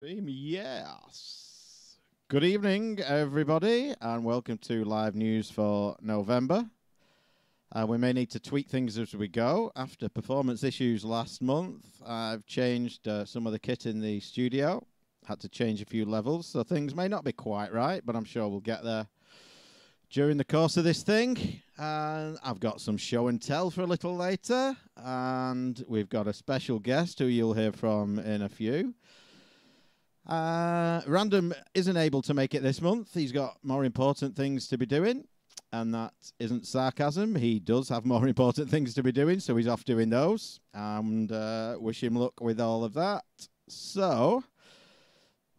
Yes. Good evening, everybody, and welcome to live news for November. We may need to tweak things as we go. After performance issues last month, I've changed some of the kit in the studio. Had to change a few levels, so things may not be quite right, but I'm sure we'll get there during the course of this thing. And I've got some show and tell for a little later, and we've got a special guest who you'll hear from in a few. Random isn't able to make it this month. He's got more important things to be doing, and that isn't sarcasm. He does have more important things to be doing, so he's off doing those, and wish him luck with all of that. So,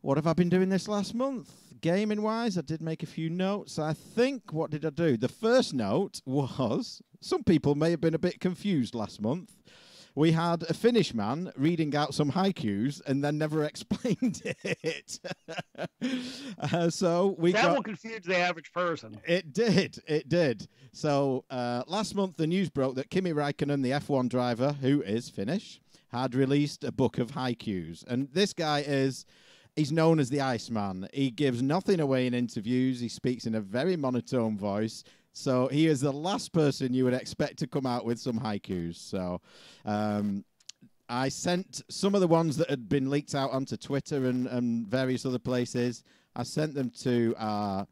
what have I been doing this last month? Gaming-wise, I did make a few notes. I think, what did I do? The first note was, some people may have been a bit confused last month. We had a Finnish man reading out some haikus and then never explained it. So we that will confuse the average person. It did. So last month the news broke that Kimi Räikkönen, the F1 driver, who is Finnish, had released a book of haikus. And this guy he's known as the Iceman. He gives nothing away in interviews. He speaks in a very monotone voice. So he is the last person you would expect to come out with some haikus. So I sent some of the ones that had been leaked out onto Twitter and various other places. I sent them to our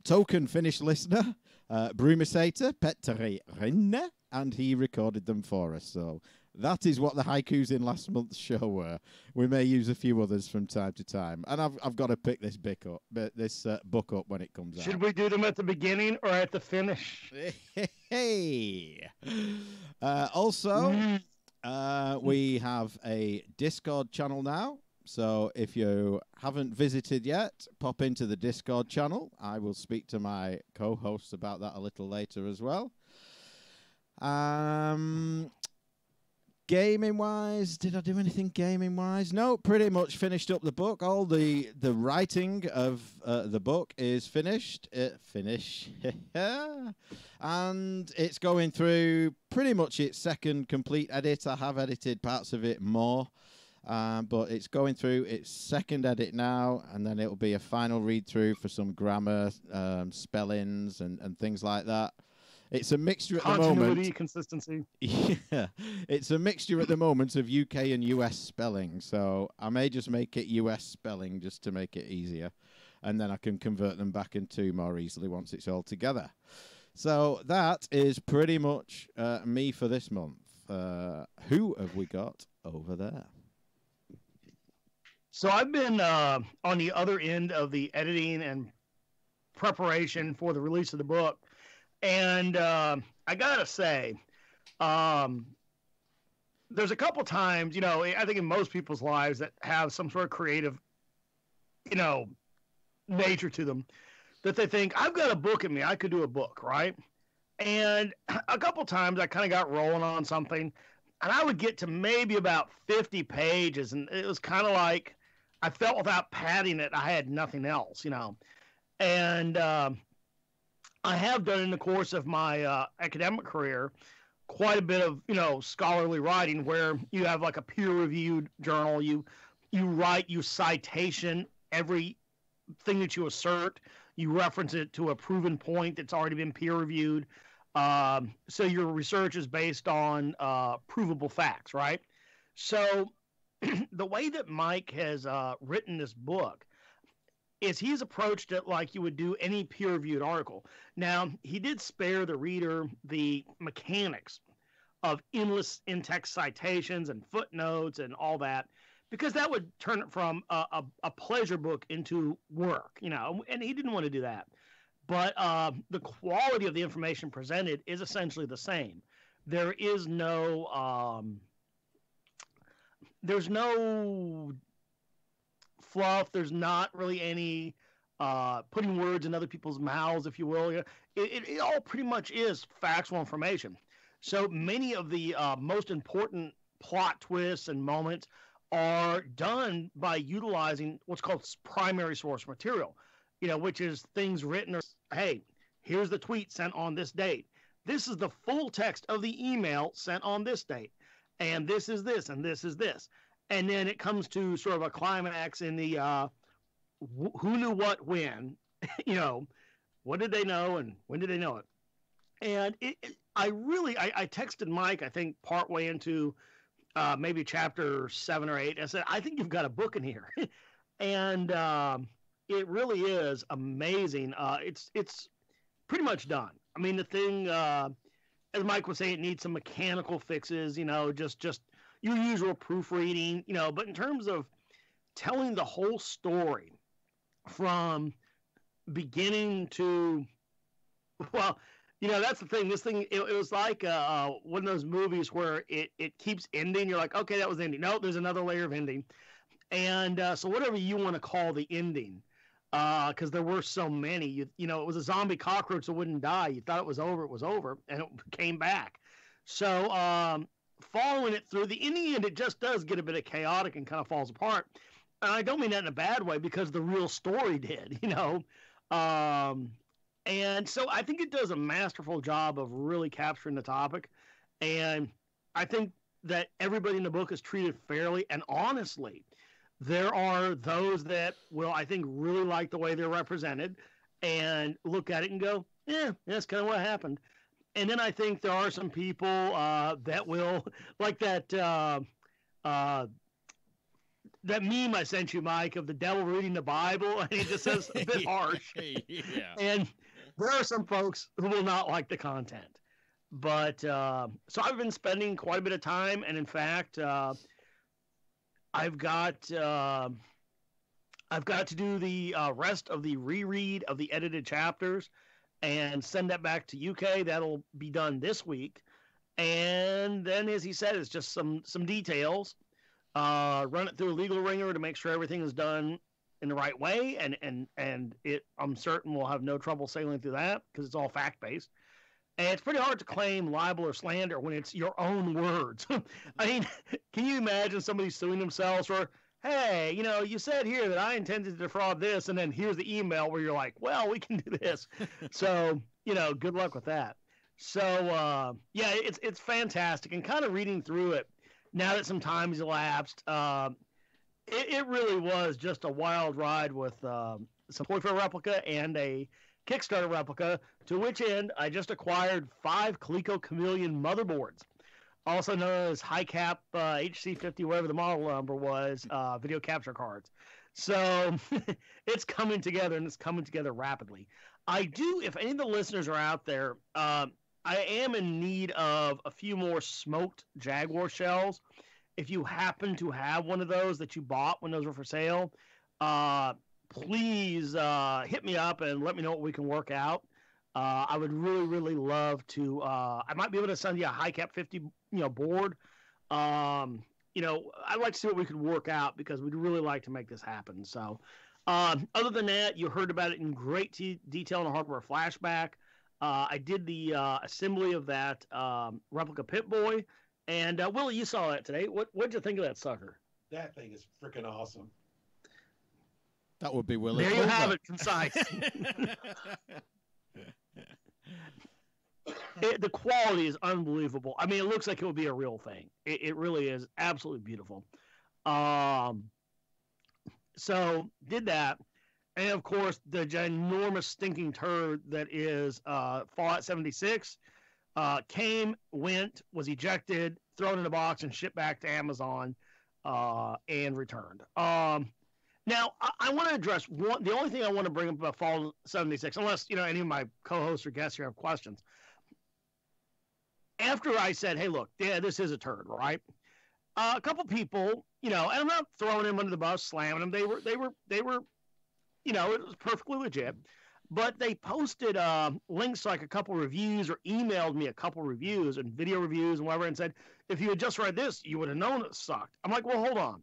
token Finnish listener, Brumisator Petteri Rinne, and he recorded them for us. So that is what the haikus in last month's show were. We may use a few others from time to time, and I've got to pick this book up when it comes out. Should we do them at the beginning or at the finish? Hey. Also, we have a Discord channel now. So if you haven't visited yet, pop into the Discord channel. I will speak to my co-hosts about that a little later as well. Gaming-wise, did I do anything gaming-wise? No, pretty much finished up the book. All the writing of the book is finished. And it's going through pretty much its second complete edit. I have edited parts of it more, but it's going through its second edit now, and then it'll be a final read-through for some grammar, spellings, and things like that. It's a mixture at the moment. Continuity, consistency. Yeah, it's a mixture at the moment of UK and US spelling. So I may just make it US spelling just to make it easier. And then I can convert them back into more easily once it's all together. So that is pretty much me for this month. Who have we got over there? So I've been on the other end of the editing and preparation for the release of the book. And I got to say, there's a couple times, I think in most people's lives that have some sort of creative, nature to them, that they think, I've got a book in me, I could do a book, right? And a couple times I kind of got rolling on something, and I would get to maybe about 50 pages, and it was kind of like I felt without padding it, I had nothing else, And I have done in the course of my academic career quite a bit of, scholarly writing where you have like a peer-reviewed journal. You write, you citation everything that you assert. You reference it to a proven point that's already been peer-reviewed. So your research is based on provable facts, right? So the way that Mike has written this book is he's approached it like you would do any peer-reviewed article. Now, he did spare the reader the mechanics of endless in-text citations and footnotes and all that, because that would turn it from a pleasure book into work, and he didn't want to do that. But the quality of the information presented is essentially the same. There is there's no fluff. There's not really any putting words in other people's mouths, if you will. It all pretty much is factual information. So many of the most important plot twists and moments are done by utilizing what's called primary source material, which is things written. Hey, here's the tweet sent on this date. This is the full text of the email sent on this date. And this is this, and this is this. and then it comes to sort of a climax in the who knew what when, you know, what did they know and when did they know it? And I texted Mike, I think partway into maybe chapter 7 or 8. I said, I think you've got a book in here. And it really is amazing. It's pretty much done. I mean, the thing, as Mike was saying, it needs some mechanical fixes, you know, just your usual proofreading, you know, but in terms of telling the whole story from beginning to, well, you know, that's the thing. This thing, it was like one of those movies where it keeps ending. You're like, okay, that was the ending. No, there's another layer of ending. And so whatever you want to call the ending, because there were so many, you know, it was a zombie cockroach that wouldn't die. You thought it was over, and it came back. So following it through, in the end, it just does get a bit of chaotic and kind of falls apart. And I don't mean that in a bad way, because the real story did, you know. And so I think it does a masterful job of really capturing the topic. And I think that everybody in the book is treated fairly and honestly. There are those that will, I think, really like the way they're represented and look at it and go, yeah, that's kind of what happened. And then I think there are some people that will, like that meme I sent you, Mike, of the devil reading the Bible, and it just says a bit harsh. Yeah. And there are some folks who will not like the content. But so I've been spending quite a bit of time, and in fact, I've got to do the rest of the reread of the edited chapters and send that back to UK. That'll be done this week. And then, as he said, it's just some details. Run it through a legal ringer to make sure everything is done in the right way, and I'm certain we'll have no trouble sailing through that because it's all fact-based. And it's pretty hard to claim libel or slander when it's your own words. I mean, can you imagine somebody suing themselves for, hey, you know, you said here that I intended to defraud this, and then here's the email where you're like, well, we can do this. So, you know, good luck with that. So, yeah, it's fantastic. And kind of reading through it, now that some time has elapsed, it really was just a wild ride with some Toy Fair replica and a Kickstarter replica, to which end I just acquired 5 Coleco Chameleon motherboards, also known as high cap HC50, whatever the model number was, video capture cards. So it's coming together, and it's coming together rapidly. I do, if any of the listeners are out there, I am in need of a few more smoked Jaguar shells. If you happen to have one of those that you bought when those were for sale, please hit me up and let me know what we can work out. I would really, really love to. I might be able to send you a high cap 50, board. You know, I'd like to see what we could work out because we'd really like to make this happen. So, other than that, you heard about it in great detail in the hardware flashback. I did the assembly of that replica Pip-Boy, and Willie, you saw that today. What'd you think of that sucker? That thing is freaking awesome. That would be Willie. There you have it, concise. The quality is unbelievable. I mean, it looks like it would be a real thing. It really is absolutely beautiful. So did that. And, of course, the ginormous stinking turd that is Fallout 76 came, went, was ejected, thrown in a box, and shipped back to Amazon and returned. Now, I want to address the only thing I want to bring up about Fallout 76, unless, any of my co-hosts or guests here have questions. After I said, hey, look, yeah, this is a turd, right? A couple people, and I'm not throwing them under the bus, slamming them. They were, it was perfectly legit. But they posted links to like a couple reviews or emailed me a couple reviews and video reviews and whatever and said, if you had just read this, you would have known it sucked. I'm like, well, hold on.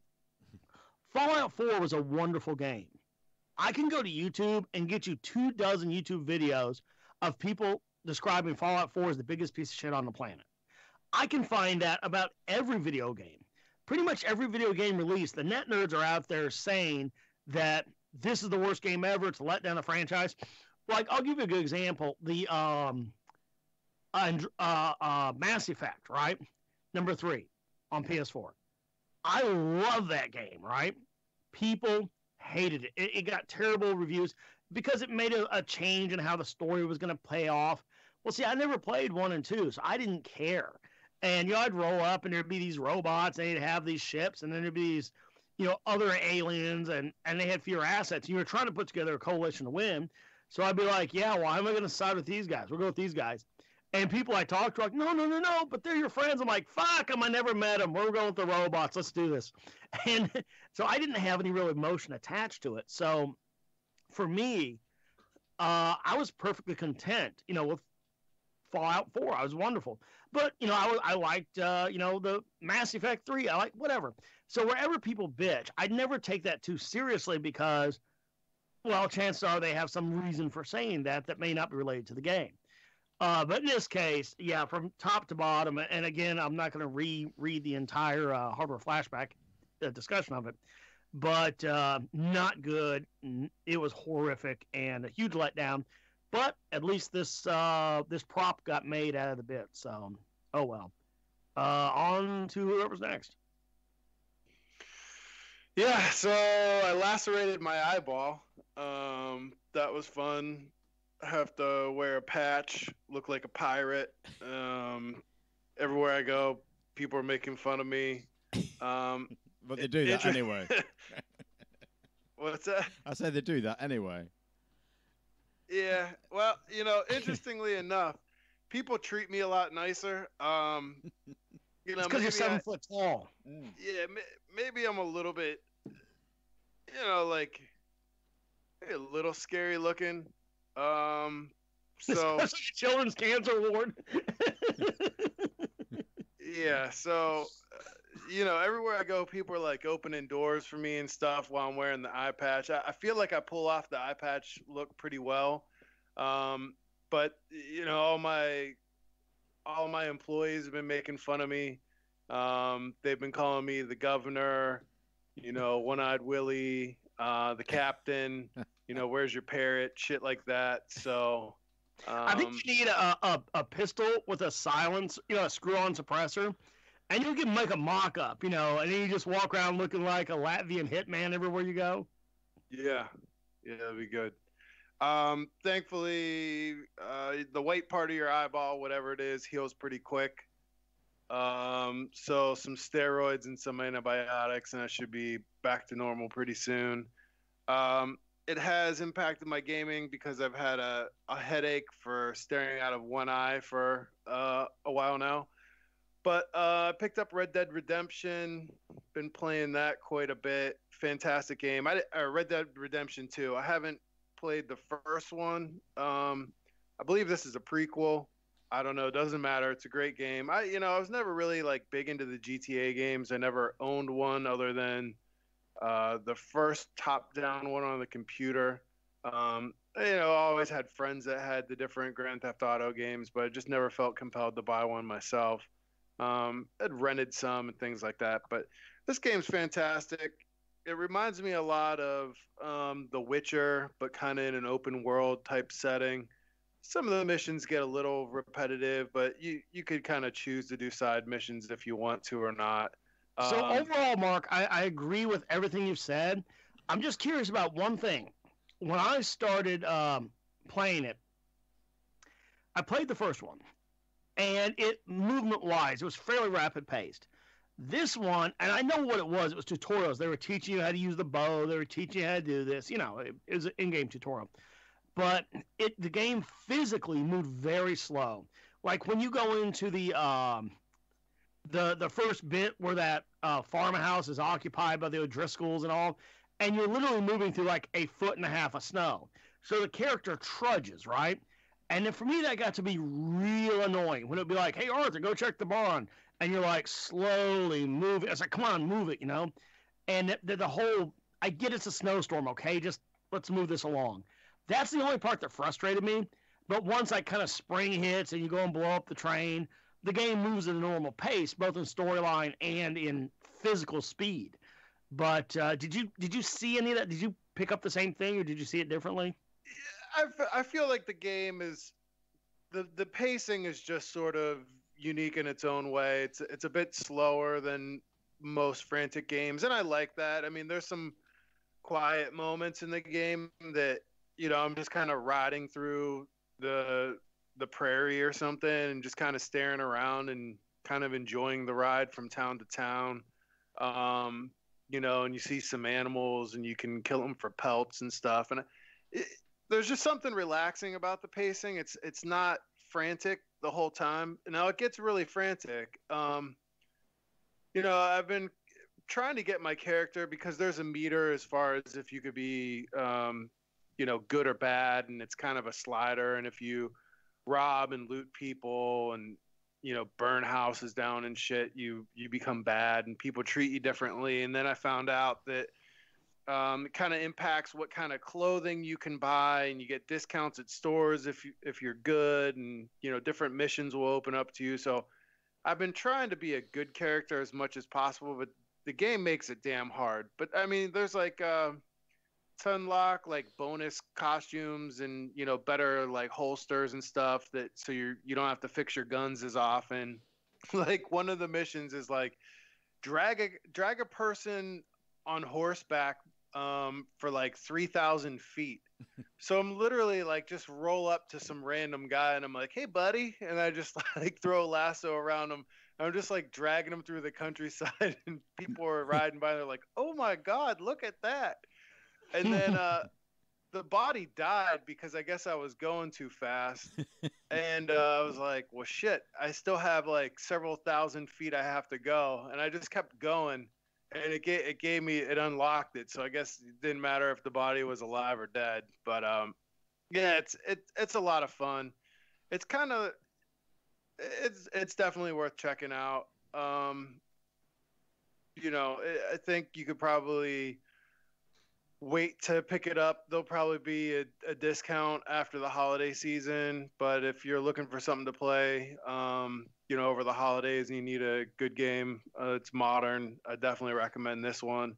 Fallout 4 was a wonderful game. I can go to YouTube and get you 24 YouTube videos of people describing Fallout 4 as the biggest piece of shit on the planet. I can find that about every video game. Pretty much every video game released, the net nerds are out there saying that this is the worst game ever. It's a letdown the franchise. Like, I'll give you a good example. The Mass Effect, right? Number 3 on PS4. I love that game, right? People hated it. It got terrible reviews because it made a change in how the story was going to pay off. Well, see, I never played 1 and 2, so I didn't care. And, I'd roll up and there'd be these robots and they'd have these ships and then there'd be these, other aliens and they had fewer assets. And you were trying to put together a coalition to win. So I'd be like, yeah, well, how am I going to side with these guys? We'll go with these guys. And people I talked to are like, no, but they're your friends. I'm like, fuck them. I never met them. We're going with the robots. Let's do this. And so I didn't have any real emotion attached to it. So for me, I was perfectly content, with Fallout 4. I was wonderful. But, I liked, the Mass Effect 3. I like whatever. So wherever people bitch, I'd never take that too seriously because, well, chances are they have some reason for saying that may not be related to the game. But in this case, yeah, from top to bottom, and again, I'm not going to reread the entire Hardware Flashback discussion of it, but not good. It was horrific and a huge letdown. But at least this prop got made out of the bit. So, oh well. On to whoever's next. Yeah, so I lacerated my eyeball. That was fun. I have to wear a patch, look like a pirate. Everywhere I go, people are making fun of me. But they do that anyway. What's that? I said they do that anyway. Yeah, well, interestingly enough, people treat me a lot nicer. It's because you're 7 foot tall. Yeah, maybe I'm a little bit, like a little scary looking. So that's like a children's cancer ward. Yeah, so everywhere I go, people are like opening doors for me and stuff while I'm wearing the eye patch. I feel like I pull off the eye patch look pretty well. But all my employees have been making fun of me. They've been calling me the governor, one-eyed Willie, the captain, where's your parrot, shit like that. So I think you need a pistol with a silence, a screw-on suppressor, and you can make a mock-up, and then you just walk around looking like a Latvian hitman everywhere you go. Yeah, that'd be good. Thankfully, the white part of your eyeball, whatever it is, heals pretty quick. So some steroids and some antibiotics, and I should be back to normal pretty soon. It has impacted my gaming because I've had a headache for staring out of one eye for a while now. But I picked up Red Dead Redemption, been playing that quite a bit. Fantastic game. Red Dead Redemption 2. I haven't played the first one. I believe this is a prequel. I don't know. It doesn't matter. It's a great game. I was never really like big into the GTA games. I never owned one other than the first top-down one on the computer. I always had friends that had the different Grand Theft Auto games, but I just never felt compelled to buy one myself. I'd rented some and things like that. But this game's fantastic. It reminds me a lot of The Witcher, but kind of in an open world type setting. Some of the missions get a little repetitive, but you could kind of choose to do side missions if you want to or not. So overall, Mark, I agree with everything you've said. I'm just curious about one thing. When I started playing it, I played the first one, and movement-wise, it was fairly rapid-paced. This one, and I know what it was tutorials. They were teaching you how to use the bow. They were teaching you how to do this. It was an in-game tutorial. But the game physically moved very slow. Like when you go into the first bit where that farmhouse is occupied by the O'Driscolls and all, and you're literally moving through like 1.5 feet of snow. So the character trudges, right? And then for me, that got to be real annoying when it'd be like, hey, Arthur, go check the barn. And you're like slowly moving. It's like, come on, move it, And the whole, I get it's a snowstorm, okay? Just let's move this along. That's the only part that frustrated me. But once I kind of spring hits and you go and blow up the train, the game moves at a normal pace, both in storyline and in physical speed. But did you see any of that? Did you pick up the same thing, or did you see it differently? I feel like the game is the pacing is just sort of unique in its own way. It's a bit slower than most frantic games, and I like that. I mean, there's some quiet moments in the game that, I'm just kind of riding through the prairie or something and just kind of staring around and kind of enjoying the ride from town to town. And you see some animals and you can kill them for pelts and stuff. And there's just something relaxing about the pacing. It's not frantic the whole time. Now it gets really frantic. I've been trying to get my character, because there's a meter as far as if you could be, good or bad, and it's kind of a slider. And if you rob and loot people and, burn houses down and shit, you become bad and people treat you differently. And then I found out that it kind of impacts what kind of clothing you can buy, and you get discounts at stores if you're good, and different missions will open up to you. So I've been trying to be a good character as much as possible, but the game makes it damn hard. But I mean, there's like to unlock like bonus costumes and better like holsters and stuff, that so you don't have to fix your guns as often. Like one of the missions is like drag a person on horseback for like 3,000 feet. So I'm literally like just roll up to some random guy and I'm like, "Hey buddy," and I just like throw a lasso around him. I'm just like dragging him through the countryside, and people are riding by. They're like, "Oh my God, look at that!" And then the body died because I guess I was going too fast. And I was like, "Well, shit, I still have like several thousand feet I have to go," and I just kept going. And it unlocked it, so I guess it didn't matter if the body was alive or dead. But yeah, it's a lot of fun. It's definitely worth checking out. I think you could probably wait to pick it up. There'll probably be a discount after the holiday season, but if you're looking for something to play, over the holidays and you need a good game, it's modern, I definitely recommend this one.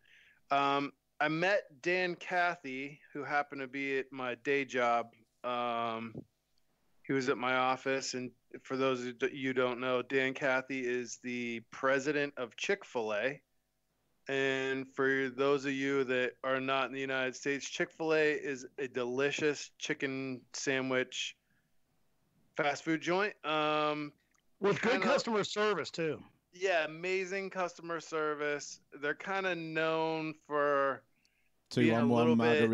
I met Dan Cathy, who happened to be at my day job. He was at my office, and for those of you who don't know, Dan Cathy is the president of Chick-fil-A. And for those of you that are not in the United States, Chick-fil-A is a delicious chicken sandwich fast food joint. With good customer service, too. Yeah, amazing customer service. They're kind of known for being a little bit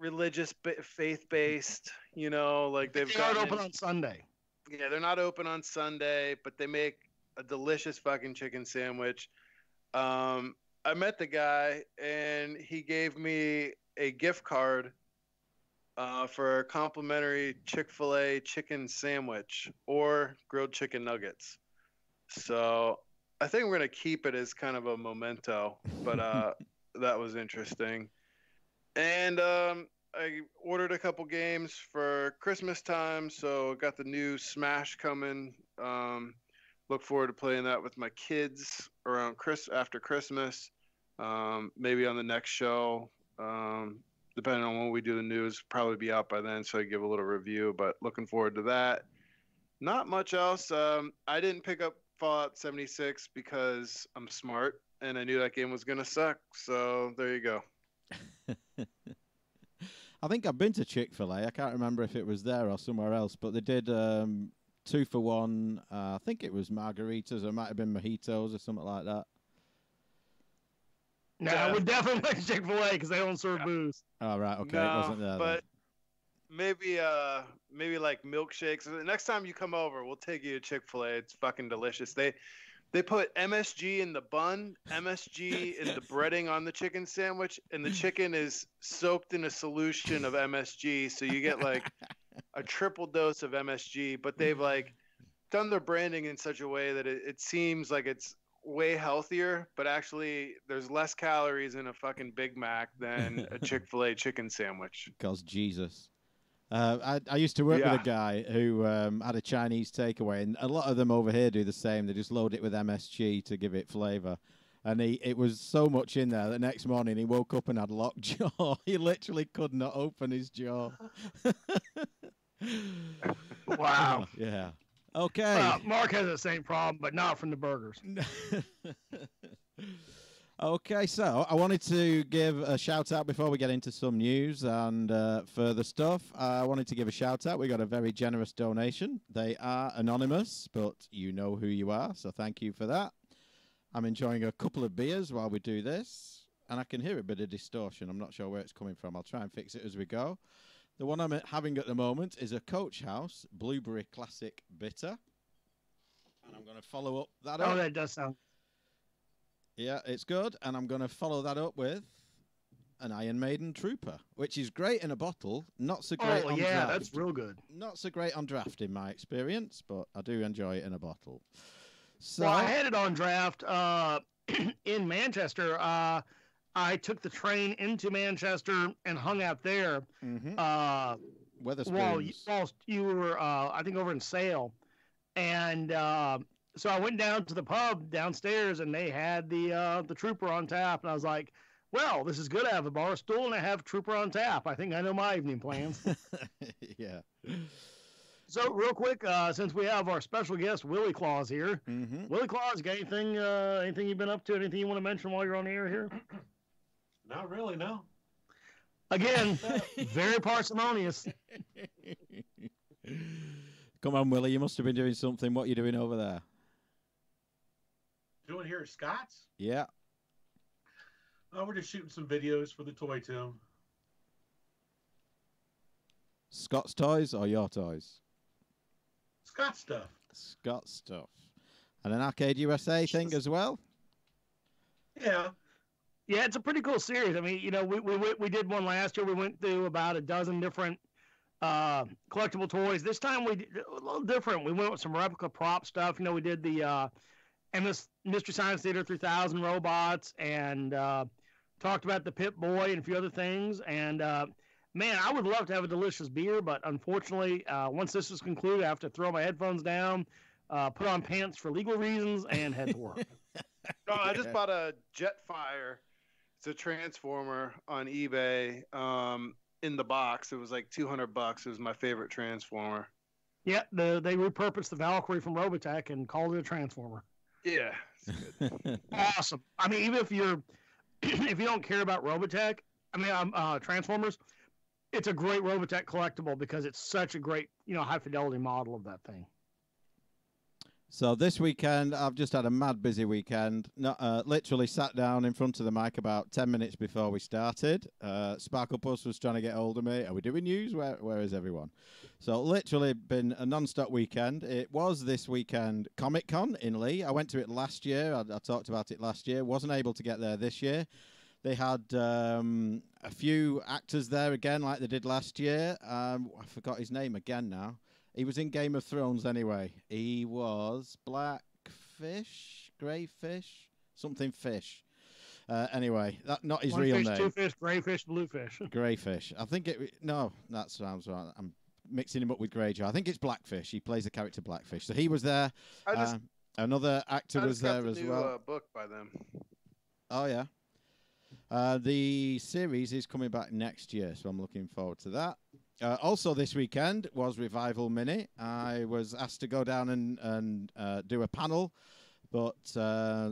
religious, faith-based. Like they aren't open on Sunday. Yeah, they're not open on Sunday, but they make a delicious fucking chicken sandwich. I met the guy, and he gave me a gift card for a complimentary Chick-fil-A chicken sandwich or grilled chicken nuggets. So I think we're going to keep it as kind of a memento, but that was interesting. And I ordered a couple games for Christmas time, so got the new Smash coming. Look forward to playing that with my kids around after Christmas. Maybe on the next show, depending on when we do the news, probably be out by then, so I give a little review, but looking forward to that. Not much else. I didn't pick up Fallout 76 because I'm smart and I knew that game was going to suck, so there you go. I think I've been to Chick-fil-A. I can't remember if it was there or somewhere else, but they did 2 for 1. I think it was margaritas, or it might have been mojitos or something like that. No, I would definitely like Chick-fil-A because they don't serve booze. Oh, right, okay, no, it wasn't there. But maybe like milkshakes. The next time you come over, we'll take you to Chick-fil-A. It's fucking delicious. They put MSG in the bun, MSG in the breading on the chicken sandwich, and the chicken is soaked in a solution of MSG, so you get like a triple dose of MSG. But they've like done their branding in such a way that it seems like it's way healthier, but actually there's less calories in a fucking Big Mac than a Chick-fil-A chicken sandwich. Because Jesus. I used to work with a guy who had a Chinese takeaway, and a lot of them over here do the same. They just load it with MSG to give it flavour. And it was so much in there, the next morning he woke up and had locked jaw. He literally could not open his jaw. Wow. Yeah. Okay. Mark has the same problem, but not from the burgers. Okay, so I wanted to give a shout out before we get into some news and further stuff. I wanted to give a shout out. We got a very generous donation. They are anonymous, but you know who you are, so thank you for that. I'm enjoying a couple of beers while we do this, and I can hear a bit of distortion. I'm not sure where it's coming from. I'll try and fix it as we go. The one I'm having at the moment is a Coach House Blueberry Classic Bitter, and I'm going to follow up that up. Oh, that does sound. Yeah, it's good, and I'm going to follow that up with an Iron Maiden Trooper, which is great in a bottle, not so great on draft. That's real good. Not so great on draft in my experience, but I do enjoy it in a bottle. So, Well, I had it on draft in Manchester. I took the train into Manchester and hung out there while you were, I think, over in Sale. And so I went down to the pub downstairs, and they had the Trooper on tap. And I was like, well, this is good. I have a bar stool, and I have Trooper on tap. I think I know my evening plans. Yeah. So real quick, since we have our special guest, Willie Claus, here. Willie Claus, got anything you've been up to? Anything you want to mention while you're on the air here? Not really, no. Again, very parsimonious. Come on, Willie, you must have been doing something. What are you doing over there? Doing here at Scott's? Yeah. Oh, we're just shooting some videos for the Toy Tomb. Scott's toys or your toys? Scott stuff. Scott stuff. And an Arcade USA thing as well? Yeah. Yeah, it's a pretty cool series. I mean, you know, we did one last year. We went through about a dozen different collectible toys. This time we did a little different. We went with some replica prop stuff. You know, we did the Mystery Science Theater 3000 robots and talked about the Pip-Boy and a few other things. And, man, I would love to have a delicious beer, but unfortunately, once this is concluded, I have to throw my headphones down, put on pants for legal reasons, and head to work. Oh, I just bought a Jetfire. It's a transformer on eBay. In the box, it was like $200. It was my favorite transformer. Yeah, they repurposed the Valkyrie from Robotech and called it a transformer. Yeah, it's good. Awesome. I mean, even if you don't care about Robotech, Transformers, it's a great Robotech collectible because it's such a great, high fidelity model of that thing. So this weekend, I've just had a mad busy weekend. Literally sat down in front of the mic about 10 minutes before we started. Sparkle Puss was trying to get hold of me. Are we doing news? Where is everyone? So literally been a non-stop weekend. It was this weekend Comic-Con in Lee. I went to it last year. I talked about it last year. Wasn't able to get there this year. They had a few actors there again like they did last year. I forgot his name again now. He was in Game of Thrones anyway. He was Blackfish, Greyfish, something fish. Anyway, that not his real name. Two fish, Greyfish, Bluefish. Greyfish. I think no, that sounds right. I'm mixing him up with Greyjoy. I think it's Blackfish. He plays the character Blackfish. So he was there. Another actor was there as well. Book by them. Oh yeah. The series is coming back next year, so I'm looking forward to that. Also this weekend was Revival Mini. I was asked to go down and do a panel, but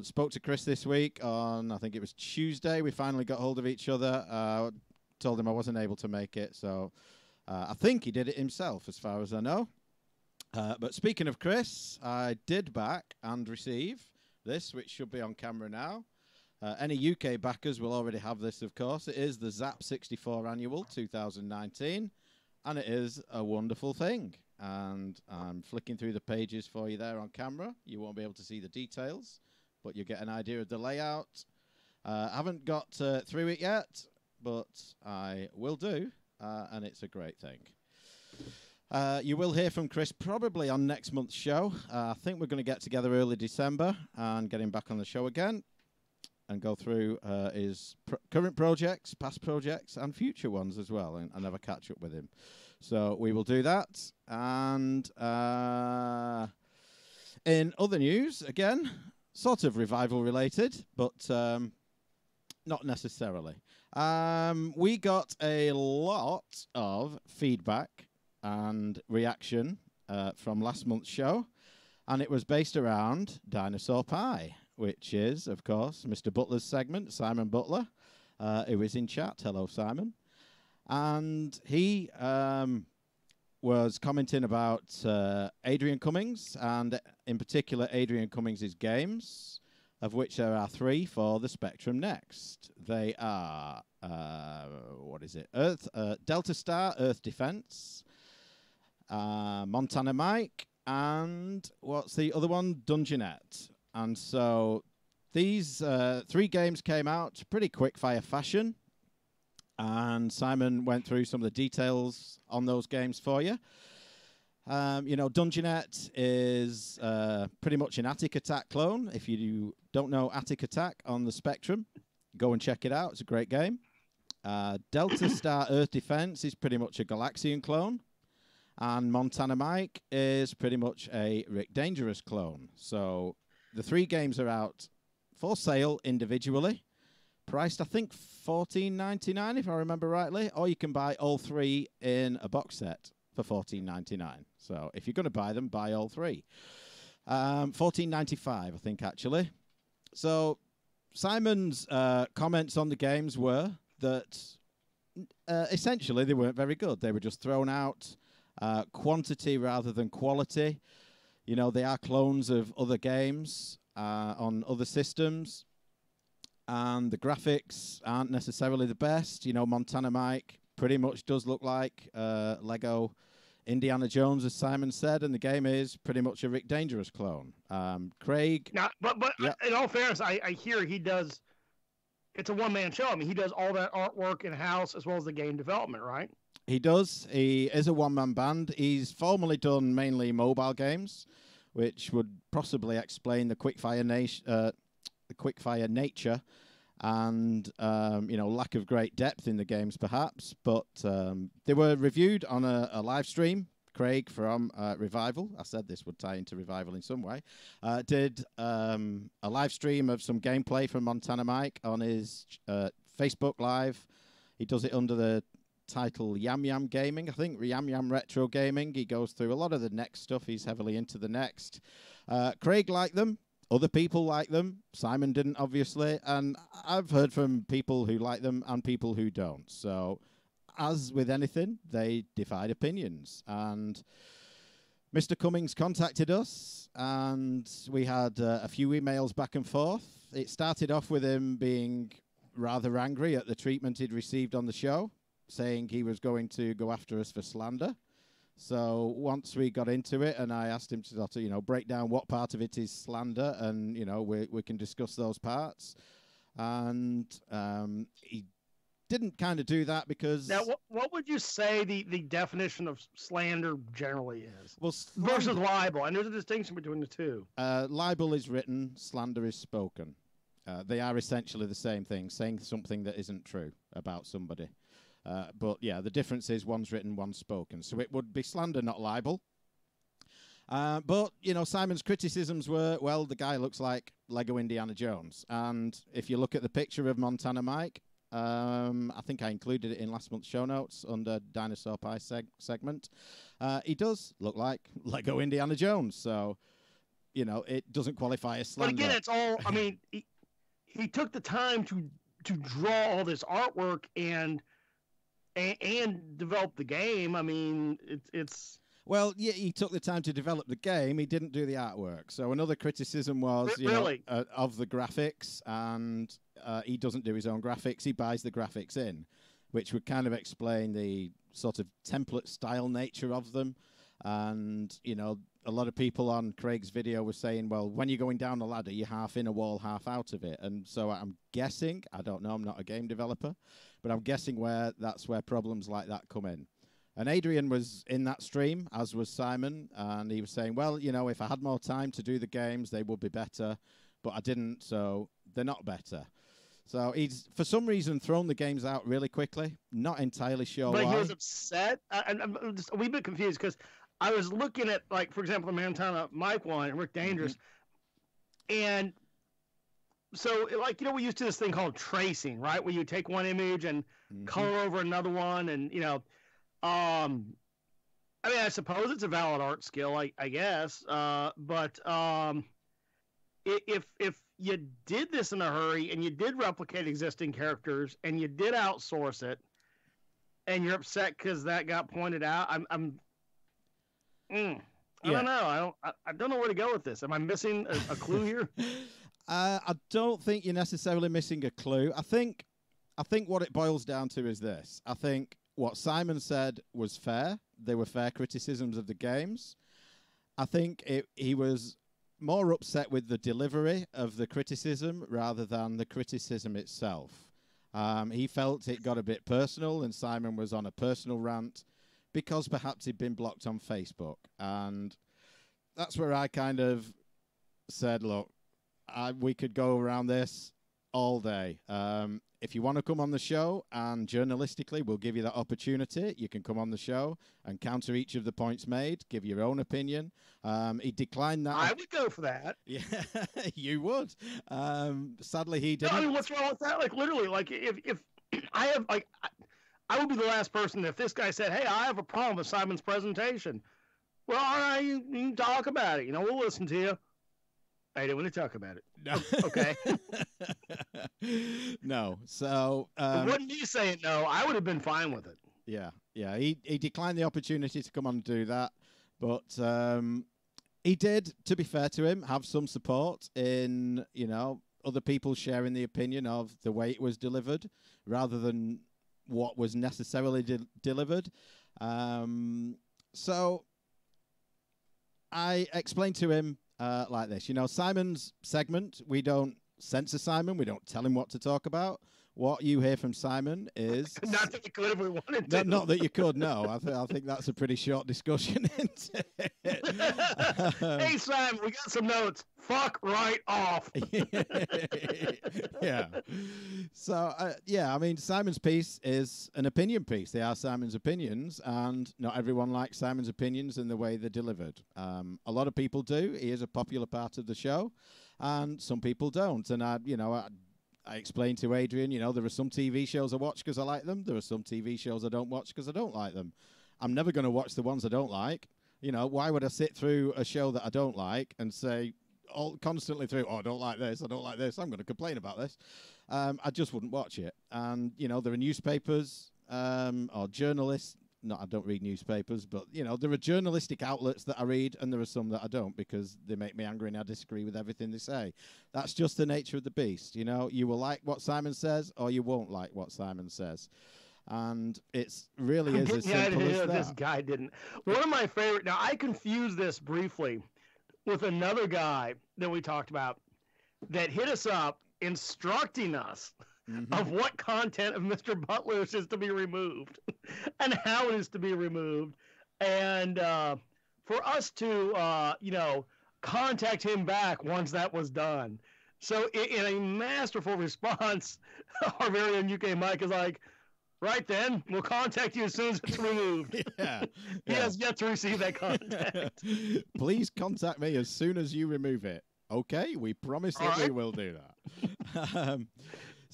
spoke to Chris this week on, I think it was Tuesday. We finally got hold of each other. Told him I wasn't able to make it, so I think he did it himself as far as I know. But speaking of Chris, I did back and receive this, which should be on camera now. Any UK backers will already have this, of course. It is the ZAP 64 Annual 2019. And it is a wonderful thing. And I'm flicking through the pages for you there on camera. You won't be able to see the details, but you get an idea of the layout. I haven't got through it yet, but I will do. And it's a great thing. You will hear from Chris probably on next month's show. I think we're going to get together early December and get him back on the show again. And go through his current projects, past projects, and future ones as well, and have a catch up with him. So we will do that. And in other news, again, sort of revival related, but not necessarily. We got a lot of feedback and reaction from last month's show, and it was based around Dinosaur Pie, which is, of course, Mr. Butler's segment, Simon Butler, who is in chat. Hello, Simon. And he was commenting about Adrian Cummings, and in particular Adrian Cummings' games, of which there are 3 for the Spectrum Next. They are, Delta Star, Earth Defense, Montana Mike, and what's the other one? Dungeonette. And so these 3 games came out pretty quick-fire fashion. And Simon went through some of the details on those games for you. Dungeonette is pretty much an Attic Attack clone. If you don't know Attic Attack on the Spectrum, go and check it out. It's a great game. Delta Star Earth Defense is pretty much a Galaxian clone. And Montana Mike is pretty much a Rick Dangerous clone. So the 3 games are out for sale individually. Priced, I think, $14.99 if I remember rightly, or you can buy all 3 in a box set for $14.99. So if you're going to buy them, buy all 3. $14.95, I think, actually. So Simon's comments on the games were that essentially they weren't very good. They were just thrown out, quantity rather than quality. They are clones of other games on other systems. And the graphics aren't necessarily the best. Montana Mike pretty much does look like Lego Indiana Jones, as Simon said, and the game is pretty much a Rick Dangerous clone. Craig... Now, but yeah. In all fairness, I hear he does... It's a one-man show. I mean, he does all that artwork in-house as well as the game development, right? He does. He is a one-man band. He's formerly done mainly mobile games, which would possibly explain the quickfire nature and lack of great depth in the games perhaps, but they were reviewed on a live stream. Craig from Revival, I said this would tie into Revival in some way, did a live stream of some gameplay from Montana Mike on his Facebook Live. He does it under the title Yam Yam Gaming, I think, Yam Yam Retro Gaming. He goes through a lot of the Next stuff. He's heavily into the Next. Craig liked them. Other people like them. Simon didn't, obviously. And I've heard from people who like them and people who don't. So, as with anything, they divide opinions. And Mr. Cummings contacted us, and we had a few emails back and forth. It started off with him being rather angry at the treatment he'd received on the show, saying he was going to go after us for slander. So once we got into it, and I asked him to sort of, break down what part of it is slander, and we can discuss those parts. And he didn't kind of do that because. Now, what would you say the definition of slander generally is? Well, versus libel, and there's a distinction between the two. Libel is written, slander is spoken. They are essentially the same thing, saying something that isn't true about somebody. But yeah, the difference is one's written, one's spoken. So it would be slander, not libel. But, Simon's criticisms were, well, the guy looks like Lego Indiana Jones. And if you look at the picture of Montana Mike, I think I included it in last month's show notes under Dinosaur Pie segment. He does look like Lego Indiana Jones. So, it doesn't qualify as slander. But again, it's all, I mean, he took the time to draw all this artwork and develop the game. I mean, it's. Well, yeah, he took the time to develop the game. He didn't do the artwork. So another criticism was of the graphics, and he doesn't do his own graphics. He buys the graphics in, which would kind of explain the sort of template style nature of them. And, a lot of people on Craig's video were saying, well, when you're going down the ladder, you're half in a wall, half out of it. And so I'm guessing, I don't know, I'm not a game developer, but I'm guessing that's where problems like that come in. And Adrian was in that stream, as was Simon, and he was saying, well, if I had more time to do the games, they would be better, but I didn't, so they're not better. So he's, for some reason, thrown the games out really quickly. Not entirely sure why. But he was upset. I'm just a wee bit confused because I was looking at, like, for example, the Montana Mike one and Rick Dangerous, and so, like, we used to this thing called tracing, right, where you take one image and color over another one, and, I mean, I suppose it's a valid art skill, I guess, but if you did this in a hurry, and you did replicate existing characters, and you did outsource it, and you're upset because that got pointed out. I don't know. I don't know where to go with this. Am I missing a clue here? I don't think you're necessarily missing a clue. I think what it boils down to is this. I think what Simon said was fair. They were fair criticisms of the games. I think he was more upset with the delivery of the criticism rather than the criticism itself. He felt it got a bit personal, and Simon was on a personal rant because perhaps he'd been blocked on Facebook. And that's where I kind of said, look, we could go around this all day. If you want to come on the show, and journalistically we'll give you that opportunity, you can come on the show and counter each of the points made, give your own opinion. He declined that. I would go for that. Yeah, you would. Sadly, he didn't. No, I mean, what's wrong with that? Like, literally, like, if I have, like, I would be the last person if this guy said, hey, I have a problem with Simon's presentation. Well, all right, you can talk about it. We'll listen to you. I didn't want to talk about it. No. Okay. No. So wouldn't he saying no, I would have been fine with it. Yeah. He declined the opportunity to come on and do that, but he did, to be fair to him, have some support in other people sharing the opinion of the way it was delivered, rather than what was necessarily delivered. So I explained to him. Like this, Simon's segment, we don't censor Simon. We don't tell him what to talk about. What you hear from Simon is... Not that we could if we wanted to. Not that you could, no. I think that's a pretty short discussion. Hey, Simon, we got some notes. Fuck right off. Yeah. So, I mean, Simon's piece is an opinion piece. They are Simon's opinions, and not everyone likes Simon's opinions and the way they're delivered. A lot of people do. He is a popular part of the show, and some people don't. And, I explained to Adrian, there are some TV shows I watch because I like them. There are some TV shows I don't watch because I don't like them. I'm never going to watch the ones I don't like. Why would I sit through a show that I don't like and say constantly through, I don't like this, I'm going to complain about this. I just wouldn't watch it. And, there are newspapers or journalists. No, I don't read newspapers, but, there are journalistic outlets that I read, and there are some that I don't because they make me angry and I disagree with everything they say. That's just the nature of the beast. You will like what Simon says or you won't like what Simon says. And it's really is as simple as that. This guy didn't. One of my favorite, now I confused this briefly with another guy that we talked about that hit us up instructing us of what content of Mr. Butler's is to be removed and how it is to be removed. And for us to, contact him back once that was done. So in a masterful response, our very own UK Mike is like, right then, we'll contact you as soon as it's removed. Yeah. He has yet to receive that contact. Please contact me as soon as you remove it. Okay, we promise that we will do that.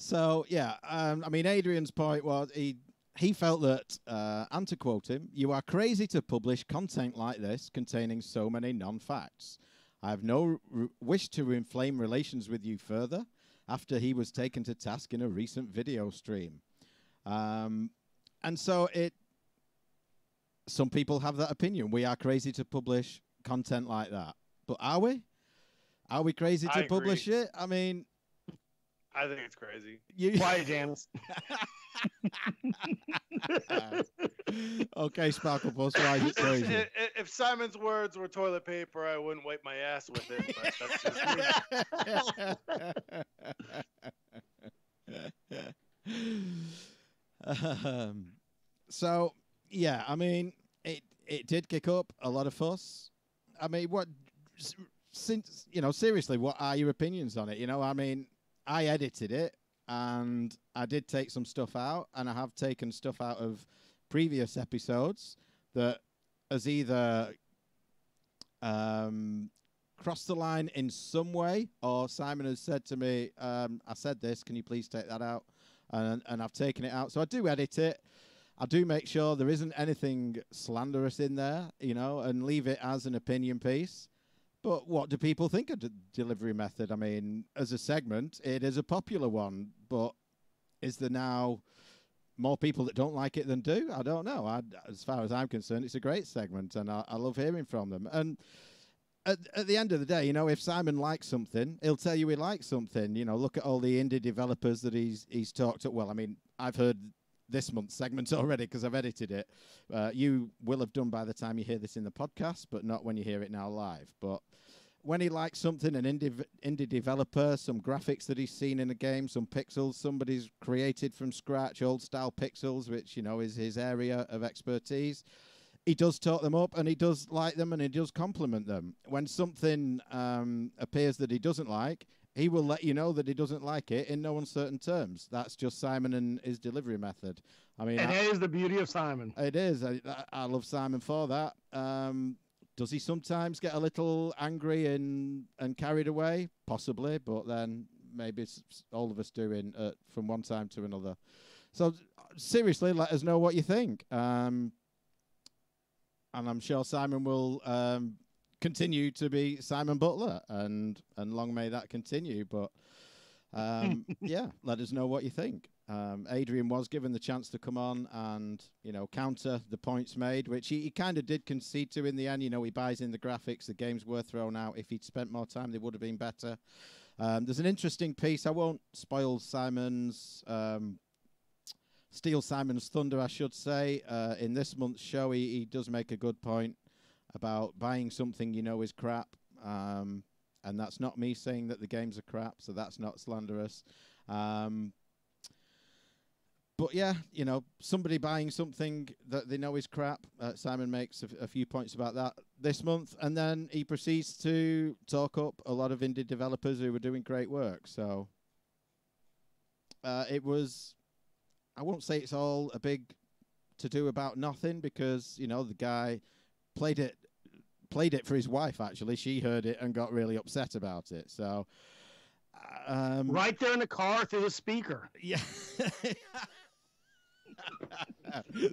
So, yeah, I mean, Adrian's point was he felt that, and to quote him, you are crazy to publish content like this containing so many non-facts. I have no wish to inflame relations with you further after he was taken to task in a recent video stream. And so some people have that opinion. We are crazy to publish content like that. But are we? Are we crazy to publish it? I mean... I think it's crazy. Why, Janice? Okay, Sparkle Puss, why is it crazy? If Simon's words were toilet paper, I wouldn't wipe my ass with it. But that's just me. So, yeah, I mean, it did kick up a lot of fuss. I mean, seriously, what are your opinions on it? I mean, I edited it, and I did take some stuff out, and I have taken stuff out of previous episodes that has either crossed the line in some way, or Simon has said to me, I said this, can you please take that out? And I've taken it out. So I do edit it. I do make sure there isn't anything slanderous in there, and leave it as an opinion piece. But what do people think of the delivery method? I mean, as a segment, it is a popular one, but is there now more people that don't like it than do? I don't know. As far as I'm concerned, it's a great segment, and I love hearing from them. And at the end of the day, you know, if Simon likes something, he'll tell you he likes something. You know, look at all the indie developers that he's talked to. Well, I mean, I've heard this month's segment already because I've edited it. You will have done by the time you hear this in the podcast, but not when you hear it now live. But when he likes something, an indie developer, some graphics that he's seen in a game, some pixels somebody's created from scratch, old style pixels, which, you know, is his area of expertise, he does talk them up and he does like them and he does compliment them. When something appears that he doesn't like, he will let you know that he doesn't like it in no uncertain terms. That's just Simon and his delivery method. I mean, and that is the beauty of Simon. It is. I love Simon for that. Does he sometimes get a little angry and carried away? Possibly, but then maybe all of us do from one time to another. So seriously, let us know what you think. And I'm sure Simon will continue to be Simon Butler, and long may that continue. But yeah, let us know what you think. Adrian was given the chance to come on and, you know, counter the points made, which he kind of did concede to in the end. You know, he buys in the graphics, the games were thrown out. If he'd spent more time, they would have been better. There's an interesting piece. I won't spoil steal Simon's thunder, I should say. In this month's show, he does make a good point about buying something you know is crap. And that's not me saying that the games are crap, so that's not slanderous. But yeah, you know, somebody buying something that they know is crap. Simon makes a few points about that this month, and then he proceeds to talk up a lot of indie developers who were doing great work. So it was, I won't say it's all a big to-do about nothing, because, you know, the guy played it for his wife, actually. She heard it and got really upset about it. So right there in the car through the speaker. Yeah.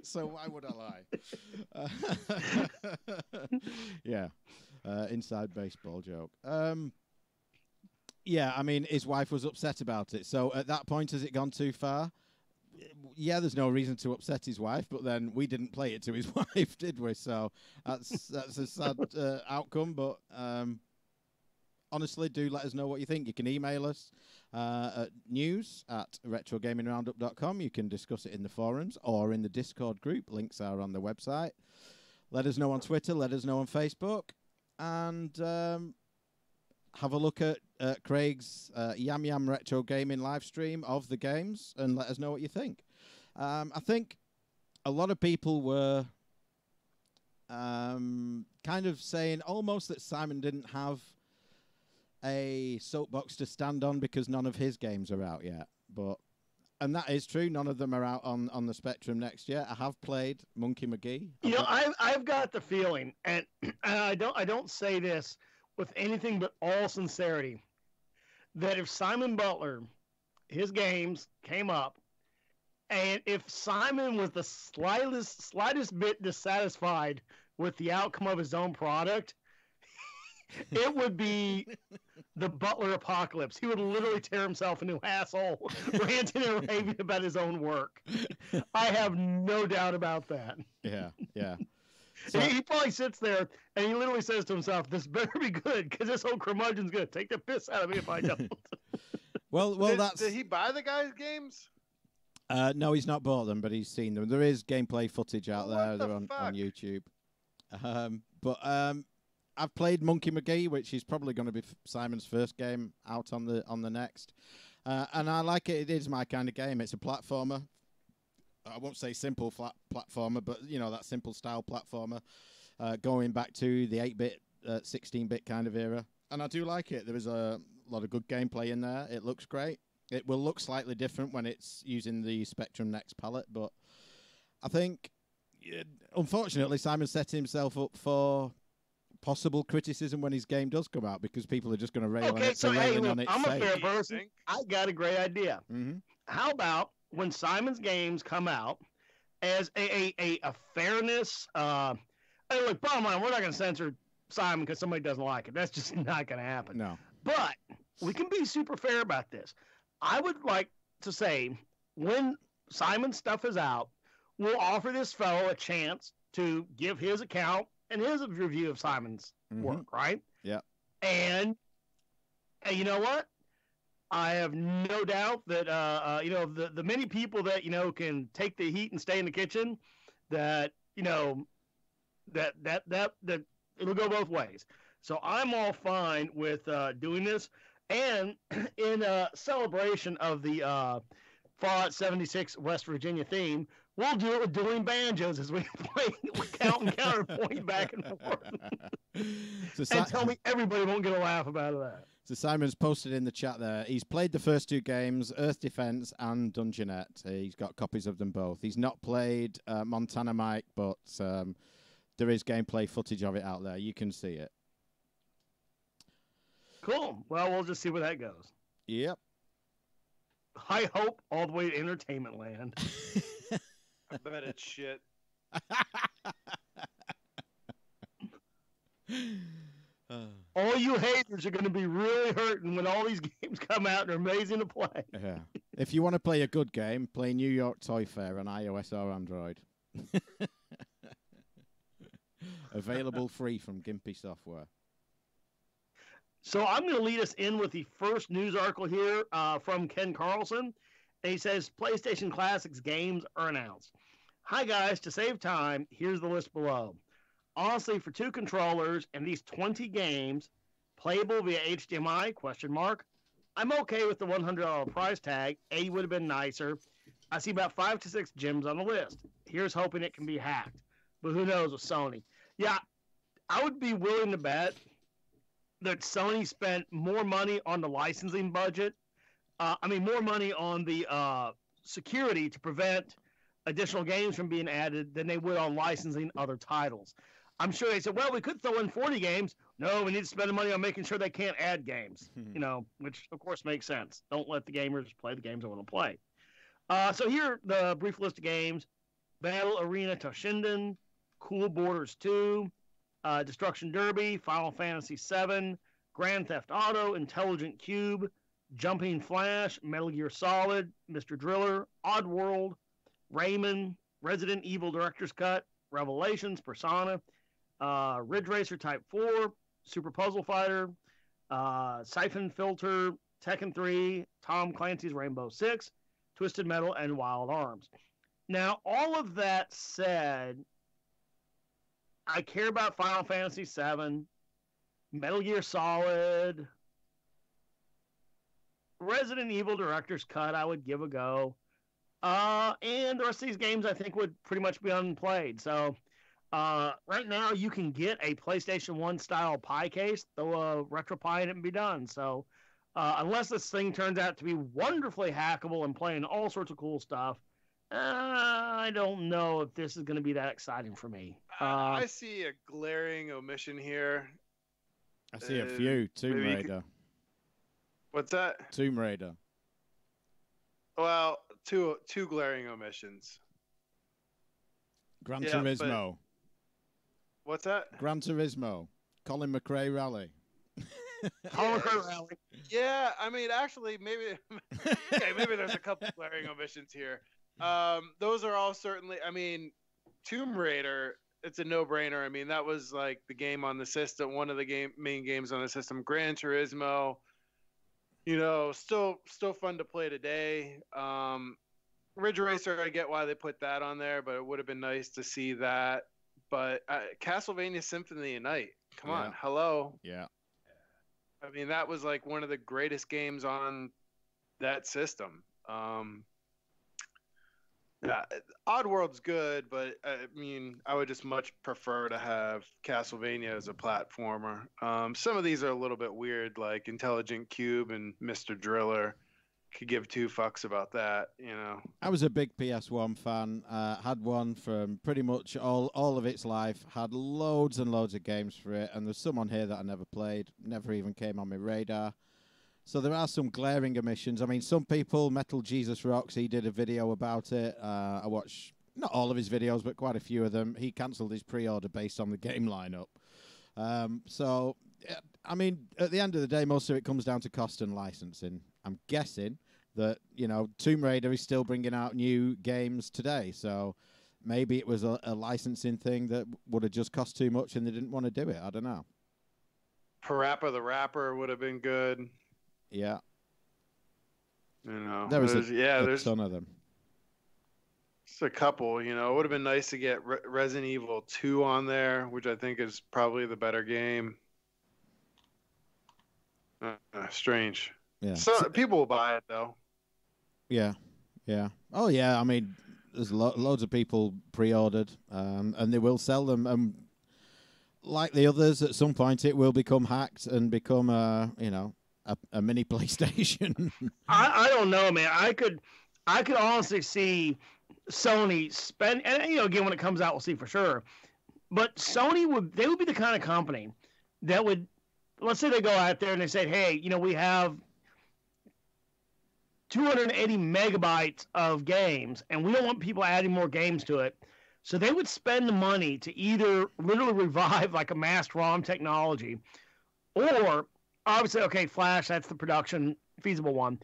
So why would I lie? Yeah. Inside baseball joke. Yeah, I mean, his wife was upset about it. So at that point, has it gone too far? Yeah, there's no reason to upset his wife, but then we didn't play it to his wife, did we? So that's a sad outcome, but honestly, do let us know what you think. You can email us at news@retrogamingroundup.com. You can discuss it in the forums or in the Discord group. Links are on the website. Let us know on Twitter. Let us know on Facebook. And have a look at Craig's Yam Yam Retro Gaming live stream of the games and let us know what you think. I think a lot of people were kind of saying almost that Simon didn't have a soapbox to stand on because none of his games are out yet. And that is true. None of them are out on the Spectrum next year. I have played Monkey McGee. You know, I've got the feeling, and I don't say this with anything but all sincerity, that if Simon Butler, his games came up, and if Simon was the slightest bit dissatisfied with the outcome of his own product, it would be the Butler apocalypse. He would literally tear himself a new asshole, ranting and raving about his own work. I have no doubt about that. Yeah. So, he probably sits there and he literally says to himself, "This better be good, because this old curmudgeon's going to take the piss out of me if I don't." well, did he buy the guy's games? No, he's not bought them, but he's seen them. There is gameplay footage out there. They're on YouTube. But I've played Monkey McGee, which is probably going to be Simon's first game out on the next. And I like it. It is my kind of game. It's a platformer. I won't say simple flat platformer, but, you know, that simple style platformer, going back to the 8-bit, 16-bit kind of era. And I do like it. There is a lot of good gameplay in there. It looks great. It will look slightly different when it's using the Spectrum Next palette, but I think, unfortunately, Simon set himself up for possible criticism when his game does come out, because people are just going to rail on it. So hey, look, I'm a fair sake. person. I got a great idea. Mm-hmm. How about when Simon's games come out as a fairness? Hey, look, bottom line, we're not going to censor Simon because somebody doesn't like it. That's just not going to happen. No. But we can be super fair about this. I would like to say when Simon's stuff is out, we'll offer this fellow a chance to give his account and his review of Simon's work, right? Yeah. And you know what? I have no doubt that the many people that can take the heat and stay in the kitchen, that that it'll go both ways. So I'm all fine with doing this, and in celebration of the Fallout 76 West Virginia theme, we'll do it with dueling banjos as we play count and counterpoint back and forth. And tell me everybody won't get a laugh about that. So Simon's posted in the chat there. He's played the first 2 games, Earth Defense and Dungeonette. He's got copies of them both. He's not played Montana Mike, but there is gameplay footage of it out there. You can see it. Cool. Well, we'll just see where that goes. Yep. I hope all the way to Entertainment Land. I bet it's shit. All you haters are going to be really hurting when all these games come out and are amazing to play. Yeah. If you want to play a good game, play New York Toy Fair on iOS or Android. Available free from Gimpy Software. So I'm going to lead us in with the first news article here from Ken Carlson. And he says, PlayStation Classics games are announced. Hi, guys. To save time, here's the list below. Honestly, for 2 controllers and these 20 games, playable via HDMI, I'm okay with the $100 price tag. 80 would have been nicer. I see about 5 to 6 gems on the list. Here's hoping it can be hacked. But who knows with Sony. Yeah, I would be willing to bet that Sony spent more money on the licensing budget. More money on the security to prevent additional games from being added than they would on licensing other titles. I'm sure they said, well, we could throw in 40 games. No, we need to spend the money on making sure they can't add games, which of course makes sense. Don't let the gamers play the games they want to play. So here, the brief list of games: Battle Arena Toshinden, Cool Borders 2, Destruction Derby, Final Fantasy VII, Grand Theft Auto, Intelligent Cube, Jumping Flash, Metal Gear Solid, Mr. Driller, Oddworld, Rayman, Resident Evil Director's Cut, Revelations, Persona, Ridge Racer Type 4, Super Puzzle Fighter, Siphon Filter, Tekken 3, Tom Clancy's Rainbow Six, Twisted Metal, and Wild Arms. Now, all of that said, I care about Final Fantasy VII, Metal Gear Solid, Resident Evil Director's Cut I would give a go. And the rest of these games I think would pretty much be unplayed. So right now you can get a PlayStation 1 style pie case, throw a RetroPie in it and be done. So unless this thing turns out to be wonderfully hackable and playing all sorts of cool stuff, I don't know if this is going to be that exciting for me. I see a glaring omission here. I see a few. Tomb Raider. What's that? Tomb Raider. Well, two glaring omissions. Gran Turismo. What's that? Gran Turismo. Colin McRae Rally. Colin McRae Rally. Yeah, I mean, actually, maybe there's a couple glaring omissions here. Those are all certainly. I mean, Tomb Raider. It's a no-brainer. I mean, that was like the game on the system, one of the main games on the system. Gran Turismo. Still fun to play today. Ridge Racer, I get why they put that on there, but it would have been nice to see that. But Castlevania Symphony of Night, come on, hello. Yeah. I mean, that was like one of the greatest games on that system. Oddworld's good, but I mean, I would just much prefer to have Castlevania as a platformer. Some of these are a little bit weird, like Intelligent Cube and Mr. Driller. Could give 2 fucks about that, I was a big PS1 fan. Had one from pretty much all of its life. Had loads and loads of games for it, and there's some on here that I never played. Never even came on my radar. So there are some glaring omissions. I mean, some people, Metal Jesus Rocks, he did a video about it. I watched not all of his videos, but quite a few of them. He cancelled his pre-order based on the game lineup. So, I mean, at the end of the day, most of it comes down to cost and licensing. I'm guessing that, Tomb Raider is still bringing out new games today. So maybe it was a licensing thing that would have just cost too much and they didn't want to do it. I don't know. Parappa the Rapper would have been good. Yeah. There was there's a ton of them. Just a couple, it would have been nice to get Resident Evil 2 on there, which I think is probably the better game. Strange. Yeah. So people will buy it though. Yeah. Oh yeah. I mean, there's loads of people pre-ordered, and they will sell them. Like the others, at some point it will become hacked and become a mini PlayStation. I don't know, man. I could honestly see Sony spend, and again, when it comes out, we'll see for sure. But Sony would be the kind of company that would, let's say they go out there and they say, hey, we have 280 megabytes of games, and we don't want people adding more games to it. So they would spend the money to either literally revive like a masked ROM technology, or obviously, okay, Flash, that's the production feasible one.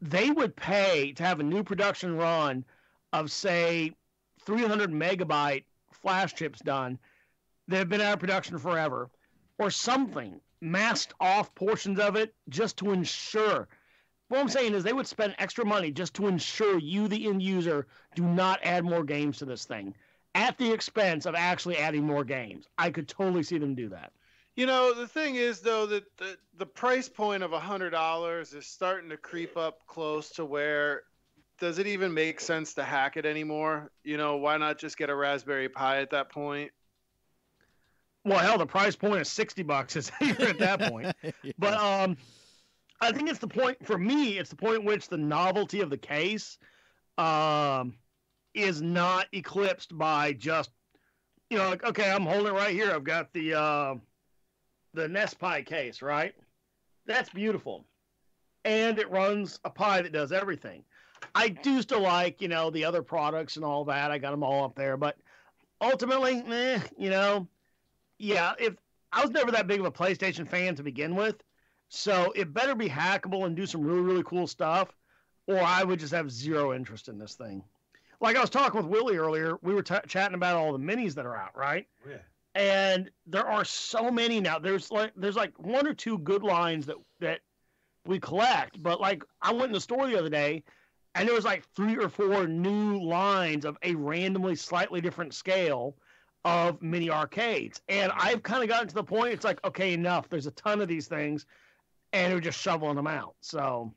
They would pay to have a new production run of, say, 300 megabyte Flash chips done that have been out of production forever, or something, masked off portions of it just to ensure. What I'm saying is they would spend extra money just to ensure you, the end user, do not add more games to this thing at the expense of actually adding more games. I could totally see them do that. The thing is, though, that the price point of $100 is starting to creep up close to where, does it even make sense to hack it anymore? Why not just get a Raspberry Pi at that point? Well, hell, the price point is $60 is even at that point. Yeah. But I think it's the point, for me, it's the point at which the novelty of the case is not eclipsed by just, like, okay, I'm holding it right here. I've got the Nest Pi case, right? That's beautiful. And it runs a Pi that does everything. I do still like, the other products and all that. I got them all up there. But ultimately, yeah, if I was never that big of a PlayStation fan to begin with, so it better be hackable and do some really, really cool stuff, or I would just have zero interest in this thing. Like I was talking with Willie earlier, we were chatting about all the minis that are out, right? Yeah. And there are so many now. There's like one or two good lines that we collect, but like I went in the store the other day, and there was like 3 or 4 new lines of a randomly slightly different scale of mini arcades. And I've kind of gotten to the point, it's like, okay, enough. There's a ton of these things, and they're just shoveling them out. So,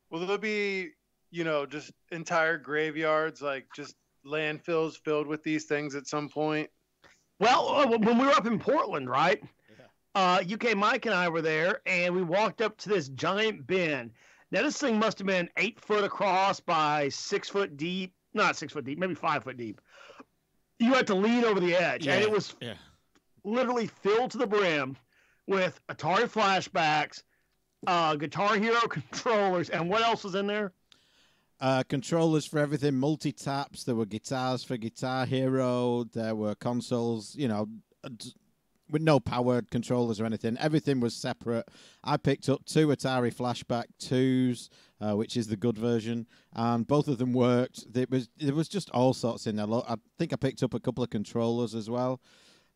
will there be, just entire graveyards, like just landfills filled with these things at some point? Well, when we were up in Portland, right? Yeah. UK Mike and I were there, and we walked up to this giant bin. Now, this thing must have been 8 foot across by 6 foot deep. Not 6 foot deep, maybe 5 foot deep. You had to lean over the edge, and it was literally filled to the brim with Atari flashbacks, Guitar Hero controllers, and what else was in there? Controllers for everything, multi-taps. There were guitars for Guitar Hero. There were consoles, with no powered controllers or anything. Everything was separate. I picked up 2 Atari Flashback 2s, which is the good version, and both of them worked. There was just all sorts in there. I think I picked up a couple of controllers as well,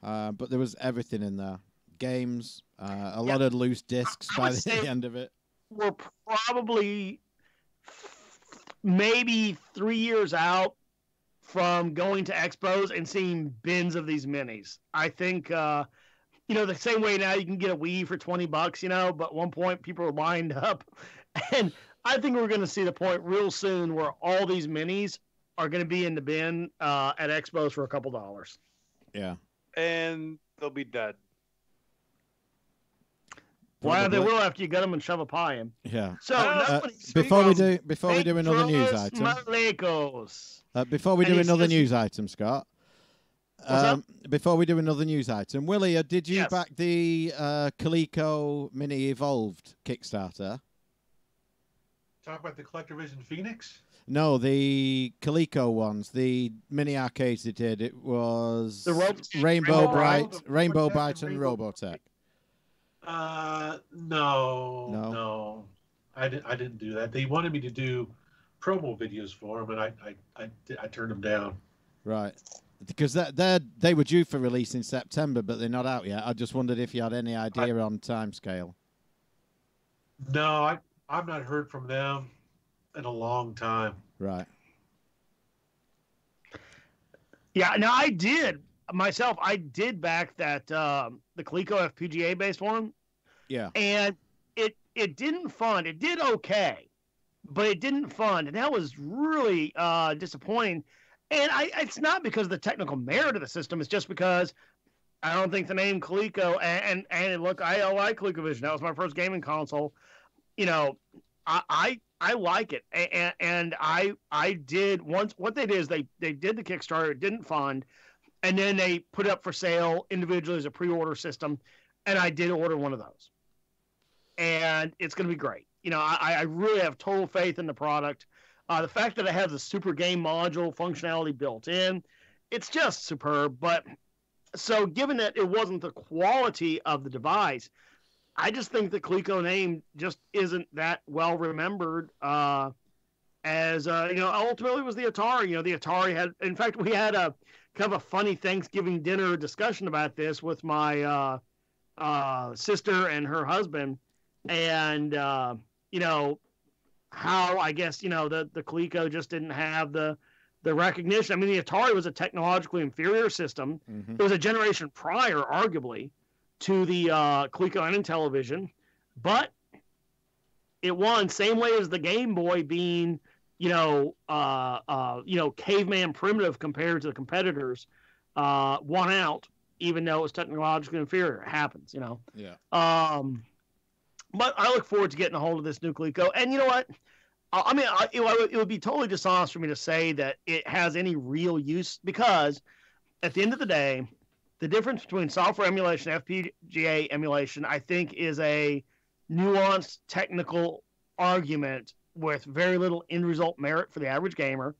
but there was everything in there. Games, a lot of loose discs by the end of it. We're probably maybe 3 years out from going to expos and seeing bins of these minis. I think, the same way now you can get a Wii for $20, but at one point people were lined up. And I think we're going to see the point real soon where all these minis are going to be in the bin at expos for a couple dollars. Yeah. And they'll be dead. Well, they will after you get them and shove a pie in. Yeah. So before we do another news item. Before we do another news item, Scott. Before we do another news item, Willie, did you back the Coleco Mini Evolved Kickstarter? Talk about the CollectorVision Phoenix? No, the Coleco ones, the mini arcades they did. It was The Rainbow Bright, the Rainbow Robotech Bright, and and Robotech. No. I didn't do that. They wanted me to do promo videos for them, and I turned them down. Right. Because they were due for release in September, but they're not out yet. I just wondered if you had any idea on timescale. No, I've not heard from them in a long time. Right. Yeah, now I did myself. I did back that the Coleco FPGA based one. Yeah. And it didn't fund. It did okay, but it didn't fund, and that was really disappointing. And it's not because of the technical merit of the system. It's just because I don't think the name Coleco and look, I like ColecoVision. That was my first gaming console. You know, I like it, and I did once. What they did is they did the Kickstarter. It didn't fund, and then they put it up for sale individually as a pre-order system, and I did order one of those, and it's going to be great. You know, I really have total faith in the product. The fact that it has a super game module functionality built in, it's just superb. But so given that it wasn't the quality of the device, I just think the Coleco name just isn't that well remembered as, ultimately it was the Atari. You know, the Atari had, in fact, we had a kind of a funny Thanksgiving dinner discussion about this with my sister and her husband. And, how I guess, the Coleco just didn't have the recognition. I mean, the Atari was a technologically inferior system. Mm-hmm. It was a generation prior, arguably, to the Coleco and Intellivision, but it won same way as the Game Boy being, caveman primitive compared to the competitors, won out, even though it was technologically inferior. It happens, Yeah. But I look forward to getting a hold of this new Coleco. And you know what? It would be totally dishonest for me to say that it has any real use, because at the end of the day, the difference between software emulation and FPGA emulation, I think, is a nuanced technical argument with very little end result merit for the average gamer.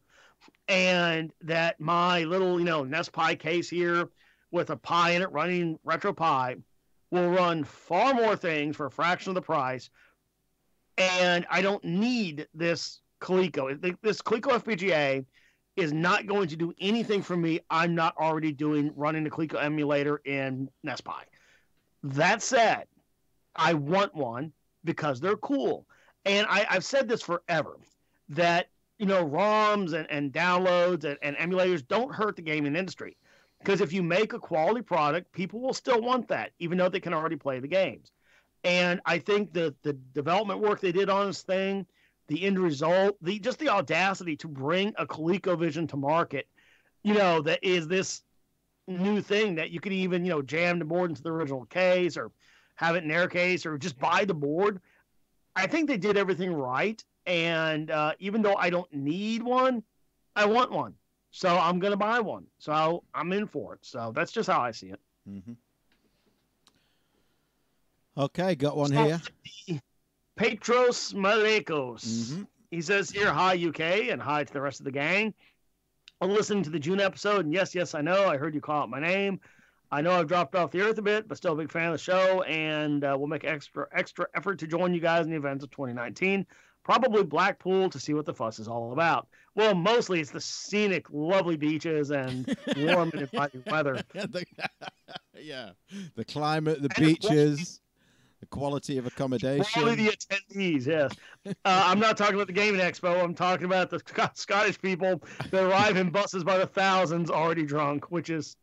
And that my little, Nest Pi case here with a Pi in it running RetroPie will run far more things for a fraction of the price. And I don't need this Coleco. This Coleco FPGA is not going to do anything for me I'm not already doing running the Coleco emulator in Nest Pi. That said, I want one because they're cool. And I've said this forever, that, ROMs and downloads and emulators don't hurt the gaming industry. Because if you make a quality product, people will still want that, even though they can already play the games. And I think the development work they did on this thing, the end result, just the audacity to bring a ColecoVision to market, that is this new thing that you could even, jam the board into the original case or have it in their case or just buy the board. I think they did everything right. And even though I don't need one, I want one. So I'm going to buy one. So I'm in for it. So that's just how I see it. Mm-hmm. Okay, got one here. Petros Marekos. Mm-hmm. He says here, hi, UK, and hi to the rest of the gang. I'm listening to the June episode, and yes, I know. I heard you call out my name. I know I've dropped off the earth a bit, but still a big fan of the show, and we'll make extra effort to join you guys in the events of 2019. Probably Blackpool to see what the fuss is all about. Well, mostly it's the scenic, lovely beaches and warm and inviting weather. Yeah, the climate, the beaches, the quality of accommodation. Quality of the attendees, yes. I'm not talking about the gaming expo. I'm talking about the Scottish people that arrive in buses by the thousands already drunk, which is,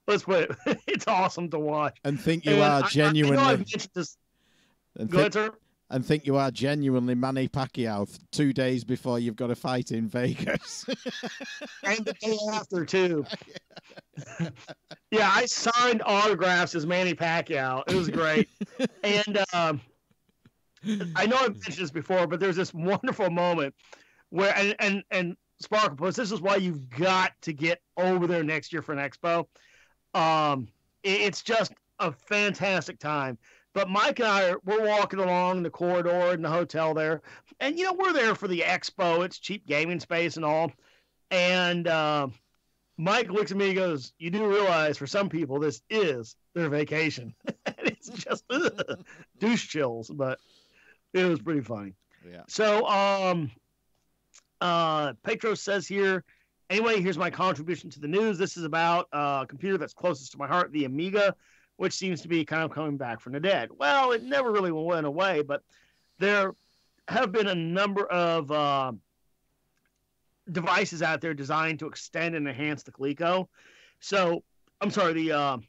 let's put it, it's awesome to watch. And think you are genuinely... I know I've mentioned this. Go ahead, sir. And think you are genuinely Manny Pacquiao 2 days before you've got a fight in Vegas. And the day after, too. Yeah, I signed autographs as Manny Pacquiao. It was great. And I know I've mentioned this before, but there's this wonderful moment where, and Sparkle Post, this is why you've got to get over there next year for an expo. It's just a fantastic time. But Mike and we're walking along the corridor in the hotel there. And, we're there for the expo. It's cheap gaming space and all. And Mike looks at me and goes, you do realize for some people this is their vacation. And it's just douche chills, but it was pretty funny. Yeah. So Petros says here, anyway, here's my contribution to the news. This is about a computer that's closest to my heart, the Amiga, which seems to be kind of coming back from the dead. Well, it never really went away, but there have been a number of devices out there designed to extend and enhance the Coleco. So, I'm sorry, the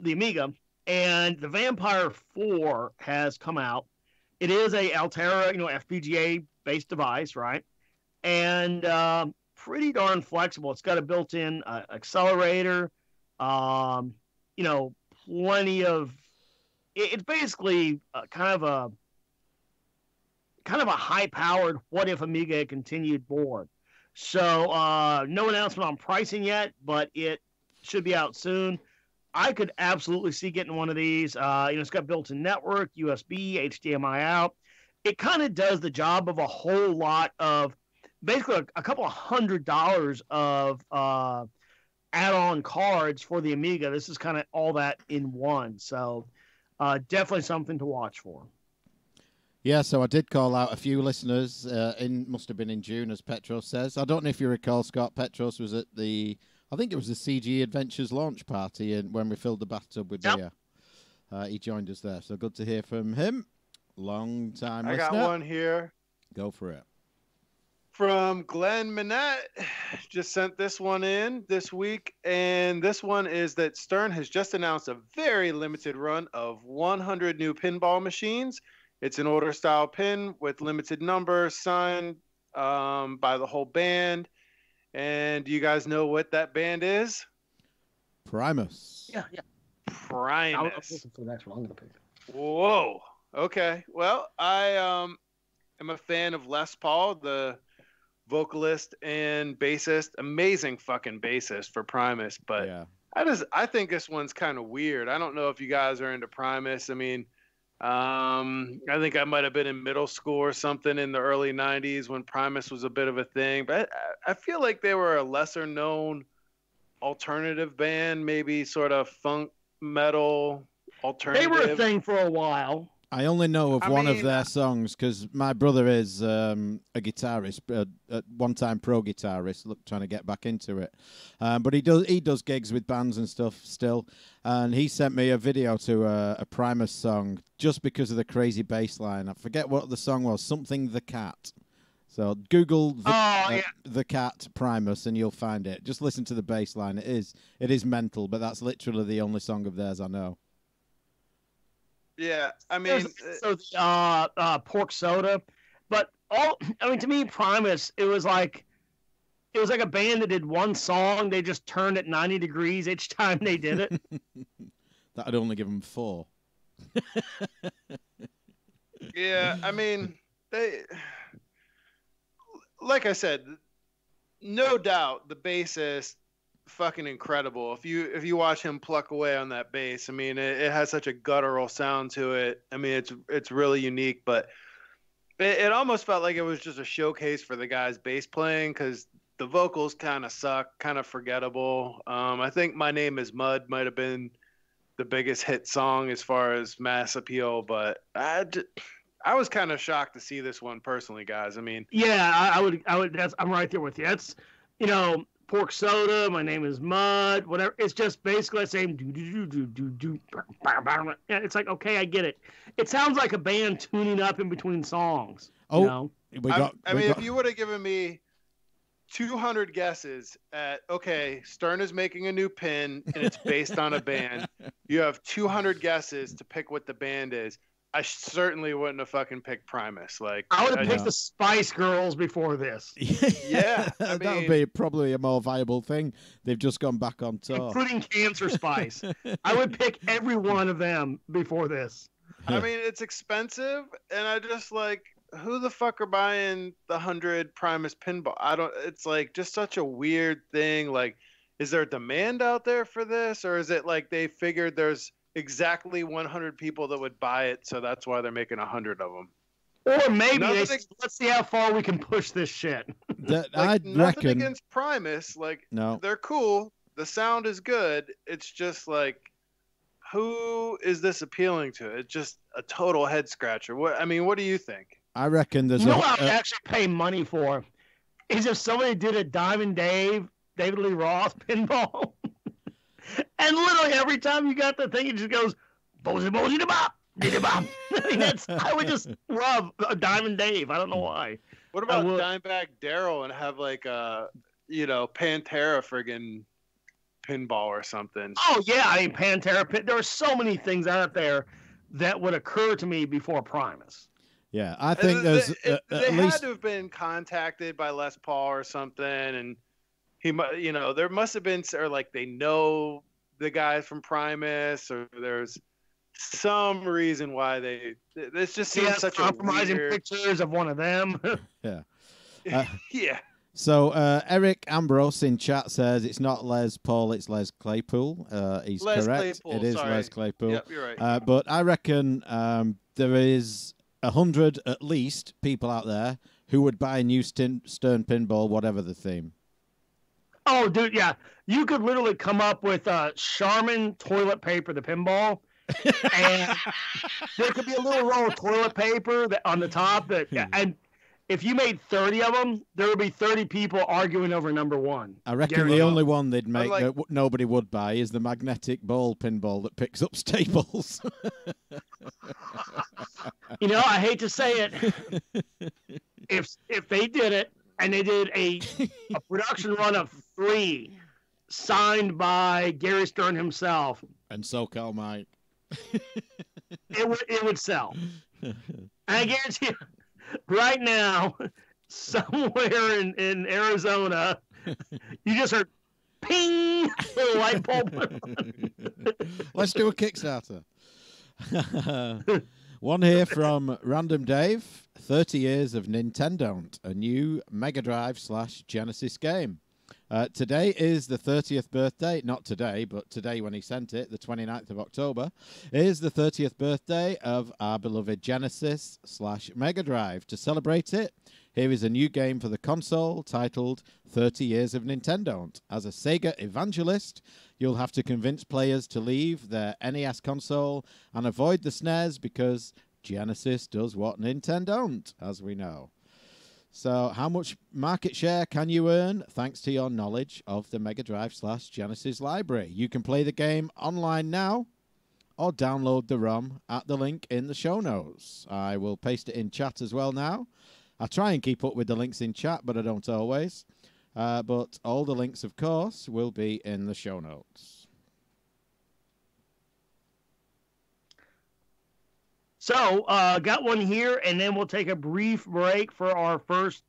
Amiga, and the Vampire 4 has come out. It is a Altera, FPGA-based device, right? And pretty darn flexible. It's got a built-in accelerator, plenty of. It's basically kind of a high-powered what if Amiga continued board. So no announcement on pricing yet, but it should be out soon. I could absolutely see getting one of these. It's got built-in network, USB, HDMI out. It kind of does the job of a whole lot of, basically a couple of $100 of add-on cards for the Amiga. This is kind of all that in one. So definitely something to watch for. Yeah, so I did call out a few listeners. Must have been in June, as Petros says. I don't know if you recall, Scott. Petros was at I think it was the CG Adventures launch party, and when we filled the bathtub with beer. He joined us there, so good to hear from him. Long time listener. I got one here. Go for it. From Glenn Minette, just sent this one in this week, and this one is that Stern has just announced a very limited run of 100 new pinball machines. It's an order-style pin with limited numbers, signed by the whole band. And do you guys know what that band is? Primus. Yeah. Primus. Listen for the next one. I'm gonna pick it. Whoa. Okay. Well, I am a fan of Les Paul, the vocalist and bassist. Amazing fucking bassist for Primus. But yeah. I think this one's kind of weird. I don't know if you guys are into Primus. I mean, I think I might have been in middle school or something in the early 90s when Primus was a bit of a thing, but I feel like they were a lesser known alternative band, maybe sort of funk metal alternative. They were a thing for a while. I only know of one of their songs because my brother is a guitarist, at one time pro guitarist, trying to get back into it. But he does gigs with bands and stuff still. And he sent me a video to a Primus song just because of the crazy bass line. I forget what the song was, something The Cat. So Google the Cat Primus and you'll find it. Just listen to the bass line. It is mental, but that's literally the only song of theirs I know. Yeah, I mean, Pork Soda, but to me, Primus, it was like a band that did one song. They just turned it 90 degrees each time they did it. That'd only give them 4. Yeah, I mean, like I said, no doubt the bassist, fucking incredible. If you watch him pluck away on that bass, I mean, it has such a guttural sound to it. I mean, it's really unique, but it almost felt like it was just a showcase for the guy's bass playing because the vocals kind of suck, kind of forgettable. I think My Name Is Mud might have been the biggest hit song as far as mass appeal, but I was kind of shocked to see this one personally, guys. I mean, yeah, I would. I'm right there with you. That's, Pork Soda, My Name Is Mud, whatever. It's just basically the same do. Yeah, it's like, okay, I get it. It sounds like a band tuning up in between songs. If you would have given me 200 guesses at, okay, Stern is making a new pin and it's based on a band. You have 200 guesses to pick what the band is. I certainly wouldn't have fucking picked Primus. Like, I would have picked the Spice Girls before this. Yeah, that would be probably a more viable thing. They've just gone back on tour, including Cancer Spice. I would pick every one of them before this. I mean, it's expensive, and I just like, who the fuck are buying the 100 Primus pinball? It's like just such a weird thing. Like, is there demand out there for this, or is it like they figured there's exactly 100 people that would buy it, so that's why they're making 100 of them. Or maybe let's see how far we can push this shit. I'd nothing reckon against Primus. Like, no, they're cool. The sound is good. It's just like, who is this appealing to? It's just a total head scratcher. What do you think? I reckon there's what I would actually pay money for is if somebody did a Diamond David Lee Roth pinball, and literally every time you got the thing, it just goes bozy bozy da bop. I would just love a Diamond Dave. I don't know why. What about Dimebag Daryl and have like a Pantera friggin' pinball or something? Oh yeah, I mean Pantera. There are so many things out there that would occur to me before Primus. Yeah, I think there's they had to have been contacted by Les Paul or something, and there must have been, or like they know the guys from Primus, or there's some reason why this just seems such a compromising pictures of one of them. Yeah. Yeah. So Eric Ambrose in chat says it's not Les Paul, it's Les Claypool. He's Les correct. Claypool, it is sorry. Les Claypool. Yep, you're right. But I reckon there is 100 at least people out there who would buy a new Stern pinball, whatever the theme. Oh, dude, yeah. You could literally come up with Charmin toilet paper, the pinball, and there could be a little roll of toilet paper on the top. And if you made 30 of them, there would be 30 people arguing over number one. I reckon the only one they'd make that nobody would buy is the magnetic ball pinball that picks up staples. I hate to say it. If they did it and they did a production run of 3 signed by Gary Stern himself and SoCal Mike, it would sell. I guarantee you, right now, somewhere in Arizona, you just heard ping, the light bulb. Let's do a Kickstarter. One here from Random Dave. 30 years of Nintendo, a new Mega Drive / Genesis game. Today is the 30th birthday, not today, but today when he sent it, the 29th of October, is the 30th birthday of our beloved Genesis / Mega Drive. To celebrate it, here is a new game for the console titled 30 Years of Nintendo. As a Sega evangelist, you'll have to convince players to leave their NES console and avoid the SNES because Genesis does what Nintendo don't, as we know. So how much market share can you earn thanks to your knowledge of the Mega Drive / Genesis library? You can play the game online now or download the ROM at the link in the show notes. I will paste it in chat as well now. I try and keep up with the links in chat, but I don't always. But all the links, of course, will be in the show notes. So, got one here, and then we'll take a brief break for our first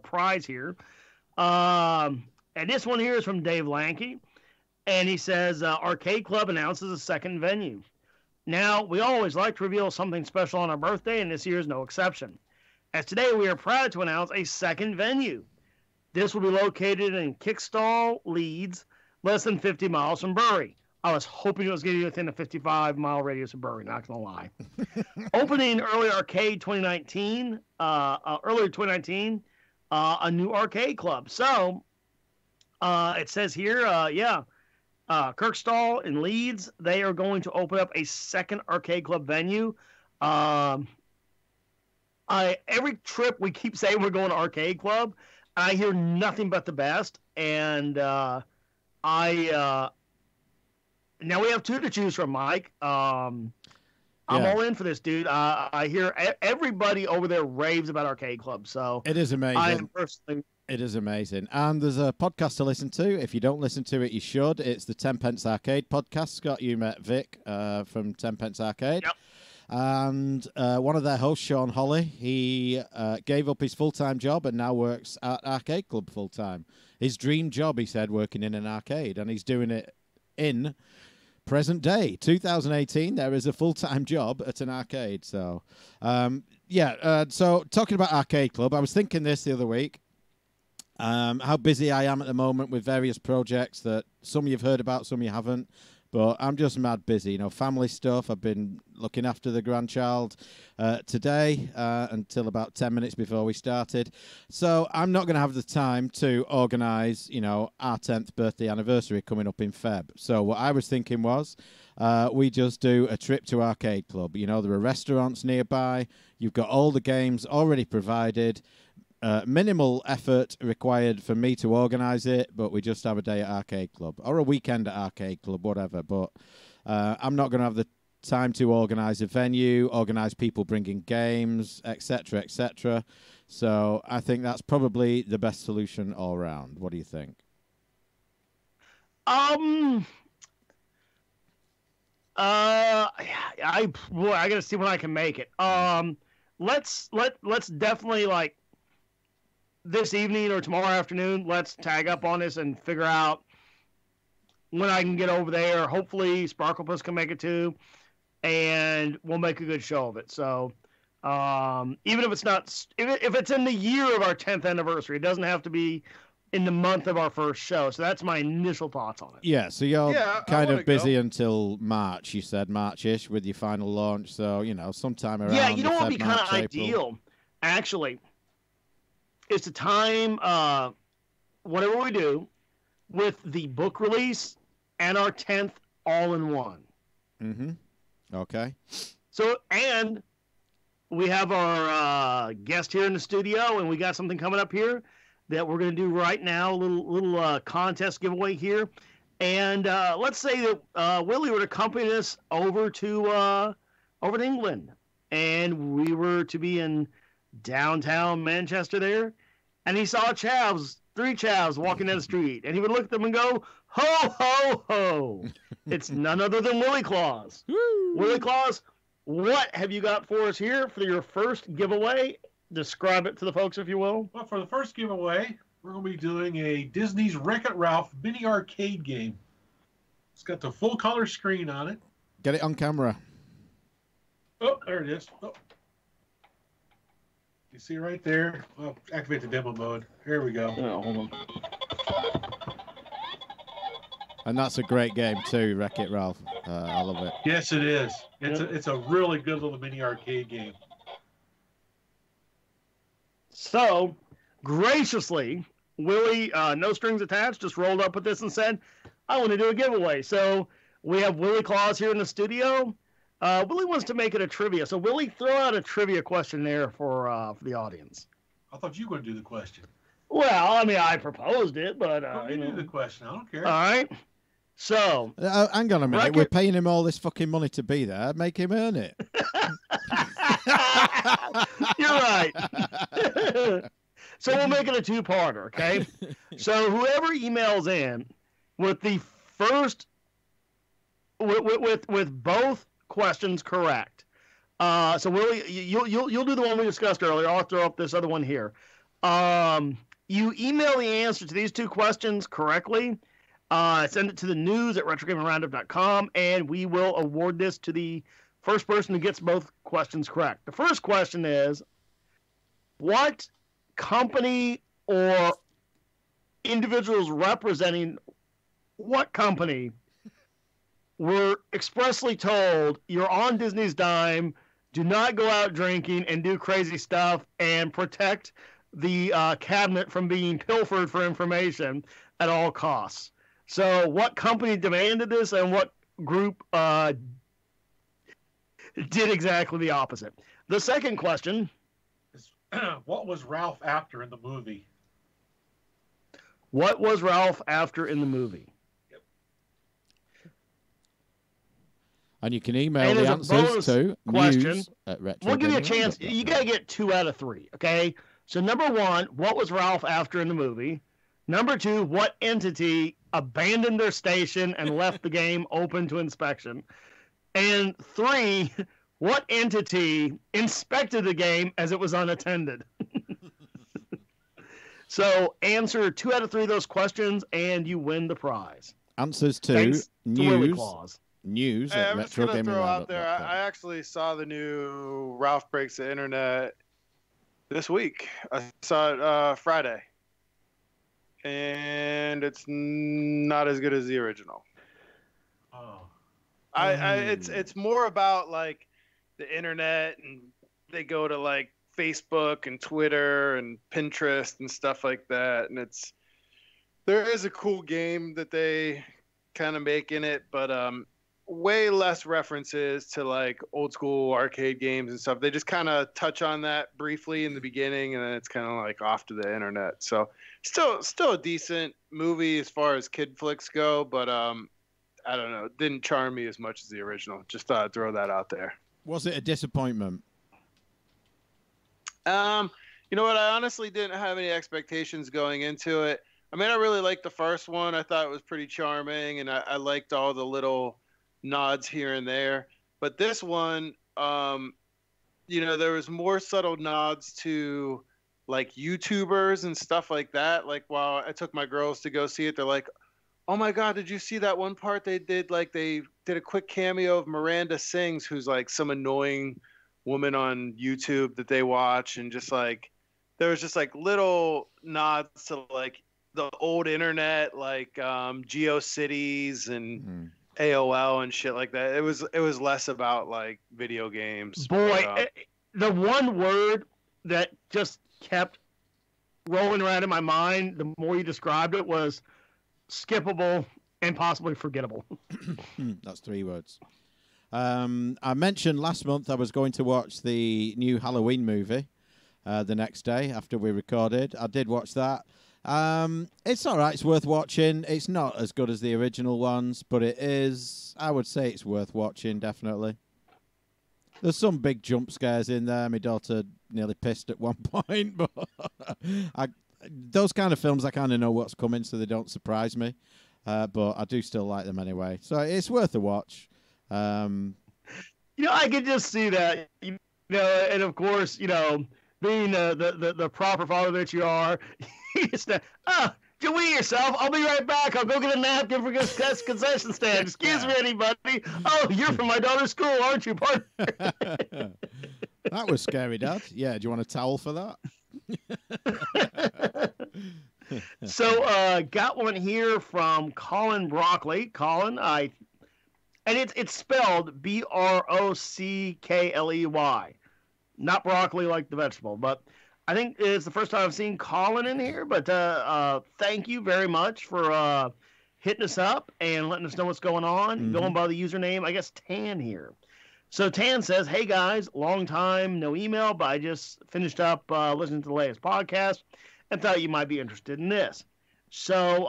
prize here. And this one here is from Dave Lanke, and he says, Arcade Club announces a second venue. Now, we always like to reveal something special on our birthday, and this year is no exception. As today, we are proud to announce a second venue. This will be located in Kickstall, Leeds, less than 50 miles from Bury. I was hoping it was getting within a 55-mile radius of Bury, not going to lie. Opening early arcade 2019, earlier 2019, a new arcade club. So, it says here, Kirkstall in Leeds, they are going to open up a second arcade club venue. Every trip we keep saying we're going to arcade club, I hear nothing but the best. And now we have 2 to choose from, Mike. I'm all in for this, dude. I hear everybody over there raves about Arcade Club. So it is amazing. I am personally. It is amazing. And there's a podcast to listen to. If you don't listen to it, you should. It's the 10 Pence Arcade podcast. Scott, you met Vic from 10 Pence Arcade. Yep. And one of their hosts, Sean Holly, he gave up his full-time job and now works at Arcade Club full-time. His dream job, he said, working in an arcade. And he's doing it in present day, 2018, there is a full-time job at an arcade. So, so talking about Arcade Club, I was thinking this the other week, how busy I am at the moment with various projects that some you've heard about, some you haven't. But I'm just mad busy, you know, family stuff. I've been looking after the grandchild today until about 10 minutes before we started. So I'm not going to have the time to organise, you know, our 10th birthday anniversary coming up in Feb. So what I was thinking was we just do a trip to Arcade Club. You know, there are restaurants nearby. You've got all the games already provided. Minimal effort required for me to organise it, but we just have a day at Arcade Club or a weekend at Arcade Club, whatever. But I'm not going to have the time to organise a venue, organise people bringing games, etc., etc. So I think that's probably the best solution all round. What do you think? I gotta see when I can make it. Let's definitely, like, this evening or tomorrow afternoon, let's tag up on this and figure out when I can get over there. Hopefully Sparklepus can make it too, and we'll make a good show of it. So even if it's not, if it's in the year of our 10th anniversary, it doesn't have to be in the month of our first show. So that's my initial thoughts on it. Yeah, so you're kind of busy until March, you said, March-ish with your final launch. So, you know, sometime around Yeah, you know what would be kind of April. ideal, actually? It's the time, whatever we do, with the book release and our 10th all in one. Mm-hmm. Okay. So, and we have our guest here in the studio, and we got something coming up here that we're going to do right now, a little contest giveaway here. And let's say that Willie would accompany us over to England, and we were to be in downtown Manchester there, and he saw three chavs walking down the street, and he would look at them and go, ho, ho, ho. It's none other than Willie Claus. Willie Claus, what have you got for us here for your first giveaway? Describe it to the folks, if you will. Well, for the first giveaway, we're going to be doing a Disney's Wreck-It Ralph mini arcade game. It's got the full color screen on it. Get it on camera. Oh, there it is. Oh. You see right there? Well, activate the demo mode. Here we go. Oh, hold on. And that's a great game too, Wreck-It Ralph. I love it. Yes, it is. It's a really good little mini arcade game. So, graciously, Willie, no strings attached, just rolled up with this and said, I want to do a giveaway. So, we have Willie Claus here in the studio. Willie wants to make it a trivia. So, Willie, throw out a trivia question there for the audience. I thought you were going to do the question. Well, I mean, I proposed it, but... you do the question. I don't care. All right. So... hang on a minute. We're paying him all this fucking money to be there. Make him earn it. You're right. So we'll make it a two-parter, okay? So whoever emails in with the first, with both questions correct. So Willie, you'll do the one we discussed earlier. I'll throw up this other one here. You email the answer to these two questions correctly. Send it to the news at retrogamingroundup.com, and we will award this to the first person who gets both questions correct. The first question is, what company or individuals representing what company were expressly told, you're on Disney's dime, do not go out drinking and do crazy stuff, and protect the cabinet from being pilfered for information at all costs? So what company demanded this, and what group did exactly the opposite? The second question is, what was Ralph after in the movie? What was Ralph after in the movie? Yep. And you can email the answers to news at Retro. We'll give you a chance. You got to get 2 out of 3, okay? So number 1, what was Ralph after in the movie? Number 2, what entity abandoned their station and left the game open to inspection? And 3, what entity inspected the game as it was unattended? So answer 2 out of 3 of those questions, and you win the prize. Answers to news Hey, at I'm just going to throw out there, retrogamingroundup.com. I actually saw the new Ralph Breaks the Internet this week. I saw it Friday. And it's not as good as the original. Oh. It's more about like the internet, and they go to like Facebook and Twitter and Pinterest and stuff like that. And there is a cool game that they kind of make in it, but way less references to like old school arcade games and stuff. They just kind of touch on that briefly in the beginning, and then it's kind of like off to the internet. So still a decent movie as far as kid flicks go, but I don't know, it didn't charm me as much as the original. Just thought I'd throw that out there. Was it a disappointment? You know what? I honestly didn't have any expectations going into it. I mean, I really liked the first one. I thought it was pretty charming, and I liked all the little nods here and there. But this one, you know, there was more subtle nods to like YouTubers and stuff like that. Like while I took my girls to go see it, they're like, "Oh my God, did you see that one part they did? Like they did a quick cameo of Miranda Sings, who's like some annoying woman on YouTube that they watch," and just like there was just like little nods to like the old internet, like GeoCities and AOL and shit like that. It was less about like video games. Boy, the one word that just kept rolling around in my mind the more you described it was skippable and possibly forgettable. That's 3 words. I mentioned last month I was going to watch the new Halloween movie the next day after we recorded. I did watch that. It's all right. It's worth watching. It's not as good as the original ones, but it is. I would say it's worth watching, definitely. There's some big jump scares in there. My daughter nearly pissed at one point, but those kind of films, I kind of know what's coming, so they don't surprise me. But I do still like them anyway. So it's worth a watch. You know, I could just see that. You know, and of course, you know, being the proper father that you are, you just Joey yourself. I'll be right back. I'll go get a napkin for this concession stand. Excuse me, anybody. Oh, you're from my daughter's school, aren't you, partner? That was scary, Dad. Yeah, do you want a towel for that? So, got one here from Colin Broccoli. Colin, and it's spelled Broccley, not broccoli like the vegetable, but I think it's the first time I've seen Colin in here. But thank you very much for hitting us up and letting us know what's going on. Going by the username, I guess Tan here. So Tan says, "Hey guys, long time no email, but I just finished up listening to the latest podcast and thought you might be interested in this. So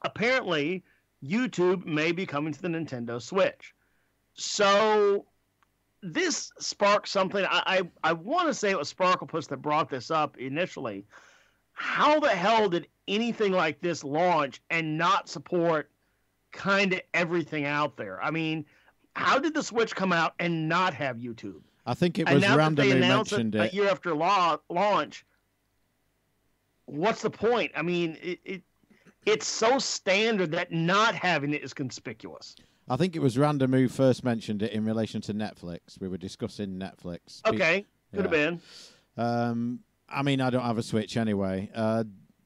apparently YouTube may be coming to the Nintendo Switch. So this sparked something. I want to say it was Sparklepus that brought this up initially. How the hell did anything like this launch and not support kind of everything out there? I mean, how did the Switch come out and not have YouTube? I think it was randomly mentioned a year after launch. What's the point? I mean, it's so standard that not having it is conspicuous. I think it was Random who first mentioned it in relation to Netflix. We were discussing Netflix. Okay, could have been. I mean, I don't have a Switch anyway.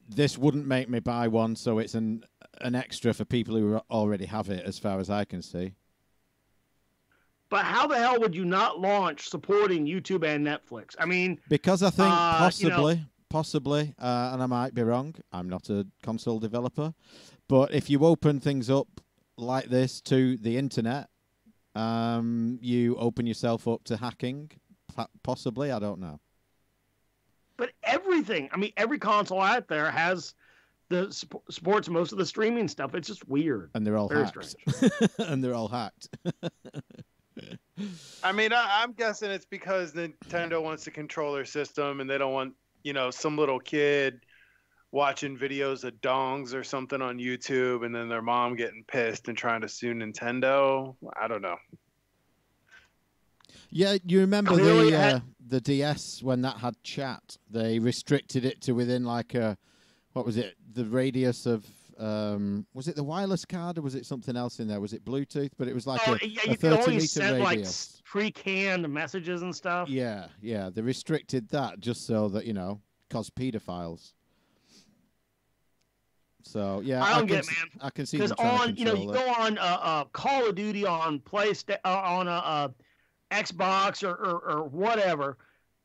This wouldn't make me buy one, so it's an extra for people who already have it, as far as I can see. But how the hell would you not launch supporting YouTube and Netflix? I mean, because I think possibly, and I might be wrong. I'm not a console developer, but if you open things up like this to the internet, you open yourself up to hacking. Possibly, I don't know. But everything, I mean, every console out there has supports most of the streaming stuff. It's just weird, and they're all very hacked. strange. And they're all hacked. I mean, I'm guessing it's because Nintendo wants to control their system, and they don't want, you know, some little kid watching videos of dongs or something on YouTube, and then their mom getting pissed and trying to sue Nintendo. I don't know. Yeah, you remember the DS when that had chat? They restricted it to within like what was it? The radius of was it the wireless card or was it something else in there? Was it Bluetooth? But it was like a 30-meter radius. Like pre-canned messages and stuff. Yeah. They restricted that just so that, you know, cause pedophiles. So yeah, I don't get it, man. I can see because them you go on Call of Duty on PlayStation on Xbox or whatever,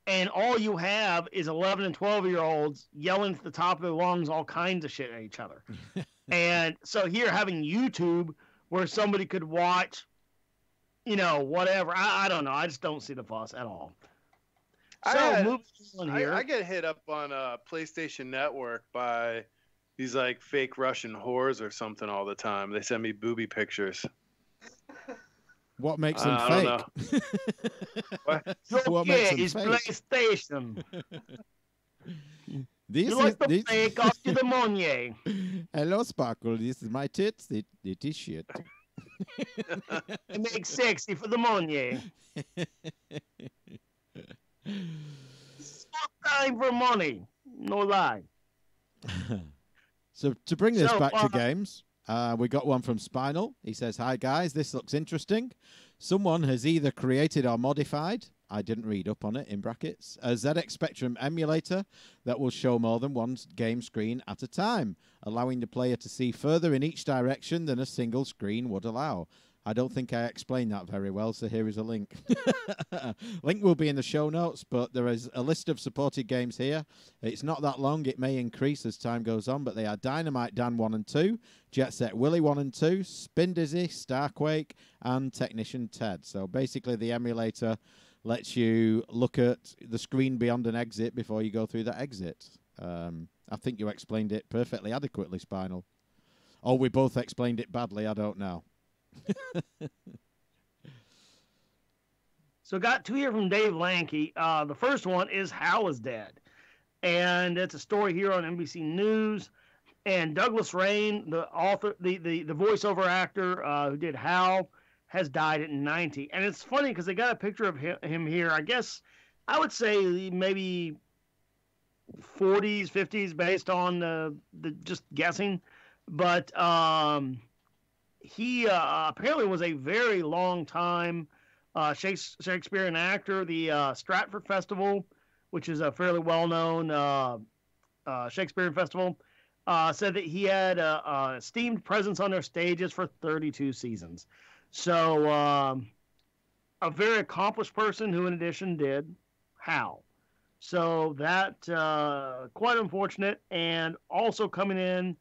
and all you have is 11 and 12-year-olds yelling at the top of their lungs all kinds of shit at each other. And so here having YouTube where somebody could watch, whatever. I don't know. I just don't see the fuss at all. So moving on here. I get hit up on PlayStation Network by these like fake Russian whores or something all the time. They send me booby pictures. What makes them fake? What makes them fake? PlayStation. This you like the fake cost you the money. Hello, Sparkle. This is my tits. It is shit. It makes sexy for the money. It's not time for money. No lie. So to bring this back to games, we got one from Spinal. He says, "Hi guys, this looks interesting. Someone has either created or modified, I didn't read up on it in brackets, a ZX Spectrum emulator that will show more than one game screen at a time, allowing the player to see further in each direction than a single screen would allow." I don't think I explained that very well, so here is a link. Link will be in the show notes, but there is a list of supported games here. It's not that long. It may increase as time goes on, but they are Dynamite Dan 1 and 2, Jet Set Willy 1 and 2, Spin Dizzy, Starquake, and Technician Ted. So basically the emulator lets you look at the screen beyond an exit before you go through that exit. I think you explained it perfectly adequately, Spinal. Or we both explained it badly, I don't know. So got two here from Dave Lanke. The first one is Hal is dead. And it's a story here on NBC News. And Douglas Rain, the author, the voiceover actor who did Hal, has died at 90. And it's funny because they got a picture of him here. I guess I would say maybe 40s, 50s based on the just guessing. But he apparently was a very long time Shakespearean actor. The Stratford Festival, which is a fairly well-known Shakespearean festival, said that he had a esteemed presence on their stages for 32 seasons. So a very accomplished person who in addition did Hal. So that quite unfortunate. And also coming in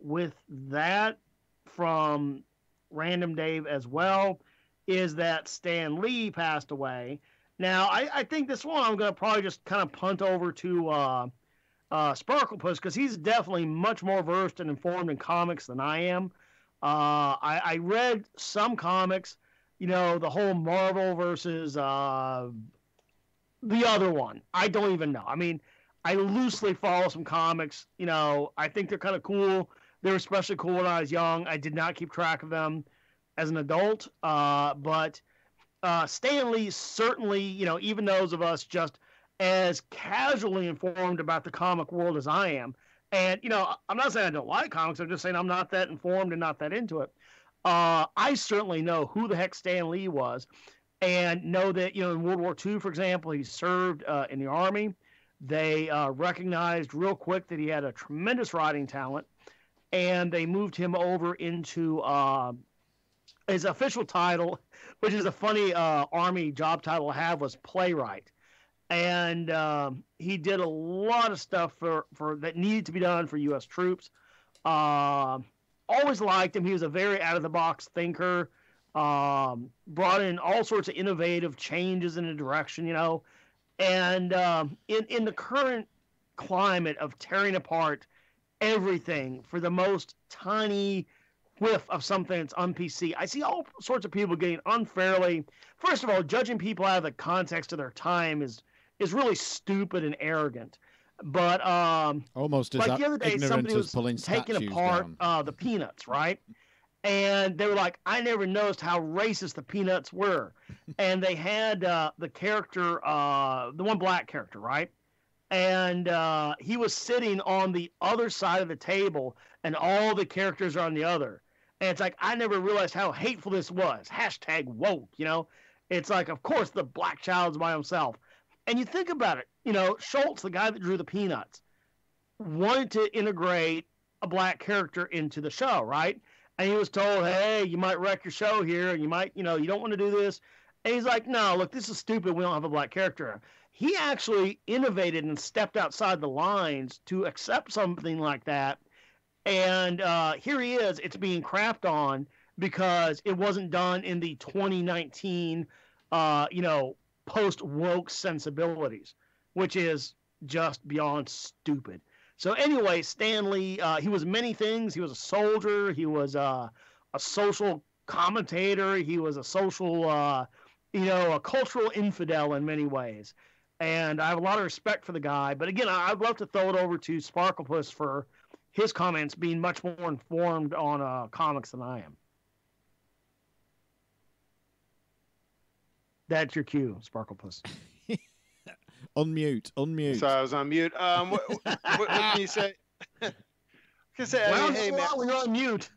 with that from Random Dave as well is that Stan Lee passed away. Now, I think this one I'm going to probably just kind of punt over to Sparklepus because he's definitely much more versed and informed in comics than I am. I read some comics, the whole Marvel versus the other one. I don't even know. I mean, I loosely follow some comics. I think they're kind of cool. They were especially cool when I was young. I did not keep track of them as an adult. But Stan Lee certainly, even those of us just as casually informed about the comic world as I am. And, I'm not saying I don't like comics. I'm just saying I'm not that informed and not that into it. I certainly know who the heck Stan Lee was and know that, in World War II, for example, he served in the Army. They recognized real quick that he had a tremendous writing talent. And they moved him over into his official title, which is a funny Army job title to have, was playwright. And he did a lot of stuff for that needed to be done for U.S. troops. Always liked him. He was a very out-of-the-box thinker. Brought in all sorts of innovative changes in the direction, And in the current climate of tearing apart everything for the most tiny whiff of something that's on PC, I see all sorts of people getting unfairly. First of all, judging people out of the context of their time is really stupid and arrogant. But almost as like the other day, somebody was taking apart the Peanuts, right? And they were like, I never noticed how racist the Peanuts were. And they had the character, the one black character, right? And he was sitting on the other side of the table, and all the characters are on the other. And it's like, I never realized how hateful this was. # woke, It's like, of course, the black child's by himself. And you think about it, Schultz, the guy that drew the Peanuts, wanted to integrate a black character into the show, right? And he was told, hey, you might wreck your show here. You might, you don't want to do this. And he's like, no, look, this is stupid. We don't have a black character. He actually innovated and stepped outside the lines to accept something like that. And here he is. It's being crapped on because it wasn't done in the 2019, post-woke sensibilities, which is just beyond stupid. So anyway, Stan Lee, he was many things. He was a soldier. He was a social commentator. He was a social, a cultural infidel in many ways. And I have a lot of respect for the guy. But again, I'd love to throw it over to Sparklepus for his comments, being much more informed on comics than I am. That's your cue, Sparklepus. Unmute. Sorry, I was on mute. What can you say? Hey, man, when you're on mute.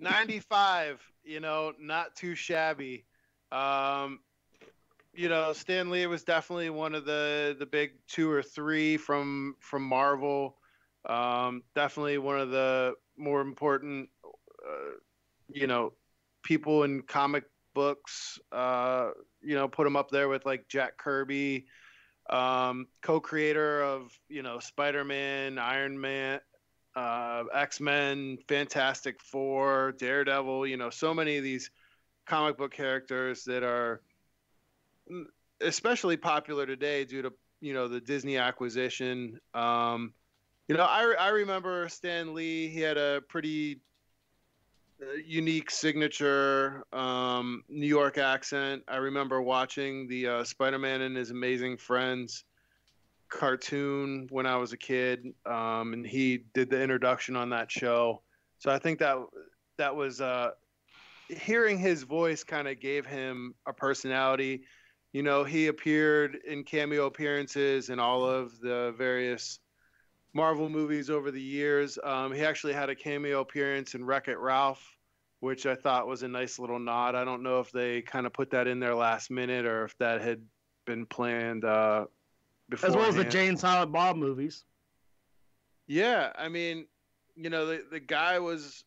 95, not too shabby. Stan Lee was definitely one of the big 2 or 3 from Marvel. Definitely one of the more important, people in comic books. Put him up there with like Jack Kirby. Co-creator of Spider-Man, Iron Man, X-Men, Fantastic Four, Daredevil, so many of these comic book characters that are especially popular today due to the Disney acquisition. I remember Stan Lee. He had a pretty unique signature New York accent. I remember watching the Spider-Man and His Amazing Friends cartoon when I was a kid, and he did the introduction on that show. So I think that was hearing his voice kind of gave him a personality. He appeared in cameo appearances in all of the various Marvel movies over the years. He actually had a cameo appearance in Wreck-It Ralph, which I thought was a nice little nod. I don't know if they kind of put that in there last minute or if that had been planned before. As well as the Jay and Silent Bob movies. Yeah, I mean, the guy was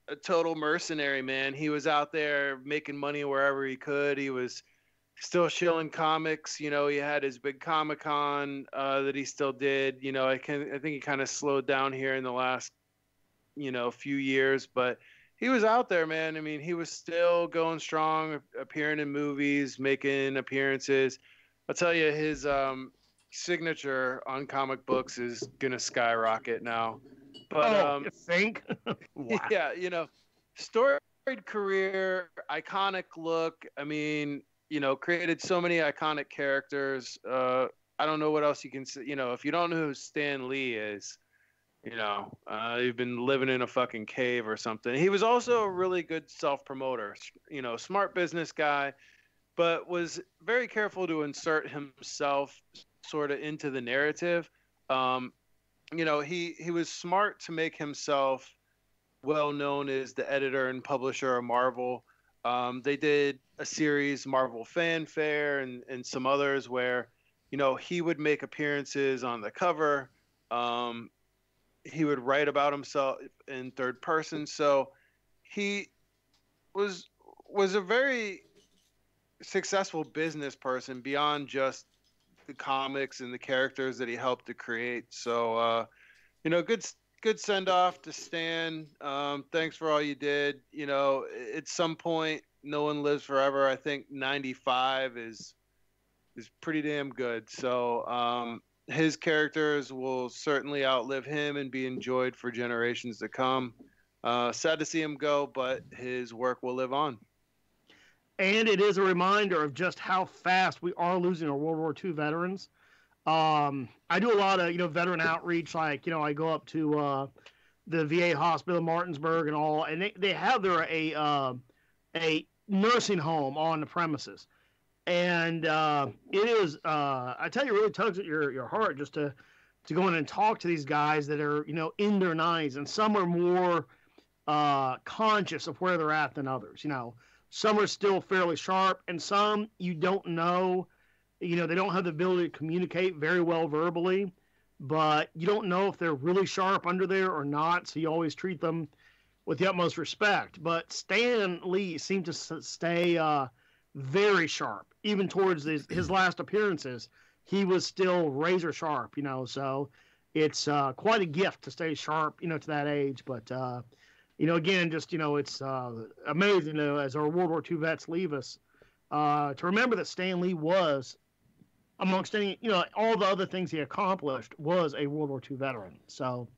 a total mercenary, man. He was out there making money wherever he could. He was still shilling comics. He had his big Comic-Con that he still did. I think he kind of slowed down here in the last few years, but he was out there, man. I mean, he was still going strong, appearing in movies, making appearances. I'll tell you, his signature on comic books is gonna skyrocket now. But you think? Wow. Yeah, storied career, iconic look. I mean, created so many iconic characters. I don't know what else you can say. If you don't know who Stan Lee is, you've been living in a fucking cave or something. He was also a really good self-promoter, smart business guy, but was very careful to insert himself sort of into the narrative. He was smart to make himself well known as the editor and publisher of Marvel. They did a series, Marvel Fanfare, and some others where, he would make appearances on the cover. He would write about himself in third person. So he was a very successful business person beyond just the comics and the characters that he helped to create. So, good send off to Stan. Thanks for all you did. At some point, no one lives forever. I think 95 is pretty damn good. So, his characters will certainly outlive him and be enjoyed for generations to come. Sad to see him go, but his work will live on. And it is a reminder of just how fast we are losing our World War II veterans. I do a lot of, veteran outreach. Like, I go up to the VA hospital in Martinsburg and all, and they have there a nursing home on the premises. And it is, I tell you, it really tugs at your heart just to go in and talk to these guys that are, in their 90s, and some are more conscious of where they're at than others. Some are still fairly sharp, and some you don't know. They don't have the ability to communicate very well verbally, but you don't know if they're really sharp under there or not, so you always treat them with the utmost respect. But Stan Lee seemed to stay very sharp, even towards his last appearances. He was still razor sharp, so it's quite a gift to stay sharp, to that age. But, again, just, it's amazing, as our World War II vets leave us, to remember that Stan Lee was, amongst any, all the other things he accomplished, was a World War II veteran. So,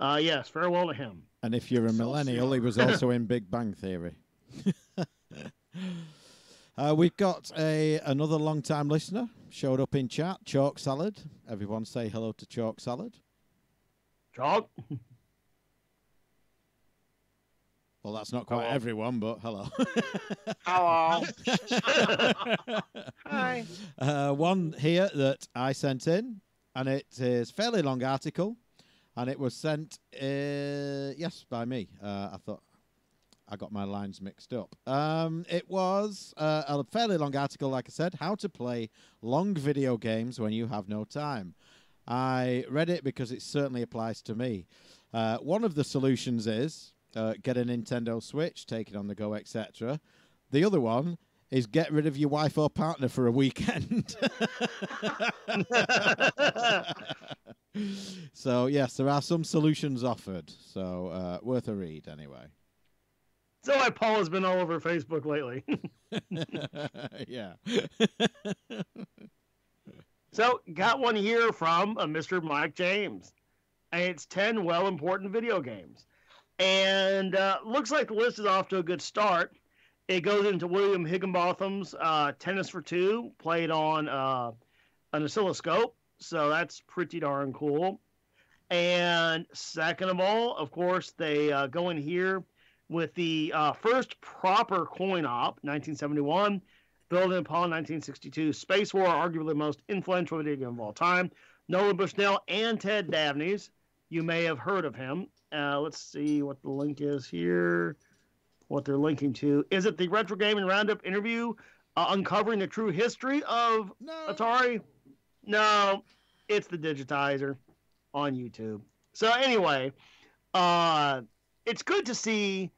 yes, farewell to him. And if you're a millennial, he was also in Big Bang Theory. We've got another long-time listener, showed up in chat, Chalk Salad. Everyone say hello to Chalk Salad. Chalk? Well, that's not quite everyone, but hello. Hello. Hi. One here that I sent in, and it is a fairly long article, and it was sent, by me. I thought I got my lines mixed up. It was a fairly long article, like I said, how to play long video games when you have no time. I read it because it certainly applies to me. One of the solutions is get a Nintendo Switch, take it on the go, etc. The other one is get rid of your wife or partner for a weekend. So, yes, there are some solutions offered. So, worth a read anyway. So why Paul has been all over Facebook lately. Yeah. So, got one here from Mr. Mike James. And it's 10 well-important video games. And looks like the list is off to a good start. It goes into William Higginbotham's Tennis for Two, played on an oscilloscope. So that's pretty darn cool. And second of all, of course, they go in here with the first proper coin op, 1971, building upon 1962 Space War, arguably the most influential video game of all time. Nolan Bushnell and Ted Dabney's. You may have heard of him. Let's see what the link is here, what they're linking to. Is it the Retro Gaming Roundup interview uncovering the true history of Atari? No, it's the Digitizer on YouTube. So anyway, it's good to see,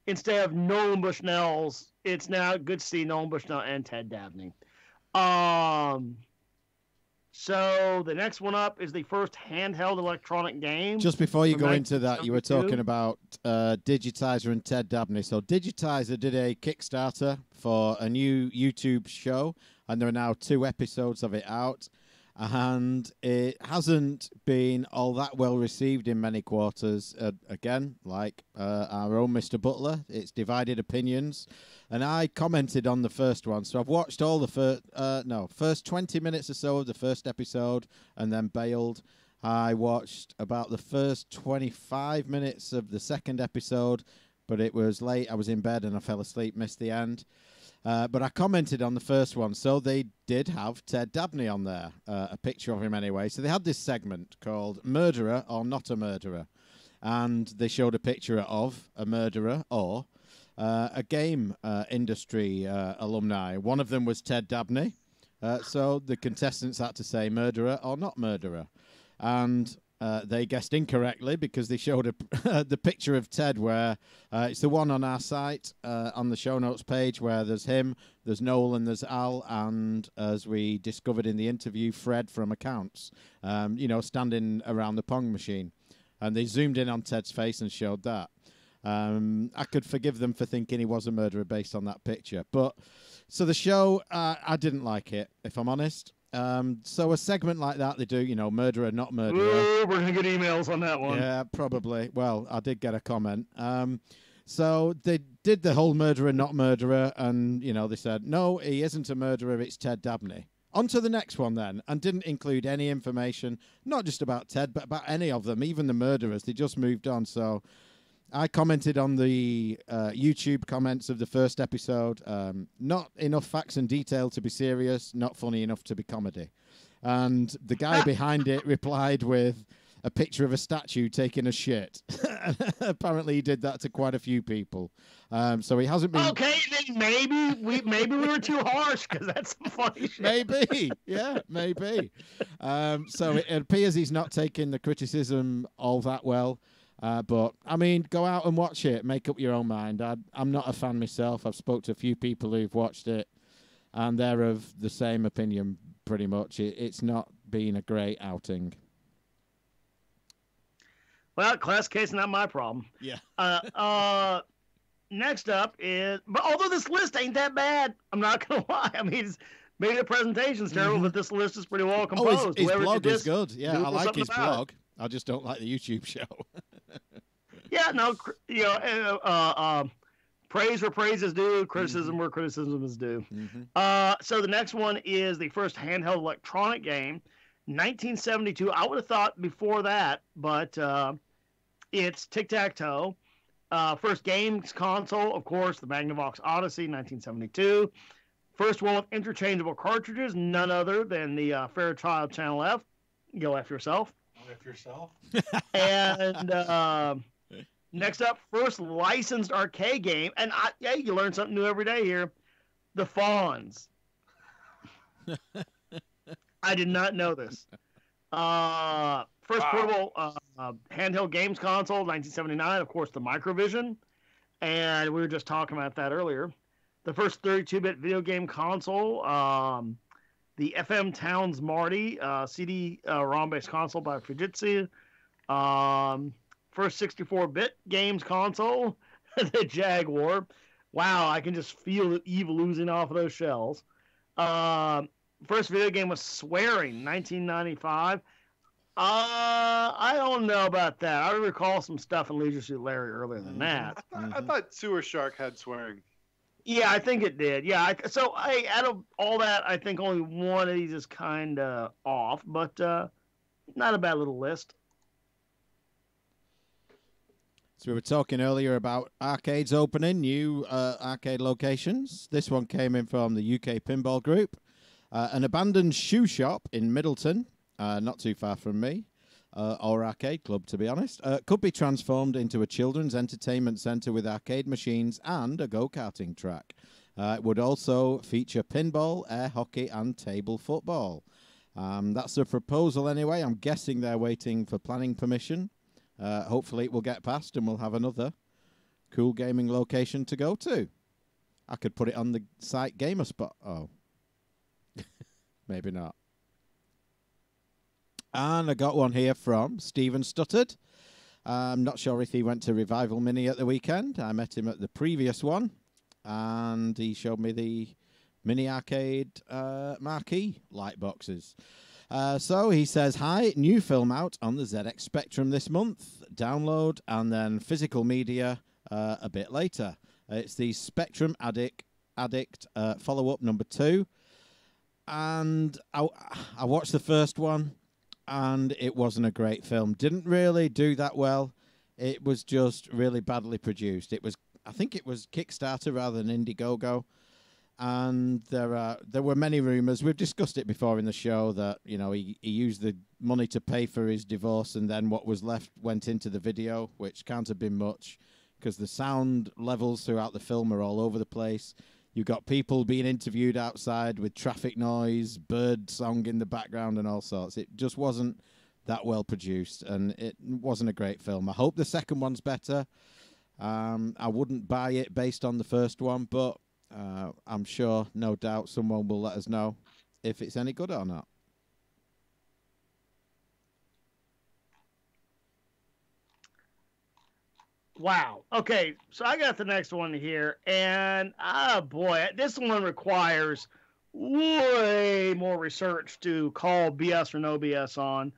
instead of Nolan Bushnell's, it's now good to see Nolan Bushnell and Ted Dabney. So the next one up is the first handheld electronic game. Just before you go into that, you were talking about Digitizer and Ted Dabney. So Digitizer did a Kickstarter for a new YouTube show, and there are now 2 episodes of it out. And it hasn't been all that well received in many quarters. Again, like our own Mr. Butler, it's divided opinions. And I commented on the first one. So I've watched all the first 20 minutes or so of the first episode and then bailed. I watched about the first 25 minutes of the second episode, but it was late. I was in bed and I fell asleep, missed the end. But I commented on the first one, so they did have Ted Dabney on there, a picture of him anyway. So they had this segment called Murderer or Not a Murderer, and they showed a picture of a murderer or a game industry alumni. One of them was Ted Dabney, so the contestants had to say murderer or not murderer. And they guessed incorrectly because they showed the picture of Ted where it's the one on our site on the Shownotes page where there's him, there's Noel and there's Al, and as we discovered in the interview, Fred from Accounts, standing around the Pong machine. And they zoomed in on Ted's face and showed that. I could forgive them for thinking he was a murderer based on that picture. But so the show, I didn't like it, if I'm honest. So a segment like that, they do, murderer, not murderer. Ooh, we're going to get emails on that one. Yeah, probably. Well, I did get a comment. So they did the whole murderer, not murderer, and, they said, no, he isn't a murderer, it's Ted Dabney. On to the next one then, and didn't include any information, not just about Ted, but about any of them, even the murderers. They just moved on, so I commented on the YouTube comments of the first episode. Not enough facts and detail to be serious, not funny enough to be comedy. And the guy behind it replied with, a picture of a statue taking a shit. Apparently, he did that to quite a few people. So he hasn't been. Okay, then maybe we were too harsh because that's some funny shit. Maybe, yeah, maybe. So it appears he's not taking the criticism all that well. But I mean, go out and watch it. Make up your own mind. I'm not a fan myself. I've spoke to a few people who've watched it, and they're of the same opinion. Pretty much, it's not been a great outing. Well, class case, not my problem. Yeah. Next up is, but although this list ain't that bad, I'm not gonna lie. I mean, maybe the presentation's terrible, but this list is pretty well composed. Oh, his blog is good. Yeah, I like his about blog. I just don't like the YouTube show. Yeah, no, praise where praise is due, criticism where criticism is due. So the next one is the first handheld electronic game, 1972. I would have thought before that, but it's tic-tac-toe. First games console, of course, the Magnavox Odyssey, 1972. First one with interchangeable cartridges, none other than the Fairchild Channel F. Go F yourself. Go F yourself. And next up, first licensed arcade game. And you learn something new every day here. The Fawns. I did not know this. First portable handheld games console, 1979. Of course, the Microvision. And we were just talking about that earlier. The first 32-bit video game console, the FM Towns Marty CD-ROM-based console by Fujitsu. First 64-bit games console, the Jaguar. Wow, I can just feel the evil oozing off of those shells. First video game was Swearing, 1995. I don't know about that. I recall some stuff in Leisure Suit Larry earlier than that. I thought Sewer Shark had swearing. Yeah, I think it did. Yeah, so out of all that, I think only one of these is kind of off, but not a bad little list. So we were talking earlier about arcades opening, new arcade locations. This one came in from the UK Pinball Group. An abandoned shoe shop in Middleton, not too far from me, or arcade club, to be honest, could be transformed into a children's entertainment centre with arcade machines and a go-karting track. It would also feature pinball, air hockey and table football. That's the proposal anyway. I'm guessing they're waiting for planning permission. Hopefully it will get passed and we'll have another cool gaming location to go to. I could put it on the site Gamerspot. Oh. Maybe not. And I got one here from Stephen Stuttered. I'm not sure if he went to Revival Mini at the weekend. I met him at the previous one. And he showed me the mini arcade marquee light boxes. So he says, hi, new film out on the ZX Spectrum this month. Download and then physical media a bit later. It's the Spectrum Addict follow-up number 2. And I watched the first one, and it wasn't a great film. Didn't really do that well. It was just really badly produced. I think it was Kickstarter rather than Indiegogo. And there were many rumours. We've discussed it before in the show that he used the money to pay for his divorce, and then what was left went into the video, which can't have been much because the sound levels throughout the film are all over the place. You've got people being interviewed outside with traffic noise, bird song in the background and all sorts. It just wasn't that well produced, and it wasn't a great film. I hope the second one's better. I wouldn't buy it based on the first one, but I'm sure, no doubt, someone will let us know if it's any good or not. Wow. Okay, so I got the next one here, and boy, this one requires way more research to call BS or no BS on.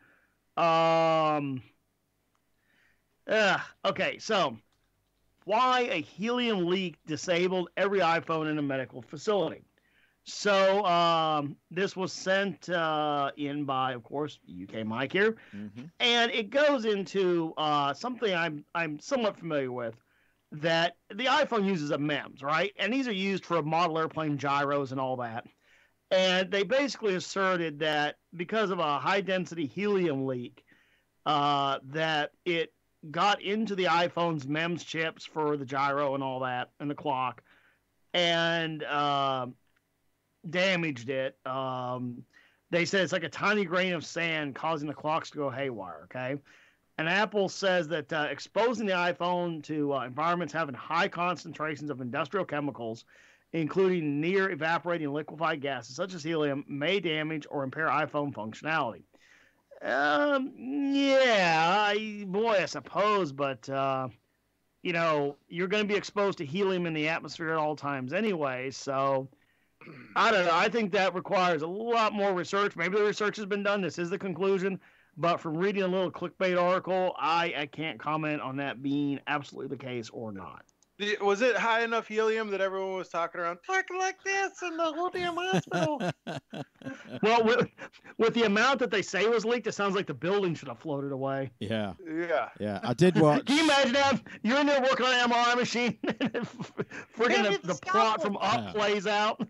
Okay, so why a helium leak disabled every iPhone in a medical facility? So this was sent in by, of course, UK Mike here, and it goes into something I'm somewhat familiar with, that the iPhone uses a MEMS, right? And these are used for model airplane gyros and all that. And they basically asserted that because of a high-density helium leak, that it got into the iPhone's MEMS chips for the gyro and all that, and the clock, and damaged it. They said it's like a tiny grain of sand causing the clocks to go haywire, okay? And Apple says that exposing the iPhone to environments having high concentrations of industrial chemicals, including near evaporating liquefied gases such as helium, may damage or impair iPhone functionality. I suppose, but you know, you're going to be exposed to helium in the atmosphere at all times anyway, so I don't know. I think that requires a lot more research. Maybe the research has been done. This is the conclusion. But from reading a little clickbait article, I can't comment on that being absolutely the case or not. Was it high enough helium that everyone was talking around, talking like this in the whole damn hospital? Well, with the amount that they say was leaked, it sounds like the building should have floated away. Yeah. Yeah. I did watch. Can you imagine that? You're in there working on an MRI machine, freaking the plot from Up plays out.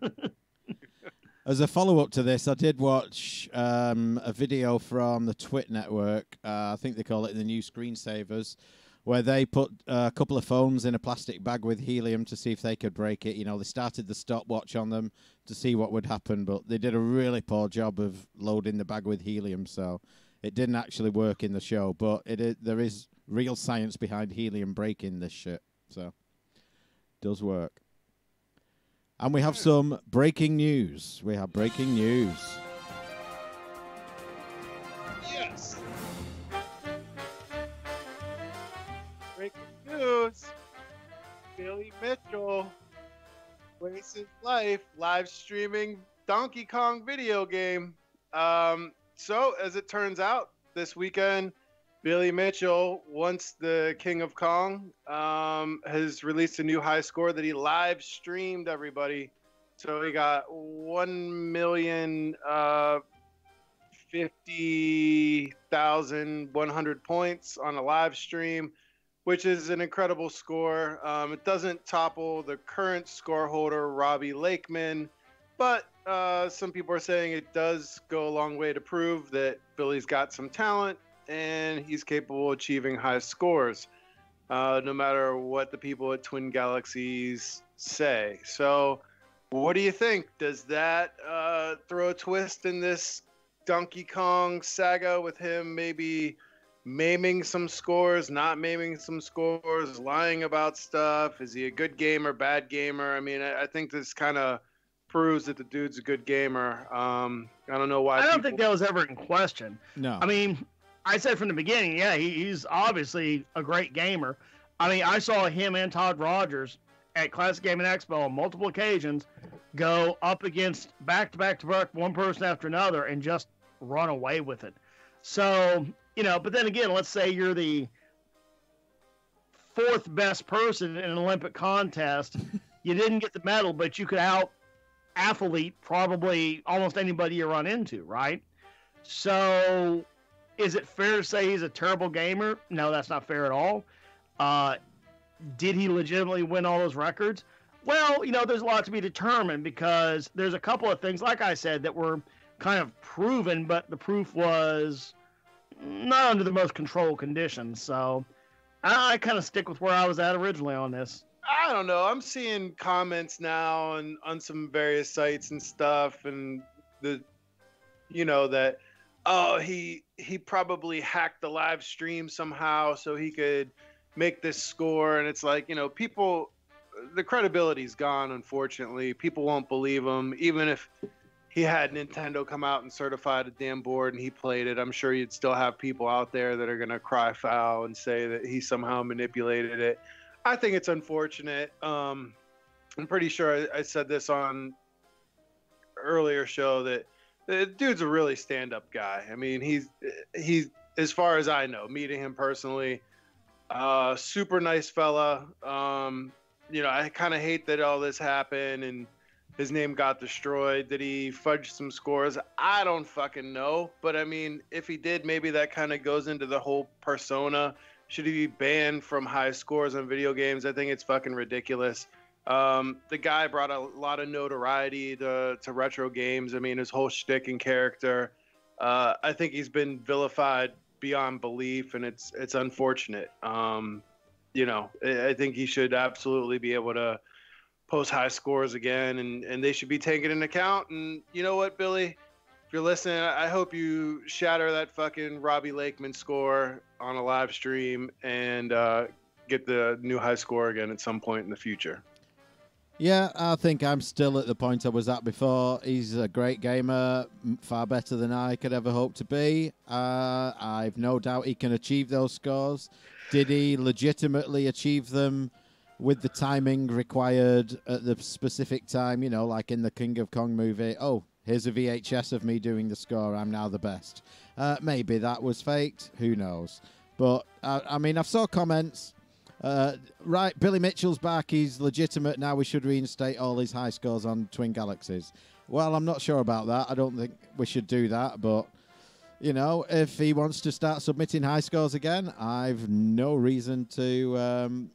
As a follow-up to this, I did watch a video from the Twit network. I think they call it the new screensavers, where they put a couple of phones in a plastic bag with helium to see if they could break it. You know, they started the stopwatch on them to see what would happen, but they did a really poor job of loading the bag with helium, so it didn't actually work in the show. But there is real science behind helium breaking this shit, so it does work. And we have some breaking news. We have breaking news. Yes. Breaking news. Billy Mitchell wastes his life live streaming Donkey Kong video game. So, as it turns out, this weekend, Billy Mitchell, once the King of Kong, has released a new high score that he live streamed, everybody. So he got 1,050,100 points on a live stream, which is an incredible score. It doesn't topple the current score holder, Robbie Lakeman, but some people are saying it does go a long way to prove that Billy's got some talent and he's capable of achieving high scores, no matter what the people at Twin Galaxies say. So what do you think? Does that throw a twist in this Donkey Kong saga with him maybe maiming some scores, not maiming some scores, lying about stuff? Is he a good gamer, bad gamer? I mean, I think this kind of proves that the dude's a good gamer. I don't know why. I don't think that was ever in question. No. I mean, I said from the beginning, yeah, he's obviously a great gamer. I mean, I saw him and Todd Rogers at Classic Gaming Expo on multiple occasions go up against back-to-back-to-back, one person after another, and just run away with it. So, you know, but then again, let's say you're the fourth best person in an Olympic contest. You didn't get the medal, but you could out-athlete probably almost anybody you run into, right? So is it fair to say he's a terrible gamer? No, that's not fair at all. Did he legitimately win all those records? Well, you know, there's a lot to be determined because there's a couple of things, like I said, that were kind of proven, but the proof was not under the most controlled conditions. So I kind of stick with where I was at originally on this. I don't know. I'm seeing comments now on some various sites and stuff, and that he probably hacked the live stream somehow so he could make this score. And it's like, you know, people, the credibility's gone, unfortunately. People won't believe him. Even if he had Nintendo come out and certified a damn board and he played it, I'm sure you'd still have people out there that are going to cry foul and say that he somehow manipulated it. I think it's unfortunate. I'm pretty sure I said this on earlier show that the dude's a really stand-up guy. I mean, he's as far as I know, meeting him personally, super nice fella. You know, I kind of hate that all this happened and his name got destroyed. Did he fudge some scores? I don't fucking know. But I mean, if he did, maybe that kind of goes into the whole persona. Should he be banned from high scores on video games? I think it's fucking ridiculous. The guy brought a lot of notoriety to retro games. I mean, his whole shtick and character. I think he's been vilified beyond belief, and it's unfortunate. You know, I think he should absolutely be able to post high scores again, and they should be taken into account. And you know what, Billy? If you're listening, I hope you shatter that fucking Robbie Lakeman score on a live stream and get the new high score again at some point in the future. Yeah, I think I'm still at the point I was at before. He's a great gamer, far better than I could ever hope to be. I've no doubt he can achieve those scores. Did he legitimately achieve them with the timing required at the specific time, you know, like in the King of Kong movie? Oh, here's a VHS of me doing the score. I'm now the best. Maybe that was faked. Who knows? But, I mean, I've saw comments. Right, Billy Mitchell's back. He's legitimate. Now we should reinstate all his high scores on Twin Galaxies. Well, I'm not sure about that. I don't think we should do that. But, you know, if he wants to start submitting high scores again, I've no reason to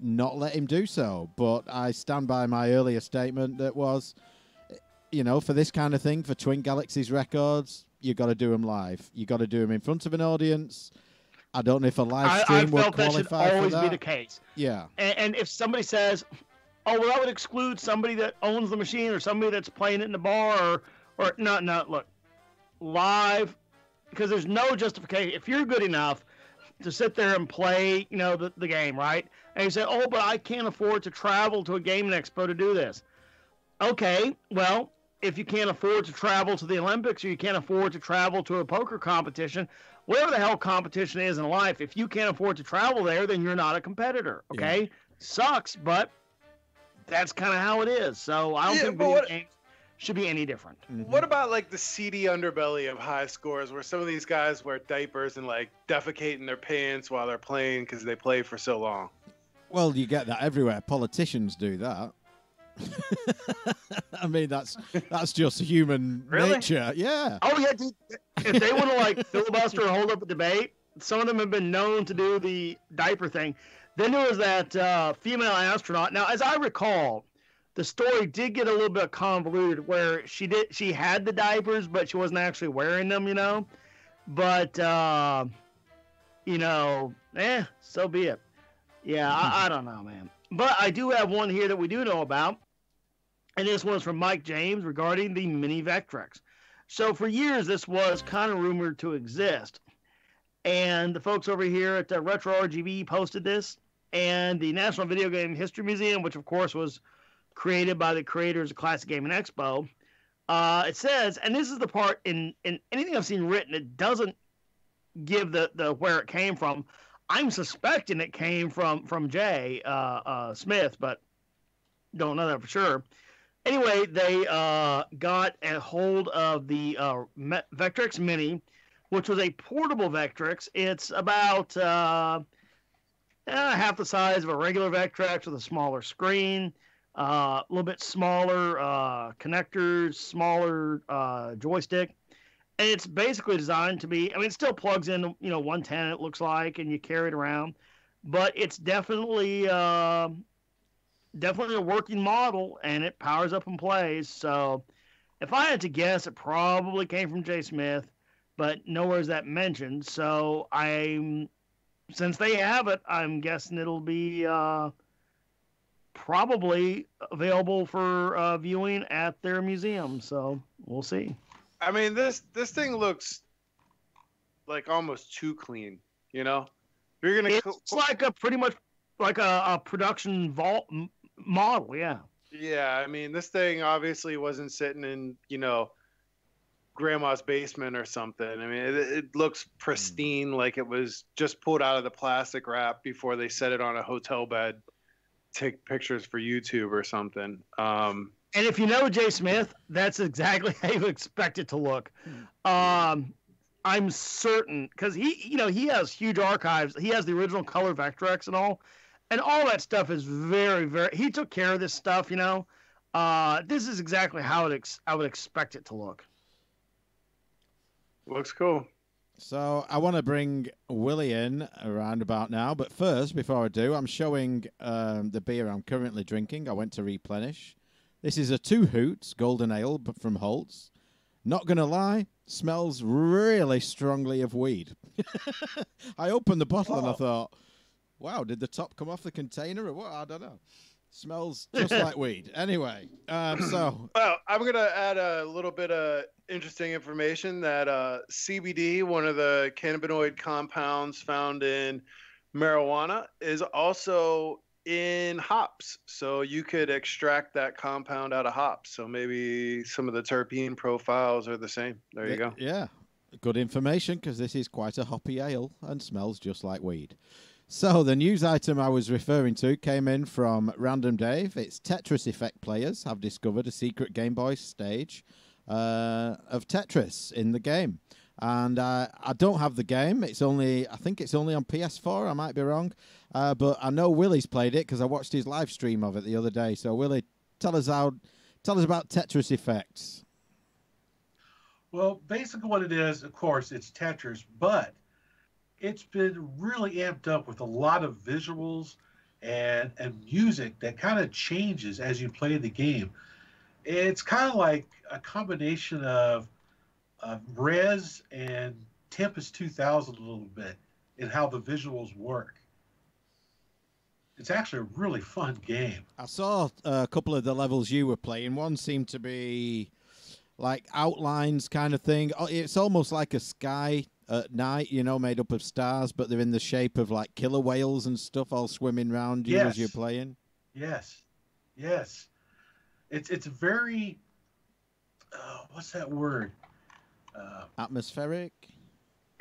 not let him do so. But I stand by my earlier statement that was, you know, for this kind of thing, for Twin Galaxies records, you got to do them live. You got to do them in front of an audience. I don't know if a live stream would qualify for that. I felt that should always be the case. Yeah. And if somebody says, oh, well, that would exclude somebody that owns the machine or somebody that's playing it in the bar or no, look, live, because there's no justification. If you're good enough to sit there and play, you know, the game, right? And you say, oh, but I can't afford to travel to a gaming expo to do this. Okay, well, if you can't afford to travel to the Olympics or you can't afford to travel to a poker competition, whatever the hell competition is in life, if you can't afford to travel there, then you're not a competitor, okay? Yeah. Sucks, but that's kind of how it is. So I don't think video games should be any different. Mm-hmm. What about, like, the seedy underbelly of high scores where some of these guys wear diapers and, like, defecate in their pants while they're playing because they play for so long? Well, you get that everywhere. Politicians do that. I mean, that's just human nature. Yeah. Oh, yeah, dude. If they want to, like, filibuster or hold up a debate, some of them have been known to do the diaper thing. Then there was that female astronaut. Now, as I recall, the story did get a little bit convoluted where she had the diapers, but she wasn't actually wearing them, you know. But, you know, so be it. Yeah, I don't know, man. But I do have one here that we do know about. And this one's from Mike James regarding the mini Vectrex. So for years, this was kind of rumored to exist. And the folks over here at Retro RGB posted this. And the National Video Game History Museum, which of course was created by the creators of Classic Gaming Expo, it says, and this is the part in anything I've seen written, it doesn't give the where it came from. I'm suspecting it came from Jay Smith, but don't know that for sure. Anyway, they got a hold of the Vectrex Mini, which was a portable Vectrex. It's about half the size of a regular Vectrex with a smaller screen, a little bit smaller connectors, smaller joystick. And it's basically designed to be, I mean, it still plugs in, 110, it looks like, and you carry it around. But it's definitely a working model, and it powers up and plays. So if I had to guess, it probably came from Jay Smith, but nowhere is that mentioned. So since they have it, I'm guessing it'll be probably available for viewing at their museum. So we'll see. I mean, this thing looks like almost too clean, you know? You're gonna. It's like pretty much like a production vault model, yeah. Yeah, I mean, this thing obviously wasn't sitting in, grandma's basement or something. I mean, it looks pristine, like it was just pulled out of the plastic wrap before they set it on a hotel bed, take pictures for YouTube or something. And if you know Jay Smith, that's exactly how you expect it to look. I'm certain, because he has huge archives. He has the original color Vectrex and all that stuff is very, very. He took care of this stuff, This is exactly how I would expect it to look. Looks cool. So I want to bring Willie in around about now, but first, before I do, I'm showing the beer I'm currently drinking. I went to replenish. This is a 2 Hoots Golden Ale from Holtz. Not going to lie, smells really strongly of weed. I opened the bottle and I thought, wow, did the top come off the container or what? I don't know. Smells just like weed. Anyway, so... Well, I'm going to add a little bit of interesting information that CBD, one of the cannabinoid compounds found in marijuana, is also in hops. So you could extract that compound out of hops. So maybe some of the terpene profiles are the same. There you go. Yeah, good information because this is quite a hoppy ale and smells just like weed. So the news item I was referring to came in from Random Dave. It's Tetris Effect players have discovered a secret Game Boy stage of Tetris in the game. And I don't have the game. I think it's only on PS4. I might be wrong. But I know Willie's played it because I watched his live stream of it the other day. So Willie, tell us about Tetris Effects. Well, basically what it is, of course, it's Tetris, but it's been really amped up with a lot of visuals and music that kind of changes as you play the game. It's kind of like a combination of Rez and Tempest 2000 a little bit in how the visuals work. It's actually a really fun game. I saw a couple of the levels you were playing. One seemed to be like outlines kind of thing. It's almost like a sky at night, made up of stars, but they're in the shape of like killer whales and stuff all swimming around you as you're playing. Yes. It's very, what's that word? Atmospheric?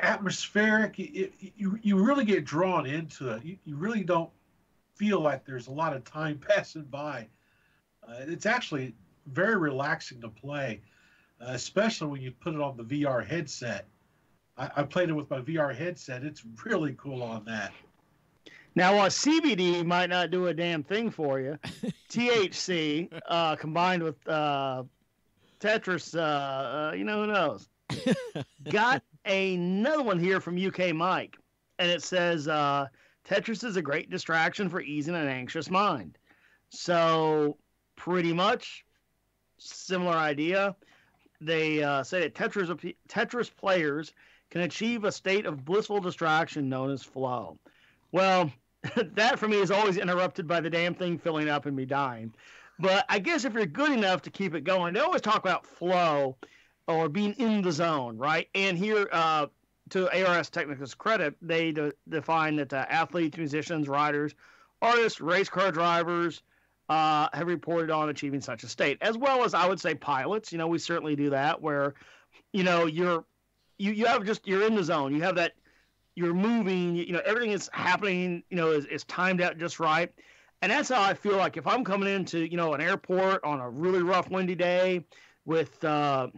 Atmospheric. You really get drawn into it. You really don't feel like there's a lot of time passing by. It's actually very relaxing to play, especially when you put it on the VR headset. I played it with my VR headset. It's really cool on that. Now, while CBD might not do a damn thing for you, THC combined with Tetris, who knows? Got another one here from UK Mike, and it says Tetris is a great distraction for easing an anxious mind. So, pretty much similar idea. They say that Tetris players can achieve a state of blissful distraction known as flow. Well, that for me is always interrupted by the damn thing filling up and me dying. But I guess if you're good enough to keep it going, they always talk about flow or being in the zone, right? And here, to ARS Technica's credit, they define that athletes, musicians, riders, artists, race car drivers have reported on achieving such a state, as well as I would say pilots. We certainly do that where, you're in the zone. You have that, you're moving, everything is happening, is timed out just right. And that's how I feel like if I'm coming into, an airport on a really rough, windy day with, the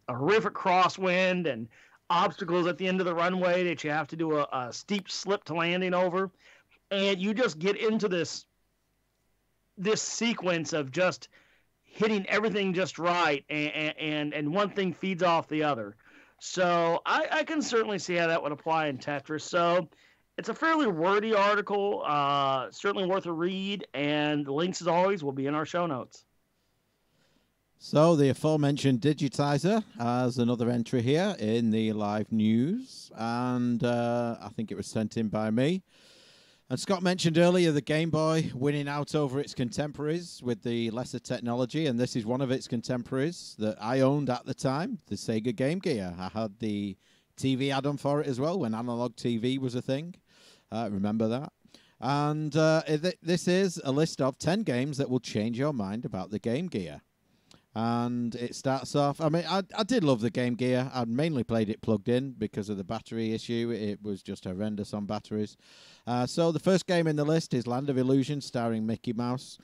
horrific crosswind and obstacles at the end of the runway that you have to do a steep slip to landing over. And you just get into this sequence of just hitting everything just right, and one thing feeds off the other. So I can certainly see how that would apply in Tetris. So it's a fairly wordy article, certainly worth a read, and the links, as always, will be in our show notes. So the aforementioned Digitizer has another entry here in the live news, and I think it was sent in by me. And Scott mentioned earlier the Game Boy winning out over its contemporaries with the lesser technology, and this is one of its contemporaries that I owned at the time, the Sega Game Gear. I had the TV add-on for it as well when analog TV was a thing. Remember that? And this is a list of 10 games that will change your mind about the Game Gear. And it starts off, I did love the Game Gear. I mainly played it plugged in because of the battery issue. It was just horrendous on batteries. So the first game in the list is Land of Illusion, starring Mickey Mouse.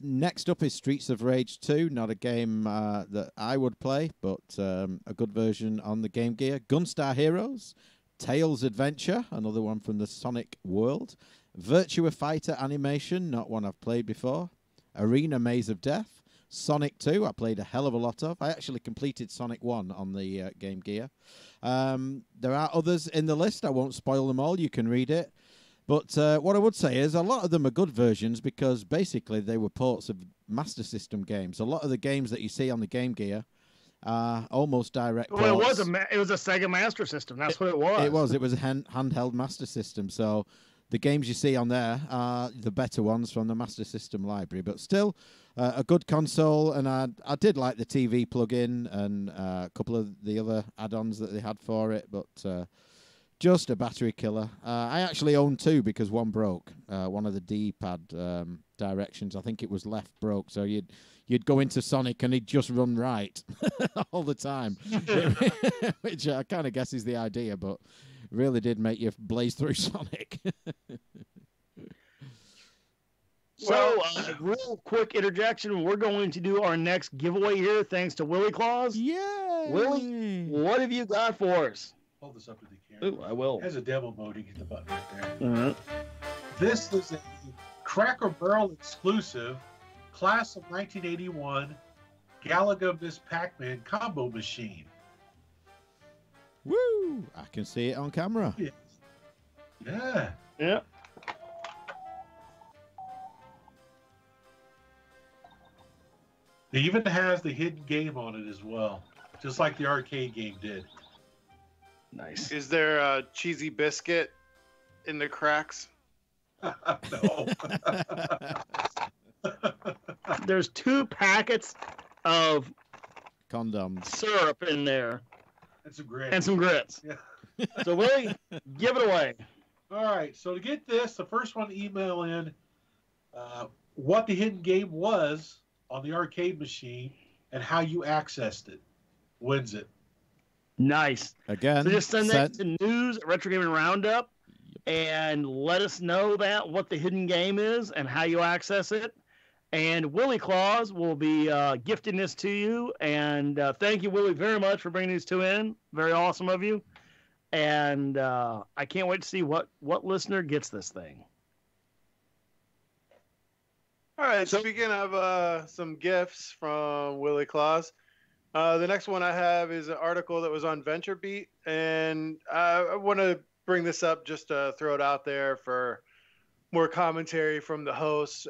Next up is Streets of Rage 2, not a game that I would play, but a good version on the Game Gear. Gunstar Heroes, Tails Adventure, another one from the Sonic world. Virtua Fighter Animation, not one I've played before. Arena Maze of Death. Sonic 2, I played a hell of a lot of. I actually completed Sonic 1 on the Game Gear. There are others in the list. I won't spoil them all. You can read it. But what I would say is a lot of them are good versions because basically they were ports of Master System games. A lot of the games that you see on the Game Gear are almost direct ports. Well, it was a Sega Master System. That's what it was. It was a handheld Master System. So the games you see on there are the better ones from the Master System library. But still, a good console. And I did like the TV plug-in and a couple of the other add-ons that they had for it. But just a battery killer. I actually own two because one broke. One of the D-pad directions, I think it was left, broke. So you'd go into Sonic and he'd just run right all the time, which I kind of guess is the idea, but really did make you blaze through Sonic. So, real quick interjection. We're going to do our next giveaway here, thanks to Willie Claus. Yay! Willie, what have you got for us? Hold this up to the camera. Ooh, I will. It has a demo mode. You get the button right there. Uh-huh. This is a Cracker Barrel exclusive, class of 1981, Galaga Miss Pac-Man combo machine. Woo! I can see it on camera. Yes. Yeah. Yeah. It even has the hidden game on it as well, just like the arcade game did. Nice. Is there a cheesy biscuit in the cracks? No. There's 2 packets of Condoms. syrup in there That's a great. and some grits. Yeah. So, Willie, give it away. All right. So to get this, the first one to email in what the hidden game was on the arcade machine and how you accessed it wins it. Nice. Again, So just send that to news at Retro Gaming Roundup and let us know what the hidden game is and how you access it. And Willie Claus will be gifting this to you. And thank you, Willie, very much for bringing these 2 in. Very awesome of you. And I can't wait to see what listener gets this thing. All right, speaking of some gifts from Willie Claus, the next one I have is an article that was on VentureBeat, and I want to bring this up just to throw it out there for more commentary from the hosts.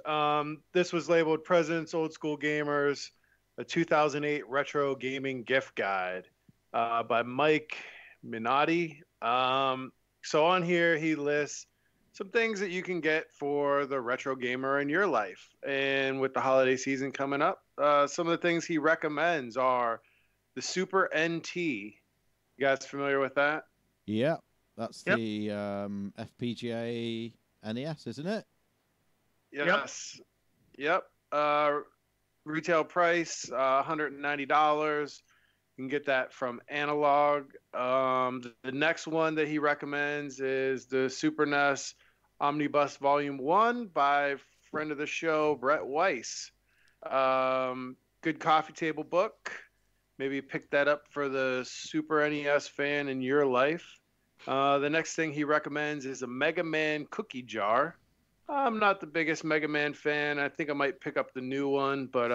This was labeled President's Old School Gamers, a 2008 Retro Gaming Gift Guide by Mike Minotti. So on here, he lists some things that you can get for the retro gamer in your life. And with the holiday season coming up, some of the things he recommends are the Super NT. You guys familiar with that? Yeah, that's the FPGA NES, isn't it? Yes. Yep. Retail price, $190. You can get that from Analog. The next one that he recommends is the Super NES Omnibus Volume 1 by friend of the show, Brett Weiss. Good coffee table book. Maybe pick that up for the Super NES fan in your life. The next thing he recommends is a Mega Man cookie jar. I'm not the biggest Mega Man fan. I think I might pick up the new one, but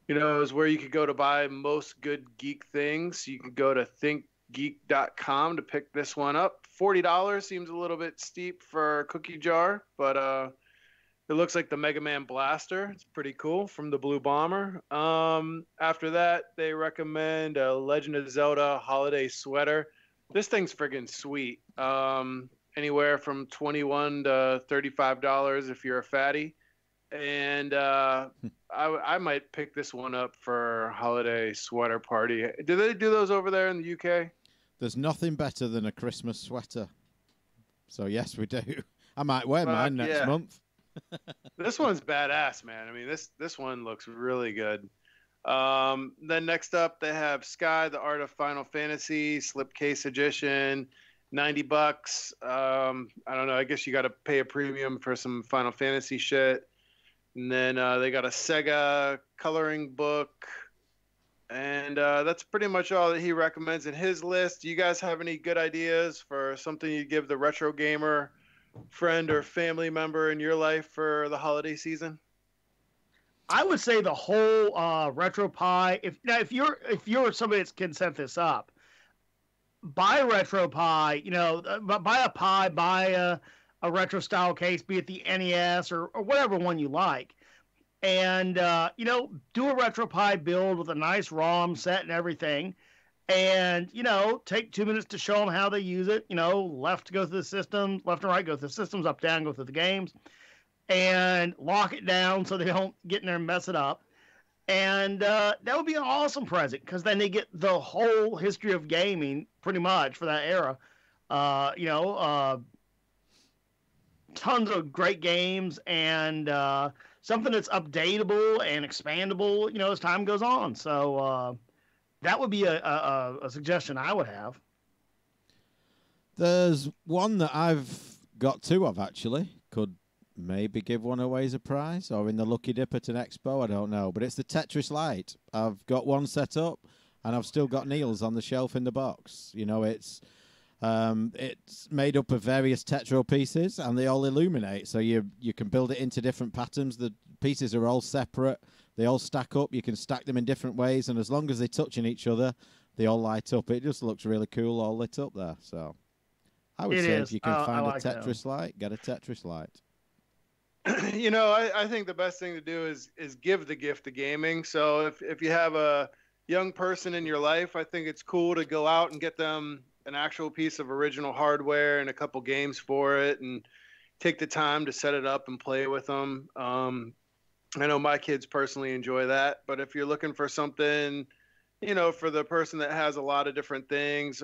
it was where you could go to buy most good geek things. You could go to thinkgeek.com to pick this one up. $40 seems a little bit steep for a cookie jar, but it looks like the Mega Man Blaster. It's pretty cool from the Blue Bomber. After that, they recommend a Legend of Zelda holiday sweater. This thing's friggin' sweet. Anywhere from $21 to $35 if you're a fatty. And I might pick this one up for holiday sweater party. Do they do those over there in the UK? There's nothing better than a Christmas sweater. So yes, we do. I might wear mine next month. This one's badass, man. I mean, this one looks really good. Then next up, they have Sky, the Art of Final Fantasy, slipcase edition, $90. I don't know. I guess you got to pay a premium for some Final Fantasy shit. And then they got a Sega coloring book. And that's pretty much all that he recommends in his list. Do you guys have any good ideas for something you'd give the retro gamer friend or family member in your life for the holiday season? I would say the whole RetroPie. If you're somebody that can set this up, buy a RetroPie. Buy a Pi, buy a retro style case, be it the NES or whatever one you like, and do a RetroPie build with a nice ROM set and everything, and take 2 minutes to show them how they use it. Left to go through the systems, left and right go through the systems, up down go through the games, and lock it down so they don't get in there and mess it up. And that would be an awesome present, because then they get the whole history of gaming pretty much for that era. Tons of great games, and something that's updatable and expandable, as time goes on. So that would be a suggestion I would have. There's one that I've got two of, actually. Could maybe give one away as a prize, or in the Lucky Dip at an expo, I don't know. But it's the Tetris Lite. I've got one set up, and I've still got Neil's on the shelf in the box. It's made up of various Tetro pieces, and they all illuminate. So you can build it into different patterns. The pieces are all separate. They all stack up. You can stack them in different ways, and as long as they're touching each other, they all light up. It just looks really cool, all lit up there. So I would say if you can find a Tetris Lite, get a Tetris Lite. I think the best thing to do is give the gift of gaming. So if you have a young person in your life, I think it's cool to go out and get them an actual piece of original hardware and a couple games for it, and take the time to set it up and play with them. I know my kids personally enjoy that, but if you're looking for something, for the person that has a lot of different things,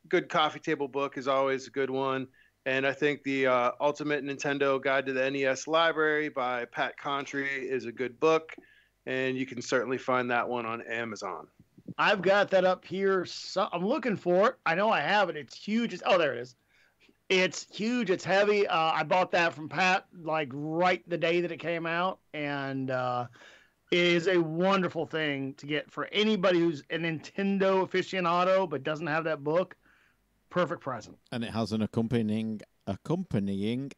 good coffee table book is always a good one. And I think the Ultimate Nintendo Guide to the NES Library by Pat Contry is a good book, and you can certainly find that one on Amazon. I've got that up here. So I'm looking for it. I know I have it. It's huge. Oh, there it is. It's huge. It's heavy. I bought that from Pat like right the day that it came out, and it is a wonderful thing to get for anybody who's a Nintendo aficionado but doesn't have that book. Perfect present. And it has an accompanying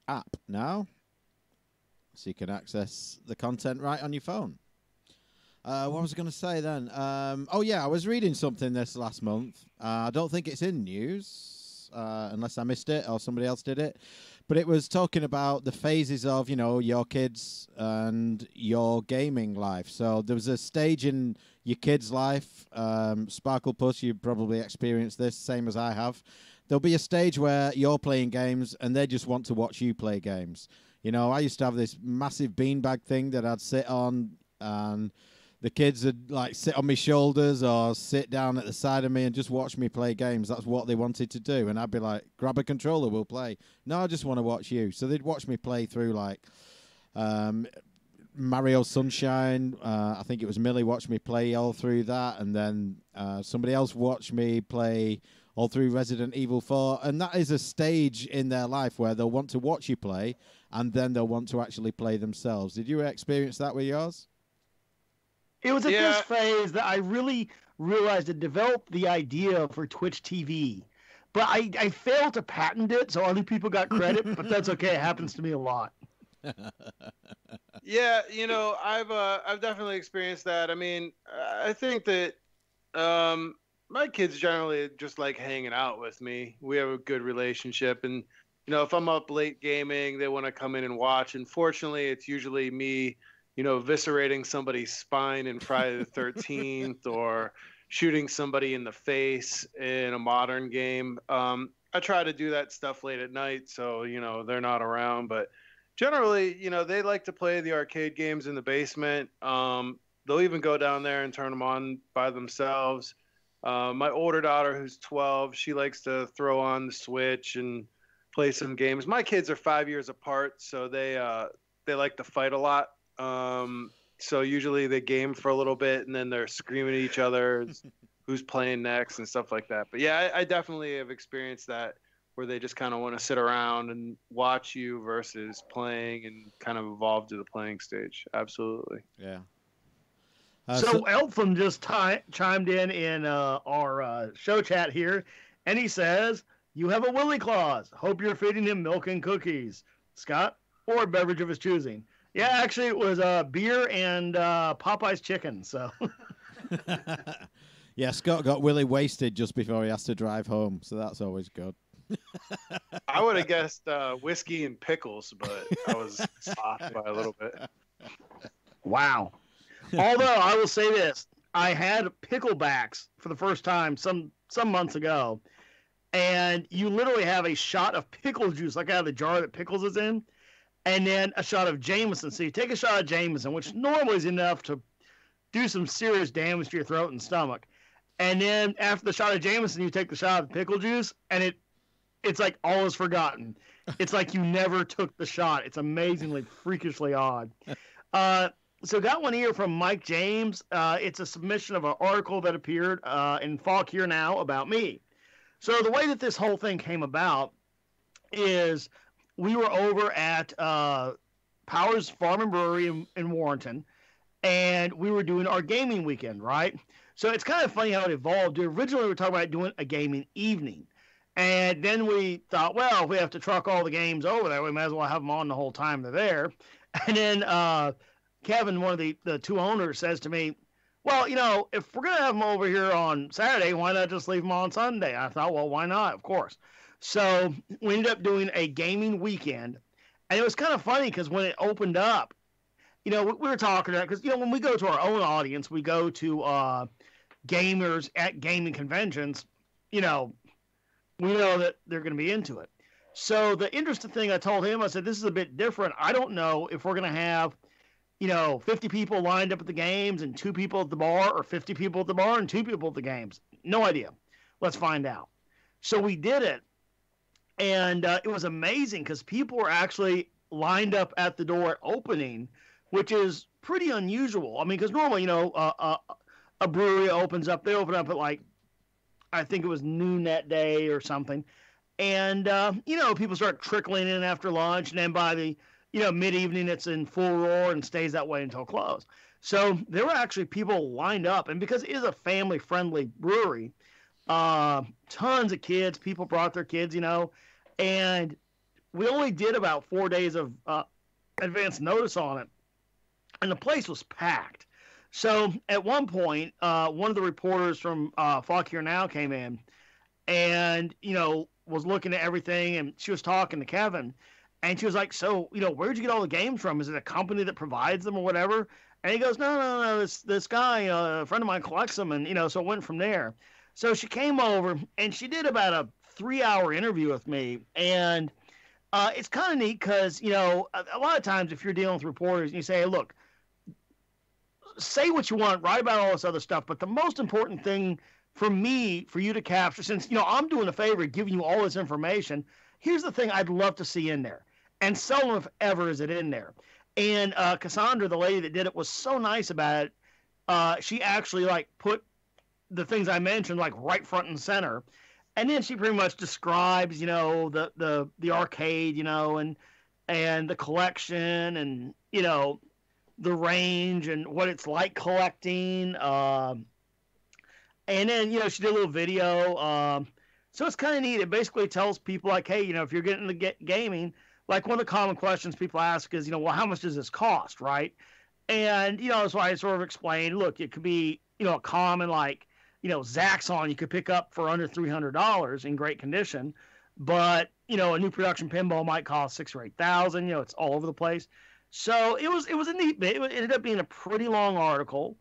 app now, so you can access the content right on your phone. What was I going to say then? I was reading something this last month. I don't think it's in news, unless I missed it or somebody else did it. But it was talking about the phases of, your kids and your gaming life. So there was a stage in your kid's life. Sparkle Puss, you probably experienced this, same as I have. There'll be a stage where you're playing games and they just want to watch you play games. I used to have this massive beanbag thing that I'd sit on, and the kids would like sit on my shoulders or sit down at the side of me and just watch me play games. That's what they wanted to do. And I'd be like, grab a controller, we'll play. No, I just want to watch you. So they'd watch me play through like Mario Sunshine. I think it was Millie watched me play all through that. And then somebody else watched me play all through Resident Evil 4. And that is a stage in their life where they'll want to watch you play, and then they'll want to actually play themselves. Did you experience that with yours? It was at this phase that I really realized to develop the idea for Twitch TV. But I failed to patent it, so other people got credit, but that's okay. It happens to me a lot. Yeah, I've definitely experienced that. I mean, I think that my kids generally just like hanging out with me. We have a good relationship, and if I'm up late gaming, they want to come in and watch. And fortunately, it's usually me, eviscerating somebody's spine in Friday the 13th or shooting somebody in the face in a modern game. I try to do that stuff late at night, so they're not around. But generally, they like to play the arcade games in the basement. They'll even go down there and turn them on by themselves. My older daughter, who's 12, she likes to throw on the Switch and play some games. My kids are 5 years apart, so they like to fight a lot. So usually they game for a little bit, and then they're screaming at each other who's playing next and stuff like that. But yeah, I definitely have experienced that, where they just kind of want to sit around and watch you versus playing, and kind of evolve to the playing stage. Absolutely. Yeah. So Eltham just chimed in our show chat here, and he says, "You have a Willy Claus. Hope you're feeding him milk and cookies, Scott, or a beverage of his choosing." Yeah, actually, it was beer and Popeye's chicken. So. Yeah, Scott got Willy wasted just before he has to drive home, so that's always good. I would have guessed whiskey and pickles, but I was off by a little bit. Wow. Although I will say this, I had picklebacks for the first time some months ago, and you literally have a shot of pickle juice, like out of the jar that pickles is in, and then a shot of Jameson. So you take a shot of Jameson, which normally is enough to do some serious damage to your throat and stomach. And then after the shot of Jameson, you take the shot of pickle juice, and it's like all is forgotten. It's like you never took the shot. It's amazingly, freakishly odd. So got one here from Mike James. It's a submission of an article that appeared in Falk Here Now about me. So the way that this whole thing came about is we were over at Powers Farm and Brewery in Warrenton, and we were doing our gaming weekend, right? So it's kind of funny how it evolved. Originally, we were talking about doing a gaming evening. And then we thought, well, if we have to truck all the games over there, we might as well have them on the whole time they're there. And then Kevin, one of the two owners, says to me, well, you know, if we're going to have them over here on Saturday, why not just leave them on Sunday? I thought, well, why not? Of course. So we ended up doing a gaming weekend. And it was kind of funny because when it opened up, you know, we were talking about, because, you know, when we go to our own audience, we go to gamers at gaming conventions, you know, we know that they're going to be into it. So the interesting thing I told him, I said, this is a bit different. I don't know if we're going to have, you know, 50 people lined up at the games and 2 people at the bar, or 50 people at the bar and 2 people at the games. No idea. Let's find out. So we did it. And it was amazing because people were actually lined up at the door at opening, which is pretty unusual. I mean, because normally, you know, a brewery opens up. They open up at, like, I think it was noon that day or something. And, you know, people start trickling in after lunch. And then by the, you know, mid-evening, it's in full roar and stays that way until close. So there were actually people lined up. And because it is a family-friendly brewery, tons of kids, people brought their kids, you know. And we only did about 4 days of advance notice on it. And the place was packed. So at one point, one of the reporters from Falk Here Now came in and, you know, was looking at everything, and she was talking to Kevin, and she was like, so, you know, where'd you get all the games from? Is it a company that provides them or whatever? And he goes, no, this guy, a friend of mine collects them, and, you know, so it went from there. So she came over, and she did about a 3-hour interview with me, and it's kind of neat because, you know, a lot of times if you're dealing with reporters, and you say, hey, look, say what you want, write about all this other stuff, but the most important thing for me, for you to capture, since, you know, I'm doing a favor giving you all this information, here's the thing I'd love to see in there. And seldom, if ever, is it in there. And Cassandra, the lady that did it, was so nice about it. She actually, like, put the things I mentioned, like, right front and center. And then she pretty much describes, you know, the arcade, you know, and the collection and, you know, the range and what it's like collecting. And then, you know, she did a little video. So it's kind of neat. It basically tells people, like, hey, you know, if you're getting into gaming, like, one of the common questions people ask is, you know, well, how much does this cost, right? And, you know, that's why I sort of explained, look, it could be, you know, a common, like, you know, Zaxxon you could pick up for under $300 in great condition. But, you know, a new production pinball might cost $6,000 or $8,000. You know, it's all over the place. So it was a neat bit. It ended up being a pretty long article.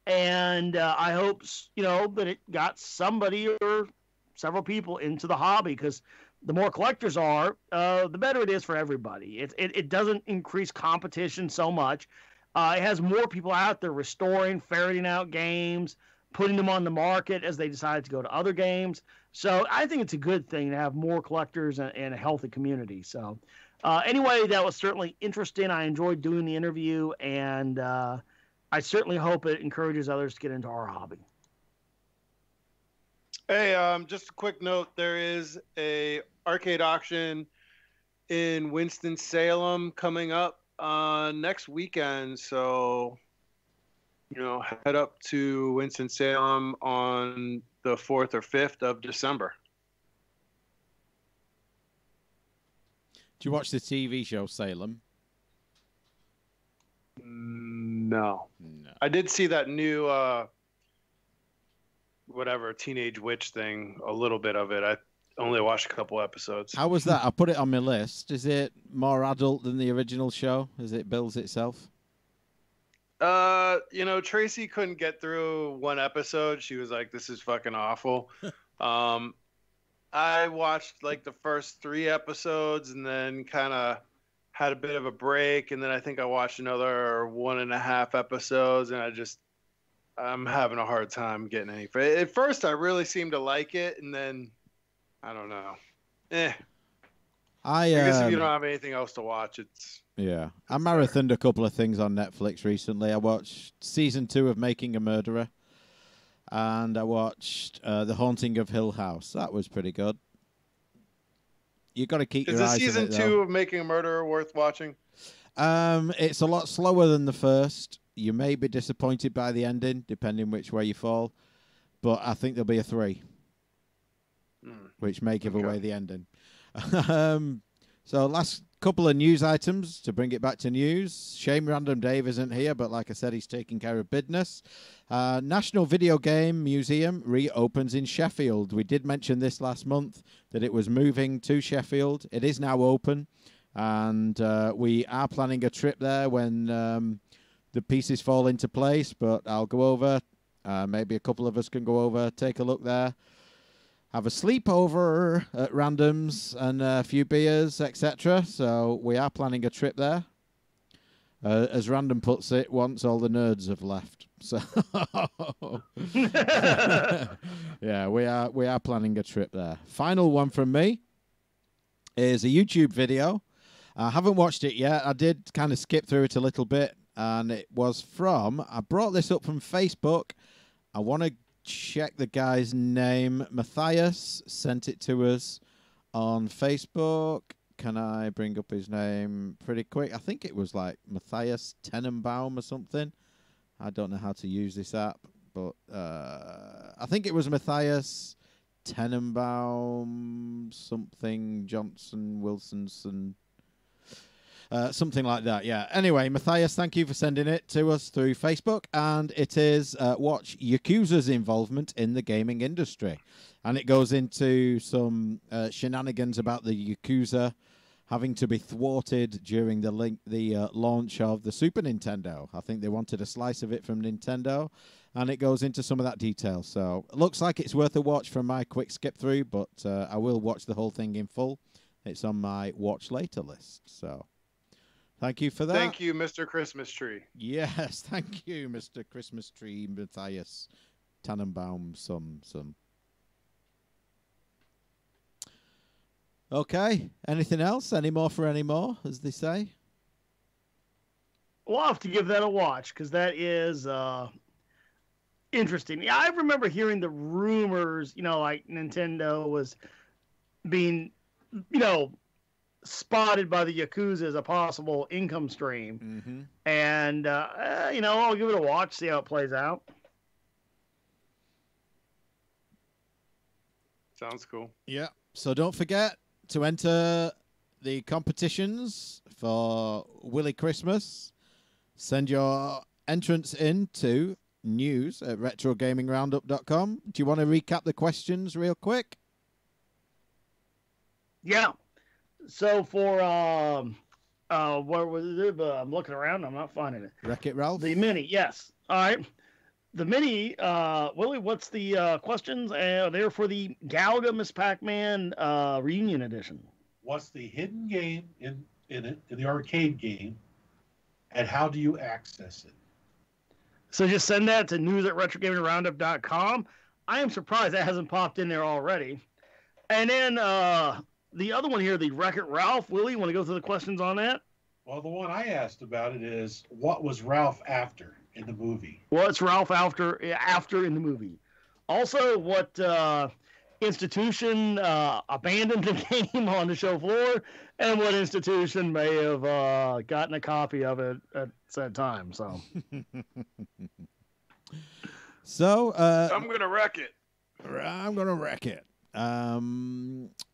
And I hope, you know, that it got somebody or several people into the hobby, because the more collectors are, the better it is for everybody. It doesn't increase competition so much. It has more people out there restoring, ferreting out games, putting them on the market as they decide to go to other games. So I think it's a good thing to have more collectors and a healthy community. So anyway, that was certainly interesting. I enjoyed doing the interview, and I certainly hope it encourages others to get into our hobby. Hey, just a quick note. There is a arcade auction in Winston-Salem coming up next weekend. So, you know, head up to Winston-Salem on the 4th or 5th of December. Do you watch the TV show Salem? No. I did see that new whatever Teenage Witch thing, a little bit of it. I only watched a couple episodes. How was that? I put it on my list. Is it more adult than the original show as it bills itself? Tracy couldn't get through one episode. She was like, "This is fucking awful." I watched like the first 3 episodes and then kind of had a bit of a break, and then I think I watched another 1.5 episodes, and I'm having a hard time getting any. At first, I really seemed to like it, and then I don't know. I guess if you don't have anything else to watch, it's... Yeah. I marathoned a couple of things on Netflix recently. I watched season 2 of Making a Murderer, and I watched The Haunting of Hill House. That was pretty good. You got to keep your eyes on it. Is season 2 of Making a Murderer worth watching? It's a lot slower than the first. You may be disappointed by the ending, depending which way you fall. But I think there'll be a 3, which may give away the ending. So last couple of news items to bring it back to news. Shame Random Dave isn't here, but like I said, he's taking care of business. National Video Game Museum reopens in Sheffield. We did mention this last month that it was moving to Sheffield. It is now open, and we are planning a trip there when the pieces fall into place, but I'll go over. Maybe a couple of us can go over, take a look there. Have a sleepover at Randoms and a few beers, etc. So we are planning a trip there. As Random puts it, once all the nerds have left. So yeah, we are planning a trip there. Final one from me is a YouTube video. I haven't watched it yet. I did kind of skip through it a little bit, and it was from... I brought this up from Facebook. I want to check the guy's name. Matthias sent it to us on Facebook. Can I bring up his name pretty quick? I think it was like Matthias Tenenbaum or something. I don't know how to use this app, but I think it was Matthias Tenenbaum something Johnson Wilsonson. Something like that, yeah. Anyway, Matthias, thank you for sending it to us through Facebook. And it is watch Yakuza's involvement in the gaming industry. And it goes into some shenanigans about the Yakuza having to be thwarted during the launch of the Super Nintendo. I think they wanted a slice of it from Nintendo. And it goes into some of that detail. So it looks like it's worth a watch from my quick skip through. But I will watch the whole thing in full. It's on my watch later list. So... thank you for that. Thank you, Mr. Christmas Tree. Yes, thank you, Mr. Christmas Tree, Matthias Tannenbaum, some. Okay, anything else? Any more for any more, as they say? We'll have to give that a watch, because that is interesting. Yeah, I remember hearing the rumors, like Nintendo was being, spotted by the Yakuza as a possible income stream. Mm-hmm. And, I'll give it a watch, see how it plays out. Sounds cool. Yeah. So don't forget to enter the competitions for Willy Christmas. Send your entrance in to news@retrogamingroundup.com. Do you want to recap the questions real quick? Yeah. So for where was it? I'm looking around. I'm not finding it. Wreck-It Ralph. The mini, yes. All right. The mini, Willie. What's the questions? They're for the Galaga Miss Pac-Man Reunion Edition. What's the hidden game in the arcade game, and how do you access it? So just send that to news@retrogamingroundup.com. I am surprised that hasn't popped in there already. And then the other one here, the Wreck-It Ralph. Willie, you want to go through the questions on that? Well, the one I asked about it is, what was Ralph after in the movie? What's Ralph after in the movie? Also, what institution abandoned the game on the show floor, and what institution may have gotten a copy of it at said time. So, I'm gonna wreck it. I'm gonna wreck it.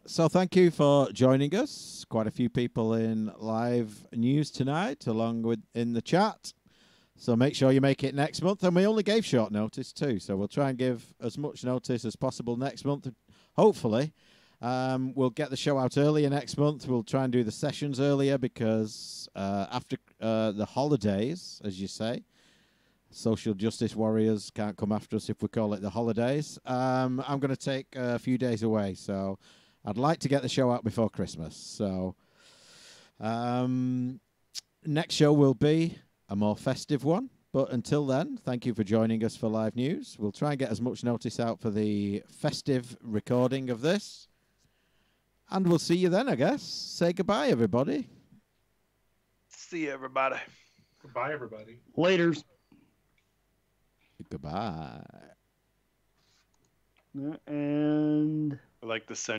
So thank you for joining us. Quite a few people in live news tonight, along with in the chat. So make sure you make it next month. And we only gave short notice too, so we'll try and give as much notice as possible next month. Hopefully, we'll get the show out earlier next month. We'll try and do the sessions earlier because after the holidays, as you say, social justice warriors can't come after us if we call it the holidays. I'm going to take a few days away, so I'd like to get the show out before Christmas. So next show will be a more festive one. But until then, thank you for joining us for live news. We'll try and get as much notice out for the festive recording of this. And we'll see you then, I guess. Say goodbye, everybody. See you, everybody. Goodbye, everybody. Laters. Goodbye. And I like the